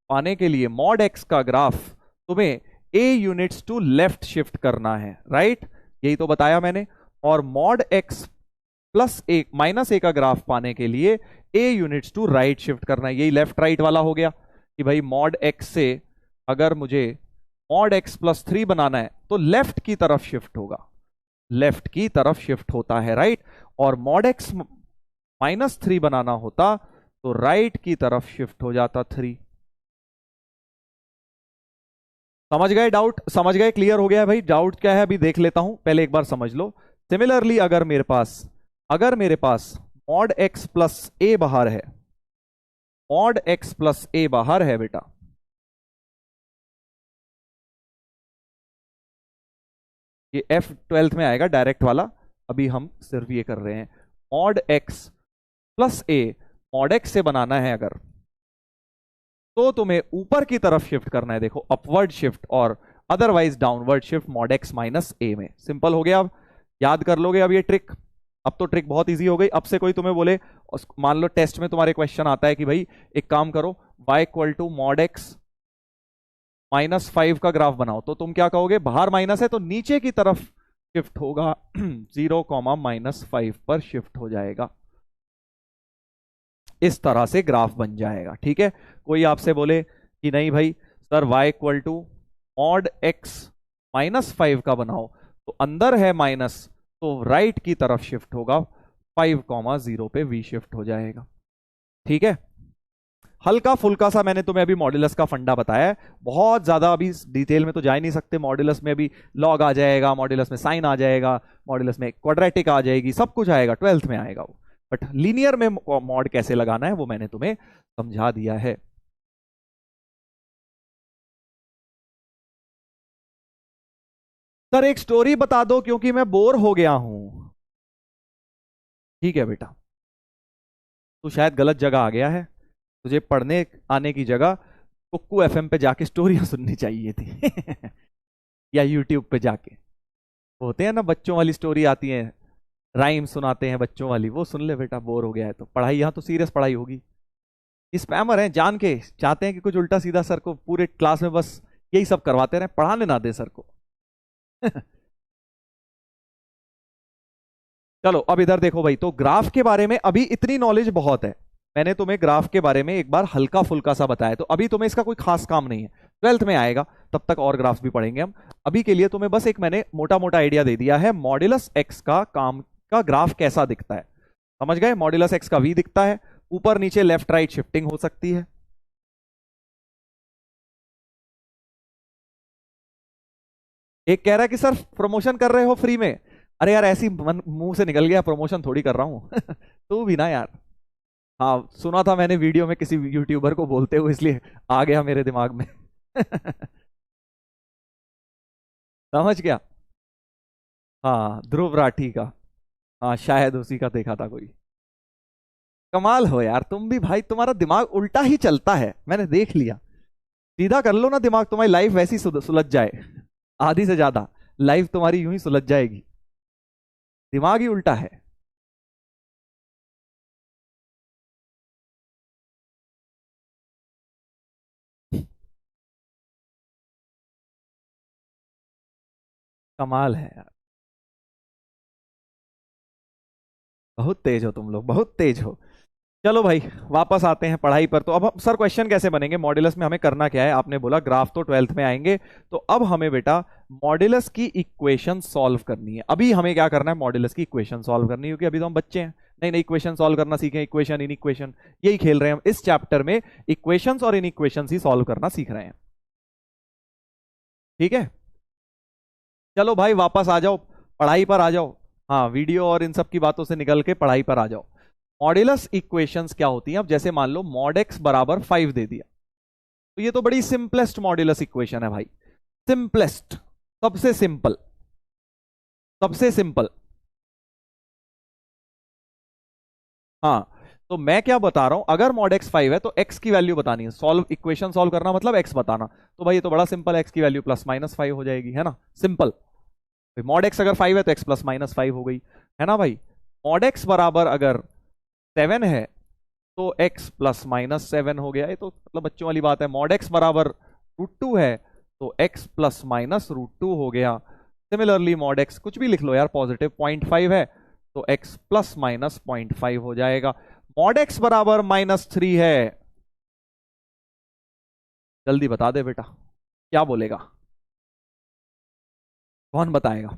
पाने के लिए मॉड एक्स का ग्राफ तुम्हें a units to left shift करना है, राइट? यही तो बताया मैंने। और mod x plus a minus a का ग्राफ पाने के लिए a units to right shift करना है। यही लेफ्ट राइट वाला हो गया कि भाई मॉड एक्स से अगर मुझे मॉड एक्स प्लस 3 बनाना है तो लेफ्ट की तरफ शिफ्ट होगा, लेफ्ट की तरफ शिफ्ट होता है, राइट? और मॉड एक्स -3 बनाना होता तो राइट की तरफ शिफ्ट हो जाता 3। समझ गए? डाउट समझ गए? क्लियर हो गया भाई? डाउट क्या है अभी देख लेता हूं, पहले एक बार समझ लो। सिमिलरली अगर मेरे पास मॉड एक्स प्लस ए बाहर है, मॉड एक्स प्लस ए बाहर है बेटा, ये एफ 12th में आएगा डायरेक्ट वाला, अभी हम सिर्फ ये कर रहे हैं। मॉड एक्स प्लस ए, मॉड एक्स से बनाना है अगर, तो तुम्हें ऊपर की तरफ शिफ्ट करना है, देखो अपवर्ड शिफ्ट, और otherwise downward shift mod x minus a में। सिंपल हो गया। अब याद कर लोगे अब ये ट्रिक? अब तो ट्रिक बहुत इजी हो गई। अब से कोई तुम्हें बोले, मान लो टेस्ट में तुम्हारे क्वेश्चन आता है कि भाई एक काम करो, y equal to mod x -5 का ग्राफ बनाओ, तो तुम क्या कहोगे? बाहर माइनस है तो नीचे की तरफ शिफ्ट होगा 0,-5 पर शिफ्ट हो जाएगा, इस तरह से ग्राफ बन जाएगा। ठीक है? कोई आपसे बोले कि नहीं भाई sir y equal to mod x -5 का बनाओ, तो अंदर है माइनस, तो राइट की तरफ शिफ्ट होगा, 5,0 पे v शिफ्ट हो जाएगा। ठीक है? हल्का फुल्का सा मैंने तुम्हें अभी मॉड्यूलस का फंडा बताया है, बहुत ज्यादा अभी डिटेल में तो जा ही नहीं सकते। मॉड्यूलस में अभी लॉग आ जाएगा, मॉड्यूलस में साइन आ जाएगा, मॉड्यूलस में क्वाड्रेटिक आ जाएगी, सब कुछ आएगा, 12th में आएगा वो। बट लीनियर में मॉड कैसे लगाना है वो मैंने तुम्हें समझा दिया है। सर एक स्टोरी बता दो क्योंकि मैं बोर हो गया हूं। ठीक है बेटा, तू शायद गलत जगह आ गया है, तुझे पढ़ने आने की जगह कुक्कू एफएम पे जाके स्टोरियां सुननी चाहिए थी या यूट्यूब पे जाके, होते हैं ना बच्चों वाली स्टोरी आती है, राइम सुनाते हैं बच्चों वाली, वो सुन ले बेटा। बोर हो गया है तो पढ़ाई, यहाँ तो सीरियस पढ़ाई होगी। स्पैमर हैं, जान के चाहते हैं कि कुछ उल्टा सीधा सर को पूरे क्लास में बस यही सब करवाते रहे, पढ़ाने ना दे सर को। चलो अब इधर देखो भाई, तो ग्राफ के बारे में अभी इतनी नॉलेज बहुत है, मैंने तुम्हें ग्राफ के बारे में एक बार हल्का फुल्का सा बताया, तो अभी तुम्हें इसका कोई खास काम नहीं है, ट्वेल्थ में आएगा तब तक और ग्राफ भी पढ़ेंगे हम। अभी के लिए तुम्हें बस एक मैंने मोटा मोटा आइडिया दे दिया है, मॉड्यूलस एक्स का काम का ग्राफ कैसा दिखता है। समझ गए? मॉड्यूलस एक्स का वी दिखता है, ऊपर नीचे लेफ्ट राइट शिफ्टिंग हो सकती है। एक कह रहा है कि सर प्रमोशन कर रहे हो फ्री में। अरे यार ऐसी मुंह से निकल गया, प्रमोशन थोड़ी कर रहा हूं। तू भी ना यार। हाँ सुना था मैंने वीडियो में किसी यूट्यूबर को बोलते हुए, इसलिए आ गया मेरे दिमाग में। समझ गया। हाँ ध्रुव राठी का। हाँ शायद उसी का देखा था कोई। कमाल हो यार तुम भी भाई, तुम्हारा दिमाग उल्टा ही चलता है, मैंने देख लिया। सीधा कर लो ना दिमाग, तुम्हारी लाइफ वैसी सुलझ जाए। आधी से ज्यादा लाइफ तुम्हारी यूं ही सुलझ जाएगी, दिमाग ही उल्टा है। कमाल है यार, बहुत तेज हो तुम लोग, बहुत तेज हो। चलो भाई वापस आते हैं पढ़ाई पर। तो अब सर क्वेश्चन कैसे बनेंगे मॉड्यूलस में, हमें करना क्या है? आपने बोला ग्राफ तो ट्वेल्थ में आएंगे, तो अब हमें बेटा मॉड्यूलस की इक्वेशन सॉल्व करनी है। अभी हमें क्या करना है? मॉड्यूलस की इक्वेशन सॉल्व करनी है, क्योंकि अभी तो हम बच्चे हैं, नहीं नहीं इक्वेशन सॉल्व करना सीखे, इक्वेशन इन इक्वेशन यही खेल रहे हैं हम इस चैप्टर में, इक्वेशंस और इन इक्वेशंस ही सॉल्व करना सीख रहे हैं। ठीक है, चलो भाई वापस आ जाओ, पढ़ाई पर आ जाओ। हाँ वीडियो और इन सब की बातों से निकल के पढ़ाई पर आ जाओ। मॉड्यूलस इक्वेशंस क्या होती हैं? अब जैसे मान लो मॉड एक्स बराबर 5 दे दिया, तो ये तो बड़ी सिंपलेस्ट मॉड्यूलस इक्वेशन है भाई, सिंपलेस्ट, सबसे सिंपल, सबसे सिंपल। हाँ तो मैं क्या बता रहा हूं, अगर मॉड एक्स 5 है तो एक्स की वैल्यू बतानी है, सॉल्व इक्वेशन सॉल्व करना मतलब एक्स बताना, तो भाई ये तो बड़ा सिंपल, एक्स की वैल्यू +-5 हो जाएगी, है ना, सिंपल। मॉड एक्स अगर 5 है तो एक्स +-5 हो गई, है ना भाई। मॉड एक्स बराबर अगर 7 है तो x +-7 हो गया, ये तो मतलब बच्चों वाली बात है। मॉड x बराबर √2 है तो x +-√2 हो गया। सिमिलरली मॉड x कुछ भी लिख लो यार, पॉजिटिव 0.5 है तो x +-0.5 हो जाएगा। मॉड x बराबर -3 है, जल्दी बता दे बेटा, क्या बोलेगा, कौन बताएगा?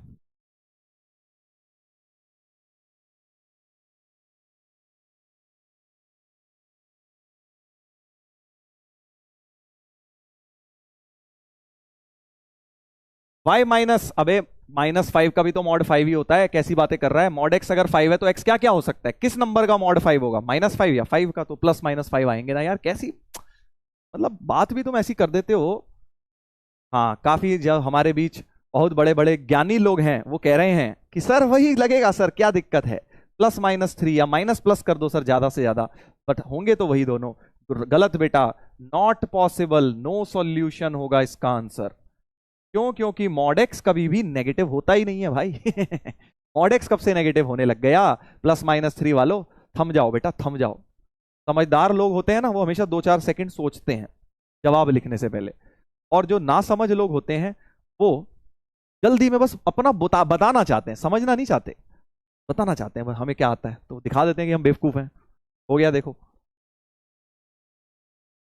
वाई माइनस, अबे -5 का भी तो मॉड 5 ही होता है, कैसी बातें कर रहा है? मॉड एक्स अगर 5 है तो एक्स क्या क्या हो सकता है, किस नंबर का मॉड 5 होगा? -5 या 5 का, तो +-5 आएंगे ना यार, कैसी मतलब बात भी तुम ऐसी कर देते हो। हाँ काफी, जब हमारे बीच बहुत बड़े बड़े ज्ञानी लोग हैं वो कह रहे हैं कि सर वही लगेगा सर, क्या दिक्कत है, +-3 या माइनस प्लस कर दो सर ज्यादा से ज्यादा, बट होंगे तो वही दोनों। गलत बेटा, नॉट पॉसिबल, नो सॉल्यूशन होगा इसका आंसर। क्यों? क्योंकि मॉड एक्स कभी भी नेगेटिव होता ही नहीं है भाई। मॉड एक्स कब से नेगेटिव होने लग गया? +-3 वालों, थम जाओ बेटा, थम जाओ। समझदार लोग होते हैं ना, वो हमेशा 2-4 सेकंड सोचते हैं जवाब लिखने से पहले, और जो ना समझ लोग होते हैं वो जल्दी में बस अपना बताना चाहते हैं, समझना नहीं चाहते, बताना चाहते हैं बस हमें क्या आता है, तो दिखा देते हैं कि हम बेवकूफ हैं। हो गया देखो,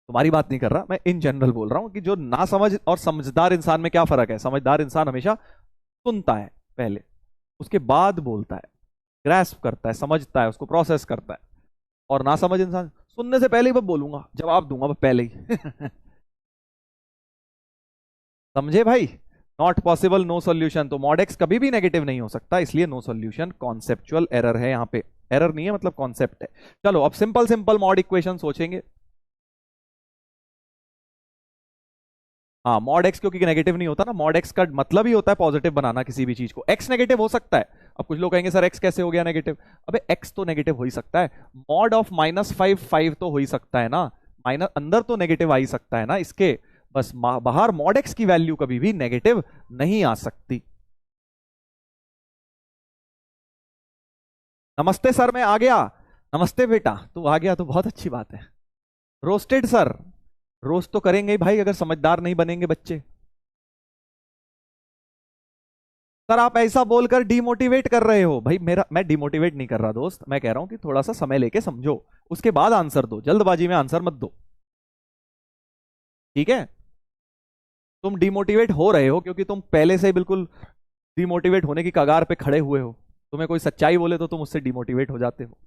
तुम्हारी बात नहीं कर रहा मैं, इन जनरल बोल रहा हूं कि जो ना समझ और समझदार इंसान में क्या फर्क है? समझदार इंसान हमेशा सुनता है पहले, उसके बाद बोलता है, ग्रैस्प करता है, समझता है, उसको प्रोसेस करता है। और ना समझ इंसान सुनने से पहले ही मैं बोलूंगा, जवाब दूंगा मैं पहले ही। समझे भाई? नॉट पॉसिबल, नो सॉल्यूशन, तो मॉड एक्स कभी भी नेगेटिव नहीं हो सकता, इसलिए नो सॉल्यूशन, कॉन्सेप्चुअल एरर है यहाँ पे, एरर नहीं है मतलब कॉन्सेप्ट है। चलो अब सिंपल सिंपल मॉड इक्वेशन सोचेंगे। हाँ मॉड एक्स क्योंकि नेगेटिव नहीं होता ना, मॉड एक्स का मतलब ही होता है पॉजिटिव बनाना किसी भी चीज को, एक्स नेगेटिव हो सकता है। अब कुछ लोग कहेंगे सर एक्स कैसे हो गया नेगेटिव? अबे एक्स तो नेगेटिव हो ही सकता है, मॉड ऑफ -5 तो हो ही सकता है ना, माइनस अंदर तो नेगेटिव आ ही सकता है ना इसके, बस बाहर मॉड एक्स की वैल्यू कभी भी नेगेटिव नहीं आ सकती। नमस्ते सर, मैं आ गया। नमस्ते बेटा, तू आ गया तो बहुत अच्छी बात है। रोस्टेड सर, रोस्ट तो करेंगे ही भाई, अगर समझदार नहीं बनेंगे बच्चे। सर आप ऐसा बोलकर डिमोटिवेट कर रहे हो भाई, मेरा मैं डिमोटिवेट नहीं कर रहा दोस्त, मैं कह रहा हूं कि थोड़ा सा समय लेके समझो, उसके बाद आंसर दो, जल्दबाजी में आंसर मत दो, ठीक है। तुम डिमोटिवेट हो रहे हो क्योंकि तुम पहले से ही बिल्कुल डिमोटिवेट होने की कगार पे खड़े हुए हो, तुम्हें कोई सच्चाई बोले तो तुम उससे डिमोटिवेट हो जाते हो।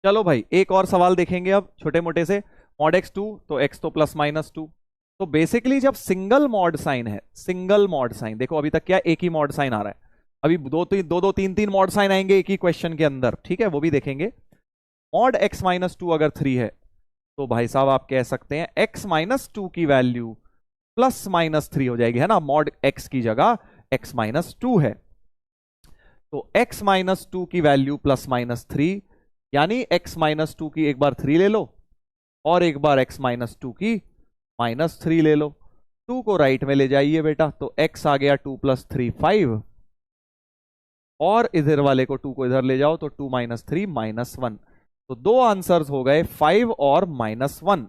चलो भाई एक और सवाल देखेंगे अब छोटे मोटे से। मॉड एक्स टू, तो एक्स तो प्लस माइनस टू। तो बेसिकली जब सिंगल मॉड साइन है, सिंगल मॉड साइन, देखो अभी तक क्या एक ही मॉड साइन आ रहा है, अभी दो तीन तीन मॉड साइन आएंगे एक ही क्वेश्चन के अंदर, ठीक है, वो भी देखेंगे। मॉड एक्स माइनस टू अगर थ्री है, तो भाई साहब आप कह सकते हैं एक्स माइनस टू की वैल्यू प्लस माइनस थ्री हो जाएगी, है ना, मॉड एक्स की जगह एक्स माइनस टू है, तो एक्स माइनस टू की वैल्यू प्लस माइनस थ्री, यानी एक्स माइनस टू की एक बार थ्री ले लो और एक बार एक्स माइनस टू की माइनस थ्री ले लो। टू को राइट में ले जाइए बेटा, तो एक्स आ गया टू प्लस थ्री फाइव, और इधर वाले को टू को इधर ले जाओ तो two minus three minus one. तो दो आंसर्स हो गए फाइव और माइनस वन,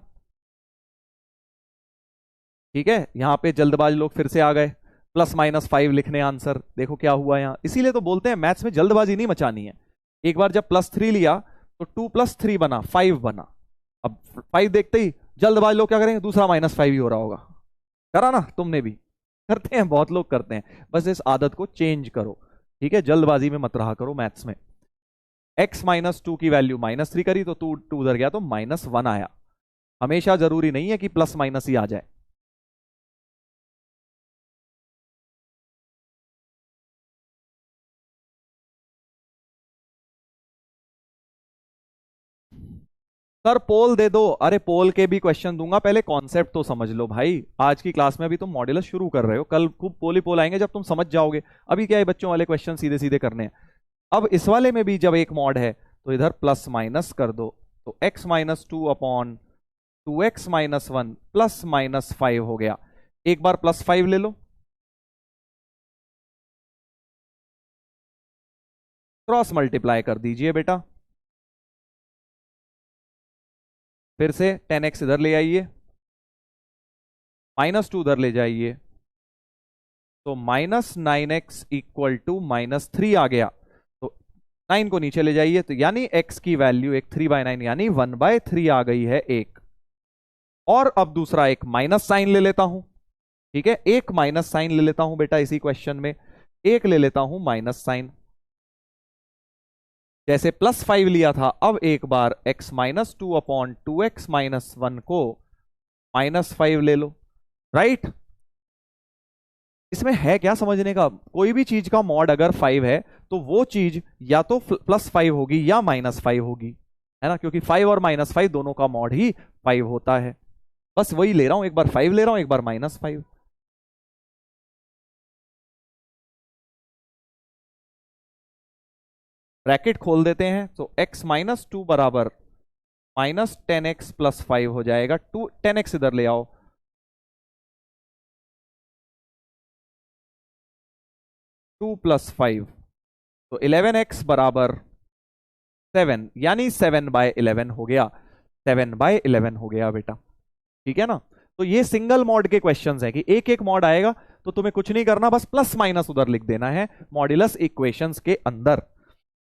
ठीक है। यहां पे जल्दबाज लोग फिर से आ गए, प्लस माइनस फाइव लिखने आंसर, देखो क्या हुआ यहां, इसीलिए तो बोलते हैं मैथ्स में जल्दबाजी नहीं मचानी है। एक बार जब प्लस थ्री लिया तो टू प्लस थ्री बना फाइव बना, अब फाइव देखते ही जल्दबाज लोग क्या करेंगे, दूसरा माइनस फाइव ही हो रहा होगा, करा ना तुमने भी, करते हैं बहुत लोग करते हैं, बस इस आदत को चेंज करो, ठीक है, जल्दबाजी में मत रहा करो मैथ्स में। एक्स माइनस टू की वैल्यू माइनस थ्री करी तो टू टू उधर गया तो माइनस वन आया, हमेशा जरूरी नहीं है कि प्लस माइनस ही आ जाए। सर पोल दे दो, अरे पोल के भी क्वेश्चन दूंगा, पहले कॉन्सेप्ट तो समझ लो भाई, आज की क्लास में अभी तुम मॉड्यूलस शुरू कर रहे हो, कल खूब पोल ही पोल आएंगे जब तुम समझ जाओगे, अभी क्या है बच्चों वाले क्वेश्चन सीधे सीधे करने हैं। अब इस वाले में भी जब एक मॉड है तो इधर प्लस माइनस कर दो, तो x minus two upon two x minus one plus minus five हो गया, एक बार प्लस फाइव ले लो, क्रॉस मल्टीप्लाई कर दीजिए बेटा, फिर से टेन एक्स इधर ले आइए, माइनस टू उधर ले जाइए, तो minus nine x equal to minus three आ गया, तो नाइन को नीचे ले जाइए, तो यानी एक्स की वैल्यू एक थ्री बाय नाइन यानी वन बाय थ्री आ गई है एक। और अब दूसरा एक माइनस साइन ले लेता हूं, ठीक है, एक माइनस साइन ले लेता हूं बेटा इसी क्वेश्चन में, एक ले लेता हूं माइनस साइन, जैसे प्लस फाइव लिया था, अब एक बार x minus two upon two x minus one को माइनस फाइव ले लो, राइट। इसमें है क्या समझने का, कोई भी चीज का मॉड अगर फाइव है तो वो चीज या तो प्लस फाइव होगी या माइनस फाइव होगी, है ना, क्योंकि फाइव और माइनस फाइव दोनों का मॉड ही फाइव होता है, बस वही ले रहा हूं, एक बार फाइव ले रहा हूं एक बार माइनस फाइव। ब्रैकेट खोल देते हैं, तो x माइनस टू बराबर minus ten x plus five हो जाएगा, टू टेन एक्स इधर ले आओ, टू प्लस फाइव, तो इलेवन एक्स बराबर सेवन, यानी सेवन बाय इलेवन हो गया, सेवन बाय इलेवन हो गया बेटा, ठीक है ना। तो ये सिंगल मॉड के क्वेश्चंस है कि एक एक मॉड आएगा तो तुम्हें कुछ नहीं करना, बस प्लस माइनस उधर लिख देना है मॉड्यूलस इक्वेशंस के अंदर।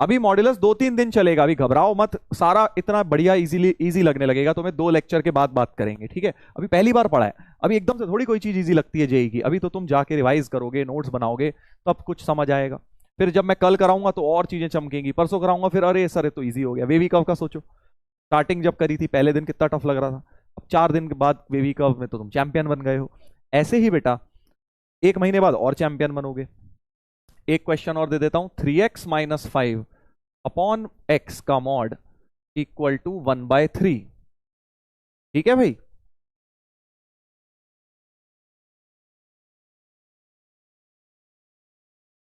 अभी मॉड्यूलस दो तीन दिन चलेगा, अभी घबराओ मत, सारा इतना बढ़िया इजीली इजी लगने लगेगा तुम्हें, दो लेक्चर के बाद बात करेंगे, ठीक है, अभी पहली बार पढ़ा है, अभी एकदम से थोड़ी कोई चीज इजी लगती है जेई की, अभी तो तुम जाके रिवाइज करोगे, नोट्स बनाओगे, तब कुछ समझ आएगा, फिर जब मैं कल कराऊंगा तो और चीजें चमकेंगी, परसों कराऊंगा फिर अरे सर ये तो ईजी हो गया। वेवी कर्व का सोचो, स्टार्टिंग जब करी थी पहले दिन कितना टफ लग रहा था, अब 4 दिन के बाद वेवी कर्व में तो तुम चैंपियन बन गए हो, ऐसे ही बेटा एक महीने बाद और चैंपियन बनोगे। एक क्वेश्चन और दे देता हूं, three x minus five upon x का mod equal to one by three, ठीक है भाई।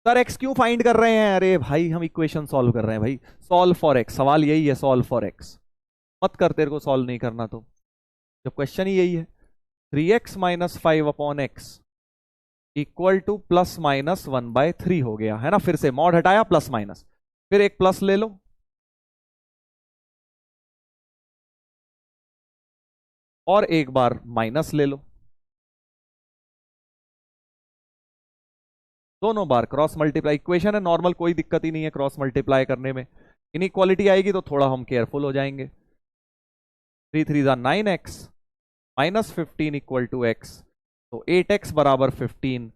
सर एक्स क्यों फाइंड कर रहे हैं, अरे भाई हम इक्वेशन सॉल्व कर रहे हैं भाई, सॉल्व फॉर एक्स, सवाल यही है, सॉल्व फॉर एक्स, मत कर, तेरे को सॉल्व नहीं करना तो, जब क्वेश्चन ही यही है। 3x-5/x इक्वल टू +-1/3 हो गया है ना। फिर से मॉड हटाया, प्लस माइनस, फिर एक प्लस ले लो, और एक बार माइनस ले लो, दोनों बार क्रॉस मल्टीप्लाई। इक्वेशन है नॉर्मल, कोई दिक्कत ही नहीं है क्रॉस मल्टीप्लाई करने में। इनइक्वालिटी आएगी तो थोड़ा हम केयरफुल हो जाएंगे। 3×3 = 9x -15 इक्वल टू x, तो 8x बराबर 15,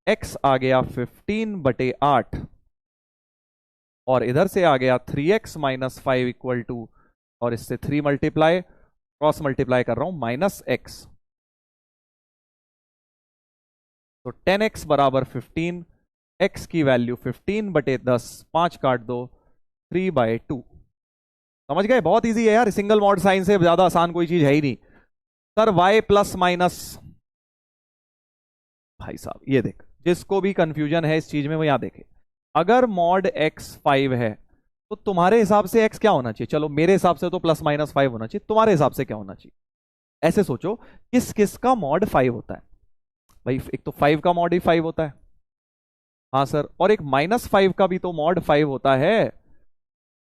x आ गया 15/8, और इधर से आ गया 3x-5 इक्वल टू, और इससे 3 मल्टीप्लाई, क्रॉस मल्टीप्लाई कर रहा हूं, -x, तो 10x बराबर 15, x की वैल्यू 15/10, 5 काट दो, 3/2। समझ गए? बहुत इजी है यार, सिंगल मॉड साइन से ज्यादा आसान कोई चीज है ही नहीं। सर y प्लस माइनस, भाई साहब ये देख, जिसको भी कंफ्यूजन है इस चीज में वो यहां देखे। अगर मॉड x 5 है तो तुम्हारे हिसाब से x क्या होना चाहिए? चलो मेरे हिसाब से तो +-5 होना चाहिए, तुम्हारे हिसाब से क्या होना चाहिए? ऐसे सोचो, किस किस का मॉड 5 होता है भाई? एक तो 5 का मॉड ही 5 होता है, हाँ सर, और एक -5 का भी तो मॉड 5 होता है।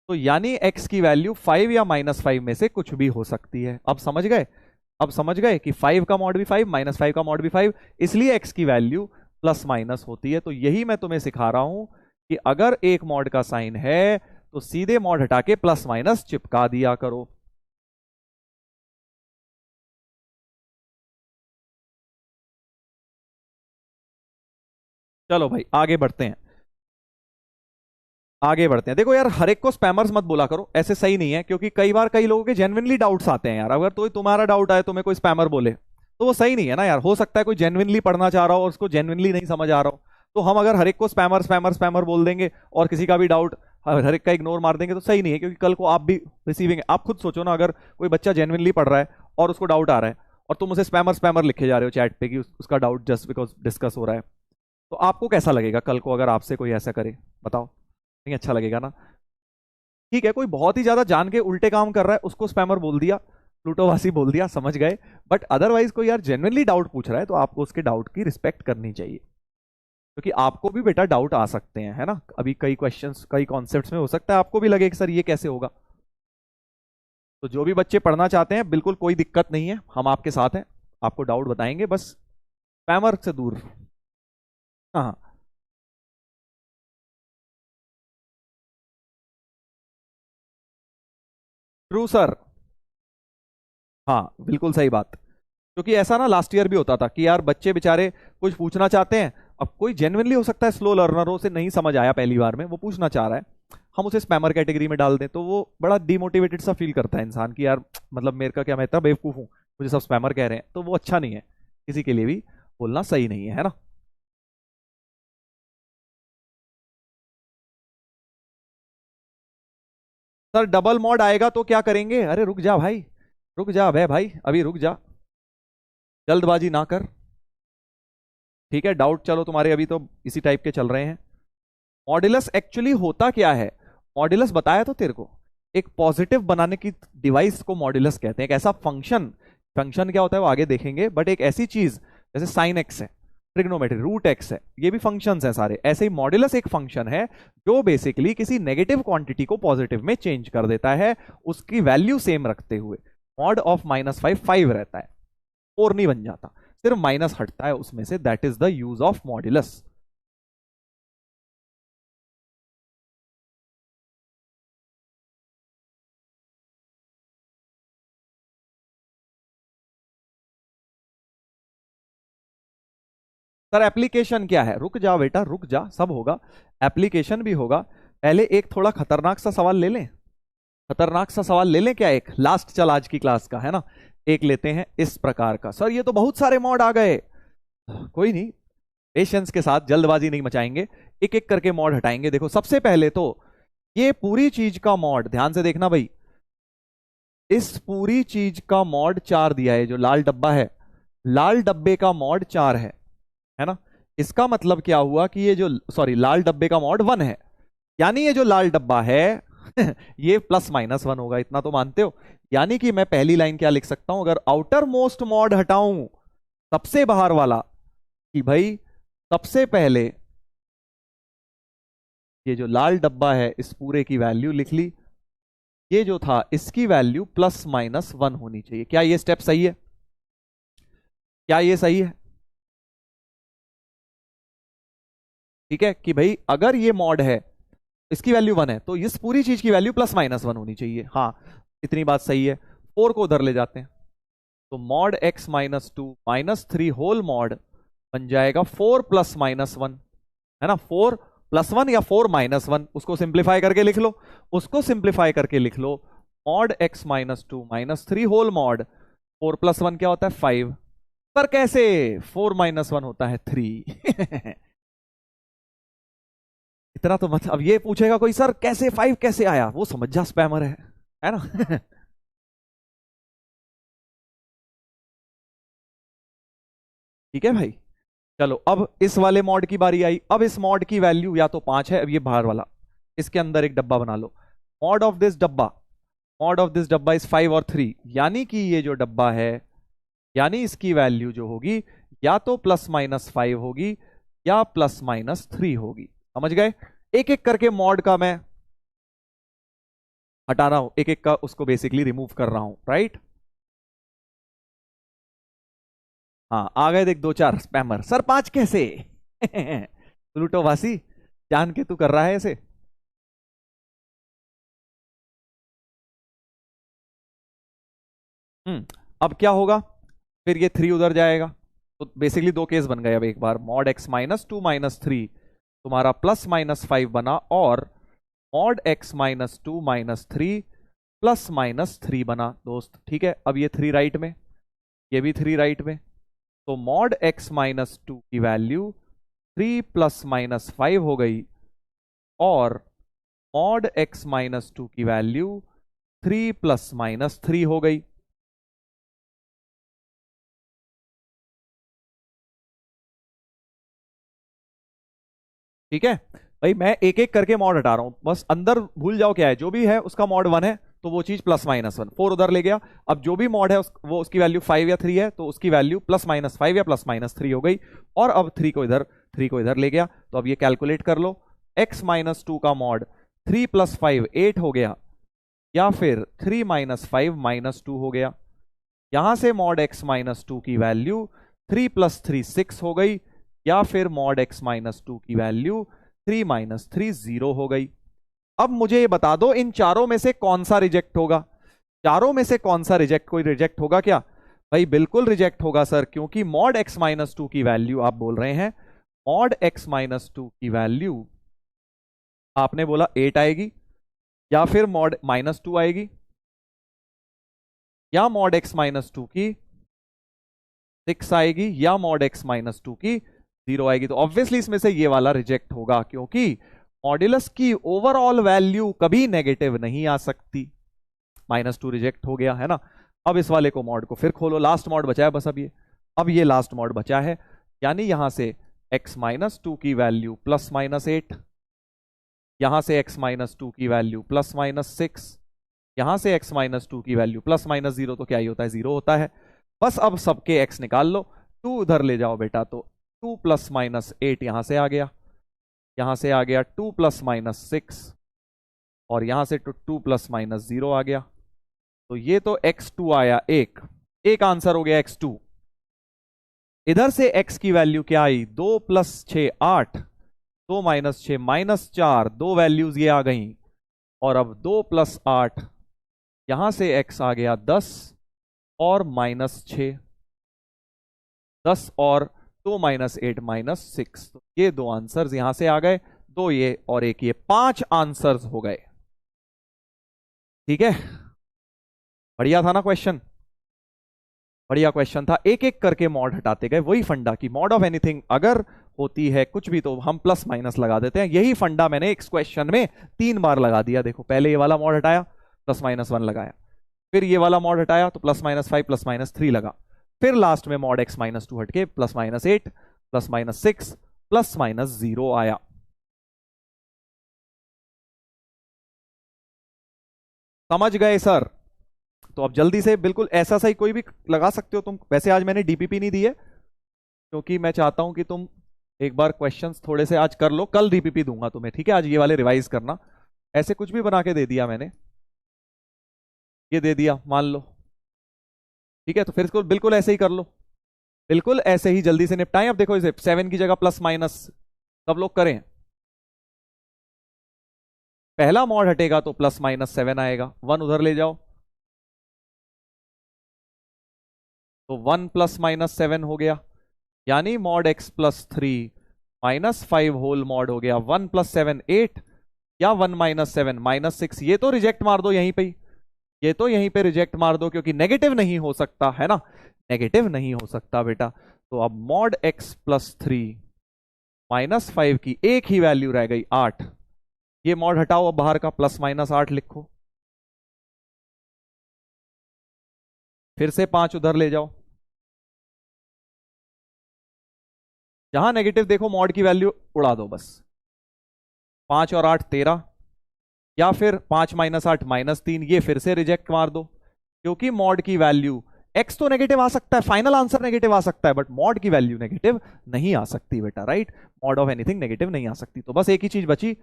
तो यानी x की वैल्यू 5 या -5 में से कुछ भी हो सकती है। अब समझ गए? अब समझ गए कि 5 का मॉड भी 5, -5 का मॉड भी 5, इसलिए x की वैल्यू प्लस माइनस होती है। तो यही मैं तुम्हें सिखा रहा हूं कि अगर एक मॉड का साइन है तो सीधे मॉड हटा के प्लस माइनस चिपका दिया करो। चलो भाई आगे बढ़ते हैं, आगे बढ़ते हैं। देखो यार, हर एक को स्पैमर्स मत बोला करो, ऐसे सही नहीं है, क्योंकि कई बार कई लोगों के जेन्युइनली डाउट्स आते हैं यार। अगर तो तुम्हारा डाउट आए, तुम्हें कोई स्पैमर बोले, तो वो सही नहीं है ना यार। हो सकता है कोई जेन्युइनली पढ़ना चाह रहा हो और उसको जेन्युइनली नहीं समझ आ रहा हो, तो हम अगर हर एक को स्पैमर स्पैमर स्पैमर बोल देंगे और किसी का भी डाउट हर एक का इग्नोर मार देंगे, तो सही नहीं है। क्योंकि कल को आप भी रिसीविंग, आप खुद सोचो ना, अगर कोई बच्चा जेन्युइनली पढ़ रहा है और उसको डाउट आ रहा है और तुम उसे स्पैमर स्पैमर लिखे जा रहे हो चैट पे कि उसका डाउट जस्ट बिकॉज डिस्कस हो रहा है, तो आपको कैसा लगेगा कल को अगर आपसे कोई ऐसा करे? बताओ, नहीं अच्छा लगेगा ना। ठीक है, कोई बहुत ही ज्यादा जान के उल्टे काम कर रहा है, उसको स्पैमर बोल दिया, प्लूटोवासी बोल दिया, समझ गए। बट अदरवाइज कोई यार जेन्युइनली डाउट पूछ रहा है तो आपको उसके डाउट की रिस्पेक्ट करनी चाहिए, क्योंकि आपको भी बेटा डाउट आ सकते हैं, है ना। अभी कई क्वेश्चंस कई कॉन्सेप्ट्स में हो सकता है आपको भी लगे कि सर ये कैसे होगा। तो जो भी बच्चे पढ़ना चाहते हैं, बिल्कुल कोई दिक्कत नहीं है, हम आपके साथ हैं, आपको डाउट बताएंगे, बस स्पैमर से दूर। हाँ, ट्रू सर, हाँ बिल्कुल सही बात। क्योंकि ऐसा ना लास्ट ईयर भी होता था कि यार बच्चे बेचारे कुछ पूछना चाहते हैं, अब कोई जेन्युइनली हो सकता है स्लो लर्नर हो, से नहीं समझ आया पहली बार में, वो पूछना चाह रहा है, हम उसे स्पैमर कैटेगरी में डाल दें तो वो बड़ा डिमोटिवेटेड सा फील करता है इंसान कि यार मतलब मेरे का क्या, मैं इतना बेवकूफ हूँ, मुझे सब स्पैमर कह रहे हैं, तो वो अच्छा नहीं है, किसी के लिए भी बोलना सही नहीं है ना। सर डबल मॉड आएगा तो क्या करेंगे? अरे रुक जा भाई, रुक जा बे भाई, अभी रुक जा, जल्दबाजी ना कर। ठीक है, डाउट चलो तुम्हारे अभी तो इसी टाइप के चल रहे हैं। मॉड्यूलस एक्चुअली होता क्या है? मॉड्यूलस बताया तो तेरे को, एक पॉजिटिव बनाने की डिवाइस को मॉड्यूलस कहते हैं। एक ऐसा फंक्शन, फंक्शन क्या होता है वो आगे देखेंगे, बट एक ऐसी चीज जैसे साइन एक्स है, ट्रिग्नोमेट्री रूट एक्स है, ये भी फंक्शंस हैं सारे। ऐसे ही मॉड्यूलस एक फंक्शन है जो बेसिकली किसी नेगेटिव क्वांटिटी को पॉजिटिव में चेंज कर देता है, उसकी वैल्यू सेम रखते हुए। मॉड ऑफ -5 5 रहता है, 4 नहीं बन जाता, सिर्फ माइनस हटता है उसमें से, that is the use of modulus. Sir application क्या है? रुक जा बेटा, रुक जा, सब होगा, एप्लीकेशन भी होगा। पहले एक थोड़ा खतरनाक सा सवाल ले लें, खतरनाक सा सवाल ले लें क्या? एक लास्ट, चल आज की क्लास का है ना, एक लेते हैं इस प्रकार का। सर ये तो बहुत सारे मॉड आ गए, कोई नहीं, पेशेंस के साथ, जल्दबाजी नहीं मचाएंगे, एक एक करके मॉड हटाएंगे। देखो सबसे पहले तो ये पूरी चीज का मॉड ध्यान से देखना भाई, इस पूरी चीज का मॉड 4 दिया है, जो लाल डब्बा है, लाल डब्बे का मॉड 4 है ना। इसका मतलब क्या हुआ कि ये जो, सॉरी, लाल डब्बे का मॉड 1 है, यानी ये जो लाल डब्बा है ये +-1 होगा, इतना तो मानते हो। यानी कि मैं पहली लाइन क्या लिख सकता हूं, अगर आउटर मोस्ट मॉड हटाऊं सबसे बाहर वाला कि भाई सबसे पहले ये जो लाल डब्बा है इस पूरे की वैल्यू लिख ली, ये जो था इसकी वैल्यू +-1 होनी चाहिए। क्या ये स्टेप सही है? क्या ये सही है? ठीक है कि भाई अगर ये मॉड है, इसकी वैल्यू 1 है, तो इस पूरी चीज की वैल्यू +-1 होनी चाहिए। हाँ, इतनी बात सही है। 4 को उधर ले जाते हैं, तो मॉड x-2 -3 होल मॉड बन जाएगा 4 +-1, है ना। 4+1 या 4-1, उसको सिंप्लीफाई करके लिख लो, उसको सिंप्लीफाई करके लिख लो। मॉड x-2 -3 होल मॉड 4+1 क्या होता है? 5। सर कैसे? 4-1 होता है 3। इतना तो मत। अब ये पूछेगा कोई, सर कैसे 5 कैसे आया? वो समझ जा, स्पैमर है ना। ठीक है भाई, चलो अब इस वाले मॉड की बारी आई। अब इस मॉड की वैल्यू या तो 5 है, अब ये बाहर वाला, इसके अंदर एक डब्बा बना लो। मॉड ऑफ दिस डब्बा, मॉड ऑफ दिस डब्बा इज 5 और 3, यानी कि ये जो डब्बा है, यानी इसकी वैल्यू जो होगी या तो +-5 होगी या +-3 होगी। समझ गए? एक एक करके मॉड का मैं हटा रहा हूं, एक एक का उसको बेसिकली रिमूव कर रहा हूं, राइट। हाँ आ गए देख 2-4 स्पैमर, सर 5 कैसे? प्लूटो वासी, जान के तू कर रहा है ऐसे। अब क्या होगा? फिर ये 3 उधर जाएगा, तो बेसिकली दो केस बन गए। अब एक बार मॉड x-2 -3 तुम्हारा +-5 बना, और मॉड x-2 -3 +-3 बना दोस्त। ठीक है, अब ये 3 राइट में, ये भी 3 राइट में, तो मॉड x-2 की वैल्यू 3 +-5 हो गई, और मॉड x-2 की वैल्यू 3 +-3 हो गई। ठीक है भाई, मैं एक एक करके मॉड हटा रहा हूं, बस अंदर भूल जाओ क्या है। जो भी है उसका मॉड 1 है, तो वो चीज +-1, 4 उधर ले गया। अब जो भी मॉड है वो उसकी वैल्यू 5 या 3 है, तो उसकी वैल्यू +-5 या +-3 हो गई। और अब 3 को इधर ले गया, तो अब ये कैलकुलेट कर लो। x-2 का मॉड 3 + 5 8 हो गया, या फिर 3 - 5 -2 हो गया। यहां से मॉड x-2 की वैल्यू 3 + 3 6 हो गई, या फिर मॉड x-2 की वैल्यू 3 - 3 0 हो गई। अब मुझे ये बता दो, इन चारों में से कौन सा रिजेक्ट होगा? चारों में से कौन सा रिजेक्ट, कोई रिजेक्ट होगा क्या? भाई बिल्कुल रिजेक्ट होगा सर, क्योंकि मॉड x-2 की वैल्यू आप बोल रहे हैं, मॉड x-2 की वैल्यू आपने बोला 8 आएगी, या फिर मॉड -2 आएगी, या मॉड x-2 की 6 आएगी, या मॉड x-2 की 0 आएगी। तो ऑब्वियसली इसमें से ये वाला रिजेक्ट होगा, क्योंकि मॉड्यूलस की ओवरऑल वैल्यू कभी नेगेटिव नहीं आ सकती। -2 रिजेक्ट हो गया, है ना। अब इस वाले को मॉड को फिर खोलो, लास्ट मॉड बचा है बस अब ये लास्ट मॉड बचा है, यानी यहां से x-2 की वैल्यू +-8, यहां से x-2 की वैल्यू +-6, यहां से x-2 की वैल्यू +-0, तो क्या ही होता है? 0 होता है। बस अब सबके x निकाल लो, 2 उधर ले जाओ बेटा, तो 2 +-8 यहां से आ गया, यहां से आ गया 2 +-6, और यहां से 2 +-0 आ गया। तो ये तो x2 आया, एक आंसर हो गया x2। इधर से x की वैल्यू क्या आई? 2 + 6 8, 2 - 6 -4, दो वैल्यूज ये आ गई। और अब 2 + 8, यहां से x आ गया 10 और -6, 10 और 2 - 8 -6, तो ये दो आंसर्स यहां से आ गए, दो ये और एक ये, 5 आंसर्स हो गए। ठीक है, बढ़िया था ना क्वेश्चन? बढ़िया क्वेश्चन था। एक एक करके मॉड हटाते गए, वही फंडा की मॉड ऑफ एनीथिंग अगर होती है कुछ भी, तो हम +- लगा देते हैं। यही फंडा मैंने इस क्वेश्चन में 3 बार लगा दिया। देखो, पहले ये वाला मॉड हटाया, +-1 लगाया, फिर ये वाला मॉड हटाया तो +-5 +-3 लगा, फिर लास्ट में मॉड x-2 हटके +-8 +-6 +-0 आया। समझ गए सर? तो अब जल्दी से बिल्कुल ऐसा सही कोई भी लगा सकते हो तुम। वैसे आज मैंने डीपीपी नहीं दी है, क्योंकि मैं चाहता हूं कि तुम एक बार क्वेश्चंस थोड़े से आज कर लो, कल डीपीपी दूंगा तुम्हें, ठीक है? आज ये वाले रिवाइज करना। ऐसे कुछ भी बना के दे दिया मैंने, ये दे दिया मान लो, ठीक है? तो फिर इसको बिल्कुल ऐसे ही कर लो, बिल्कुल ऐसे ही जल्दी से निपटाएं। अब देखो इसे 7 की जगह प्लस माइनस सब लोग करें। पहला मॉड हटेगा तो प्लस माइनस 7 आएगा, 1 उधर ले जाओ तो 1 प्लस माइनस 7 हो गया, यानी mod x plus 3 minus 5 whole mod हो गया। 1 प्लस 7 8, या 1 माइनस 7 माइनस 6। ये तो रिजेक्ट मार दो यहीं पे ही, ये तो यहीं पे रिजेक्ट मार दो, क्योंकि नेगेटिव नहीं हो सकता है ना, नेगेटिव नहीं हो सकता बेटा। तो अब मॉड x प्लस 3 माइनस 5 की एक ही वैल्यू रह गई 8। ये मॉड हटाओ, अब बाहर का प्लस माइनस 8 लिखो, फिर से 5 उधर ले जाओ, जहां नेगेटिव देखो मॉड की वैल्यू उड़ा दो बस। 5 और 8 13, या फिर 5 माइनस 8 माइनस 3, ये फिर से रिजेक्ट मार दो, क्योंकि मॉड की वैल्यू x तो नेगेटिव आ सकता है, फाइनल आंसर नेगेटिव आ सकता है, बट मॉड की वैल्यू नेगेटिव नहीं आ सकती बेटा, right? Mod of anything negative नहीं आ सकती। तो बस एक ही चीज बची,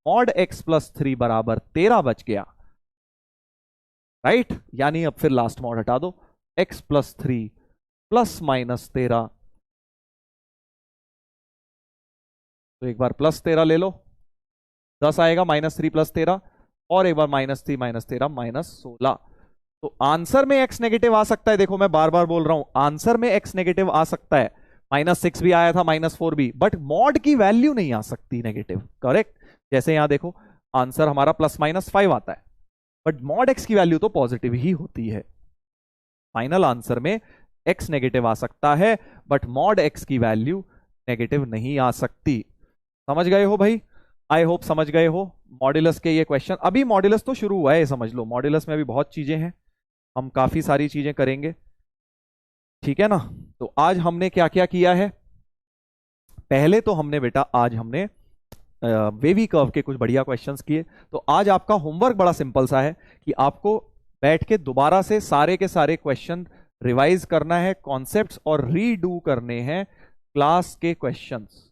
मॉड x प्लस 3 बराबर 13 बच गया, राइट? यानी अब फिर लास्ट मॉड हटा दो, x प्लस 3 प्लस माइनस 13, तो एक बार प्लस 13 ले लो, 10 आएगा, माइनस 3 प्लस 13, और एक बार माइनस 3 माइनस 13 माइनस 16। तो आंसर में x नेगेटिव आ सकता है, देखो मैं बार बार बोल रहा हूं, आंसर में x नेगेटिव आ सकता है, -6 भी आया था, -4 भी, बट मॉड की वैल्यू नहीं आ सकती नेगेटिव, करेक्ट? जैसे यहां देखो आंसर हमारा +-5 आता है, बट मॉड x की वैल्यू तो पॉजिटिव ही होती है। फाइनल आंसर में x नेगेटिव आ सकता है, बट मॉड x की वैल्यू नेगेटिव नहीं आ सकती। समझ गए हो भाई? आई होप समझ गए हो मॉड्यूलस के ये क्वेश्चन। अभी मॉड्यूलस तो शुरू हुआ है, समझ लो, मॉड्यूलस में अभी बहुत चीजें हैं, हम काफी सारी चीजें करेंगे, ठीक है ना? तो आज हमने क्या क्या किया है? पहले तो हमने बेटा आज हमने वेवी कर्व के कुछ बढ़िया क्वेश्चंस किए। तो आज आपका होमवर्क बड़ा सिंपल सा है कि आपको बैठ के दोबारा से सारे के सारे क्वेश्चन रिवाइज करना है, कॉन्सेप्ट्स और रीडू करने हैं क्लास के क्वेश्चंस।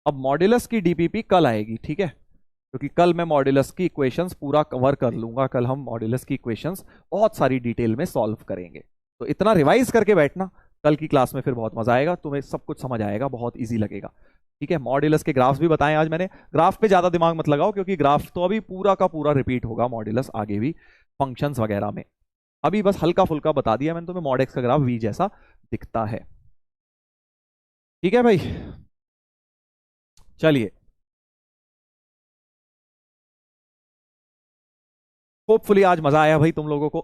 अब मॉड्यूलस की डीपीपी कल आएगी, ठीक है? क्योंकि कल मैं मॉड्यूलस की इक्वेशंस पूरा कवर कर लूंगा, कल हम मॉड्यूलस की इक्वेशंस बहुत सारी डिटेल में सॉल्व करेंगे। तो इतना रिवाइज करके बैठना, कल की क्लास में फिर बहुत मजा आएगा, तुम्हें सब कुछ समझ आएगा, बहुत इजी लगेगा, ठीक है? मॉड्यूलस के ग्राफ्स भी बताएं आज मैंने, ग्राफ पे ज्यादा दिमाग मत लगाओ, क्योंकि ग्राफ तो अभी पूरा का पूरा रिपीट होगा मॉड्यूलस आगे भी फंक्शंस वगैरह में। अभी बस हल्का फुल्का बता दिया मैंने तुम्हें, मॉड एक्स का ग्राफ वी जैसा दिखता है, ठीक है भाई? चलिए, होपफुली आज मजा आया भाई तुम लोगों को।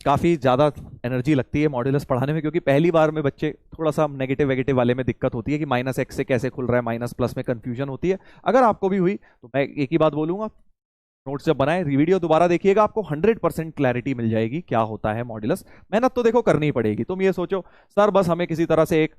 काफी ज्यादा एनर्जी लगती है मॉड्यूलस पढ़ाने में, क्योंकि पहली बार में बच्चे थोड़ा सा नेगेटिव वेगेटिव वाले में दिक्कत होती है कि -x से कैसे खुल रहा है, माइनस प्लस में कंफ्यूजन होती है। अगर आपको भी हुई तो मैं एक ही बात बोलूंगा, नोट्स जब बनाए वीडियो दोबारा देखिएगा, आपको 100% क्लैरिटी मिल जाएगी क्या होता है मॉड्यूलस। मेहनत तो देखो करनी ही पड़ेगी, तुम ये सोचो सर बस हमें किसी तरह से एक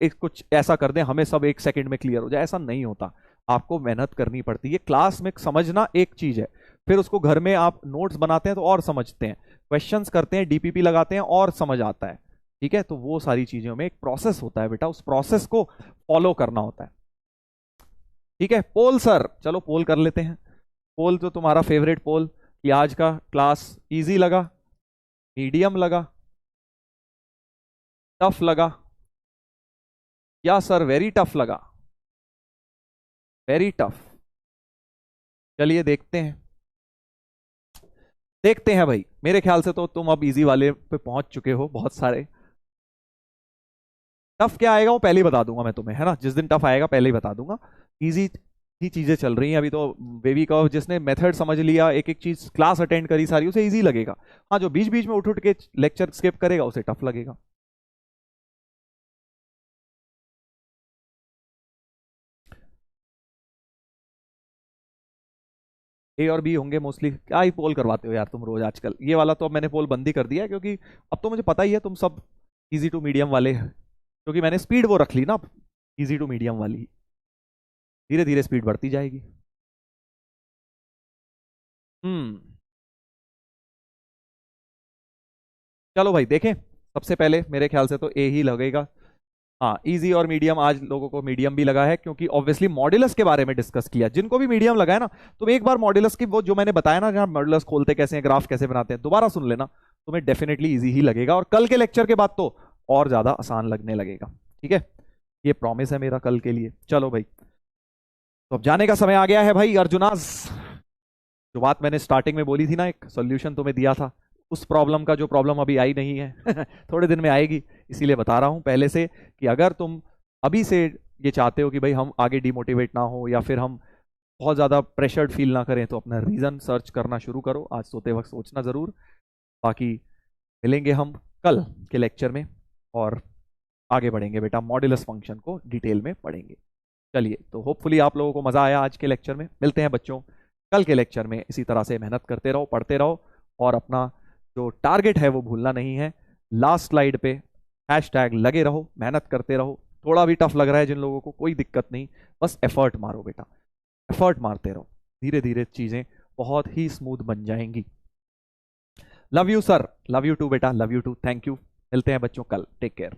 एक कुछ ऐसा कर दें हमें सब 1 सेकंड में क्लियर हो जाए, ऐसा नहीं होता, आपको मेहनत करनी पड़ती है। क्लास में समझना एक चीज है, फिर उसको घर में आप नोट्स बनाते हैं तो और समझते हैं, क्वेश्चंस करते हैं, डीपीपी लगाते हैं और समझ आता है, ठीक है? तो वो सारी चीजों में एक प्रोसेस होता है बेटा, उस प्रोसेस को फॉलो करना होता है, ठीक है? पोल सर, चलो पोल कर लेते हैं। पोल तो तुम्हारा फेवरेट पोल, कि आज का क्लास इजी लगा, मीडियम लगा, टफ लगा, या सर वेरी टफ लगा? Very tough. चलिए देखते हैं, देखते हैं भाई। मेरे ख्याल से तो तुम अब इजी वाले पे पहुंच चुके हो बहुत सारे। टफ क्या आएगा वो पहले ही बता दूंगा मैं तुम्हें, है ना? जिस दिन टफ आएगा पहले ही बता दूंगा। इजी ही चीजें चल रही हैं अभी तो। बेबी का जिसने मेथड समझ लिया, एक एक चीज क्लास अटेंड करी सारी, उसे इजी लगेगा। हाँ, जो बीच बीच में उठ उठ के लेक्चर स्किप करेगा उसे टफ लगेगा। ए और बी होंगे मोस्टली। क्या ही पोल करवाते हो यार तुम रोज आजकल, ये वाला तो अब मैंने पोल बंद ही कर दिया है, क्योंकि अब तो मुझे पता ही है तुम सब इजी टू मीडियम वाले हैं, क्योंकि मैंने स्पीड वो रख ली ना इजी टू मीडियम वाली, धीरे धीरे स्पीड बढ़ती जाएगी। हम्म। चलो भाई देखें, सबसे पहले मेरे ख्याल से तो ए ही लगेगा। हाँ, इजी और मीडियम, आज लोगों को मीडियम भी लगा है क्योंकि ऑब्वियसली मॉड्यूलस के बारे में डिस्कस किया। जिनको भी मीडियम लगा है ना, तुम एक बार मॉड्यूलस की वो जो मैंने बताया ना, जहाँ मॉड्यूलस खोलते कैसे हैं, ग्राफ कैसे बनाते हैं, दोबारा सुन लेना, तुम्हें डेफिनेटली इजी ही लगेगा। और कल के लेक्चर के बाद तो और ज्यादा आसान लगने लगेगा। ठीक है, ये प्रॉमिस है मेरा कल के लिए। चलो भाई, तो अब जाने का समय आ गया है भाई। अर्जुनास, जो बात मैंने स्टार्टिंग में बोली थी ना, एक सॉल्यूशन तुम्हें दिया था उस प्रॉब्लम का, जो प्रॉब्लम अभी आई नहीं है थोड़े दिन में आएगी, इसीलिए बता रहा हूं पहले से कि अगर तुम अभी से ये चाहते हो कि भाई हम आगे डिमोटिवेट ना हो या फिर हम बहुत ज़्यादा प्रेशर्ड फील ना करें, तो अपना रीज़न सर्च करना शुरू करो। आज सोते वक्त सोचना ज़रूर। बाकी मिलेंगे हम कल के लेक्चर में और आगे बढ़ेंगे बेटा, मॉड्यूलस फंक्शन को डिटेल में पढ़ेंगे। चलिए, तो होपफुली आप लोगों को मज़ा आया आज के लेक्चर में। मिलते हैं बच्चों कल के लेक्चर में। इसी तरह से मेहनत करते रहो, पढ़ते रहो और अपना जो टारगेट है वो भूलना नहीं है। लास्ट स्लाइड पे हैशटैग लगे रहो, मेहनत करते रहो। थोड़ा भी टफ लग रहा है जिन लोगों को, कोई दिक्कत नहीं, बस एफर्ट मारो बेटा, एफर्ट मारते रहो, धीरे धीरे चीजें बहुत ही स्मूथ बन जाएंगी। Love you sir, love you too बेटा, love you too, thank you. मिलते हैं बच्चों कल, टेक केयर।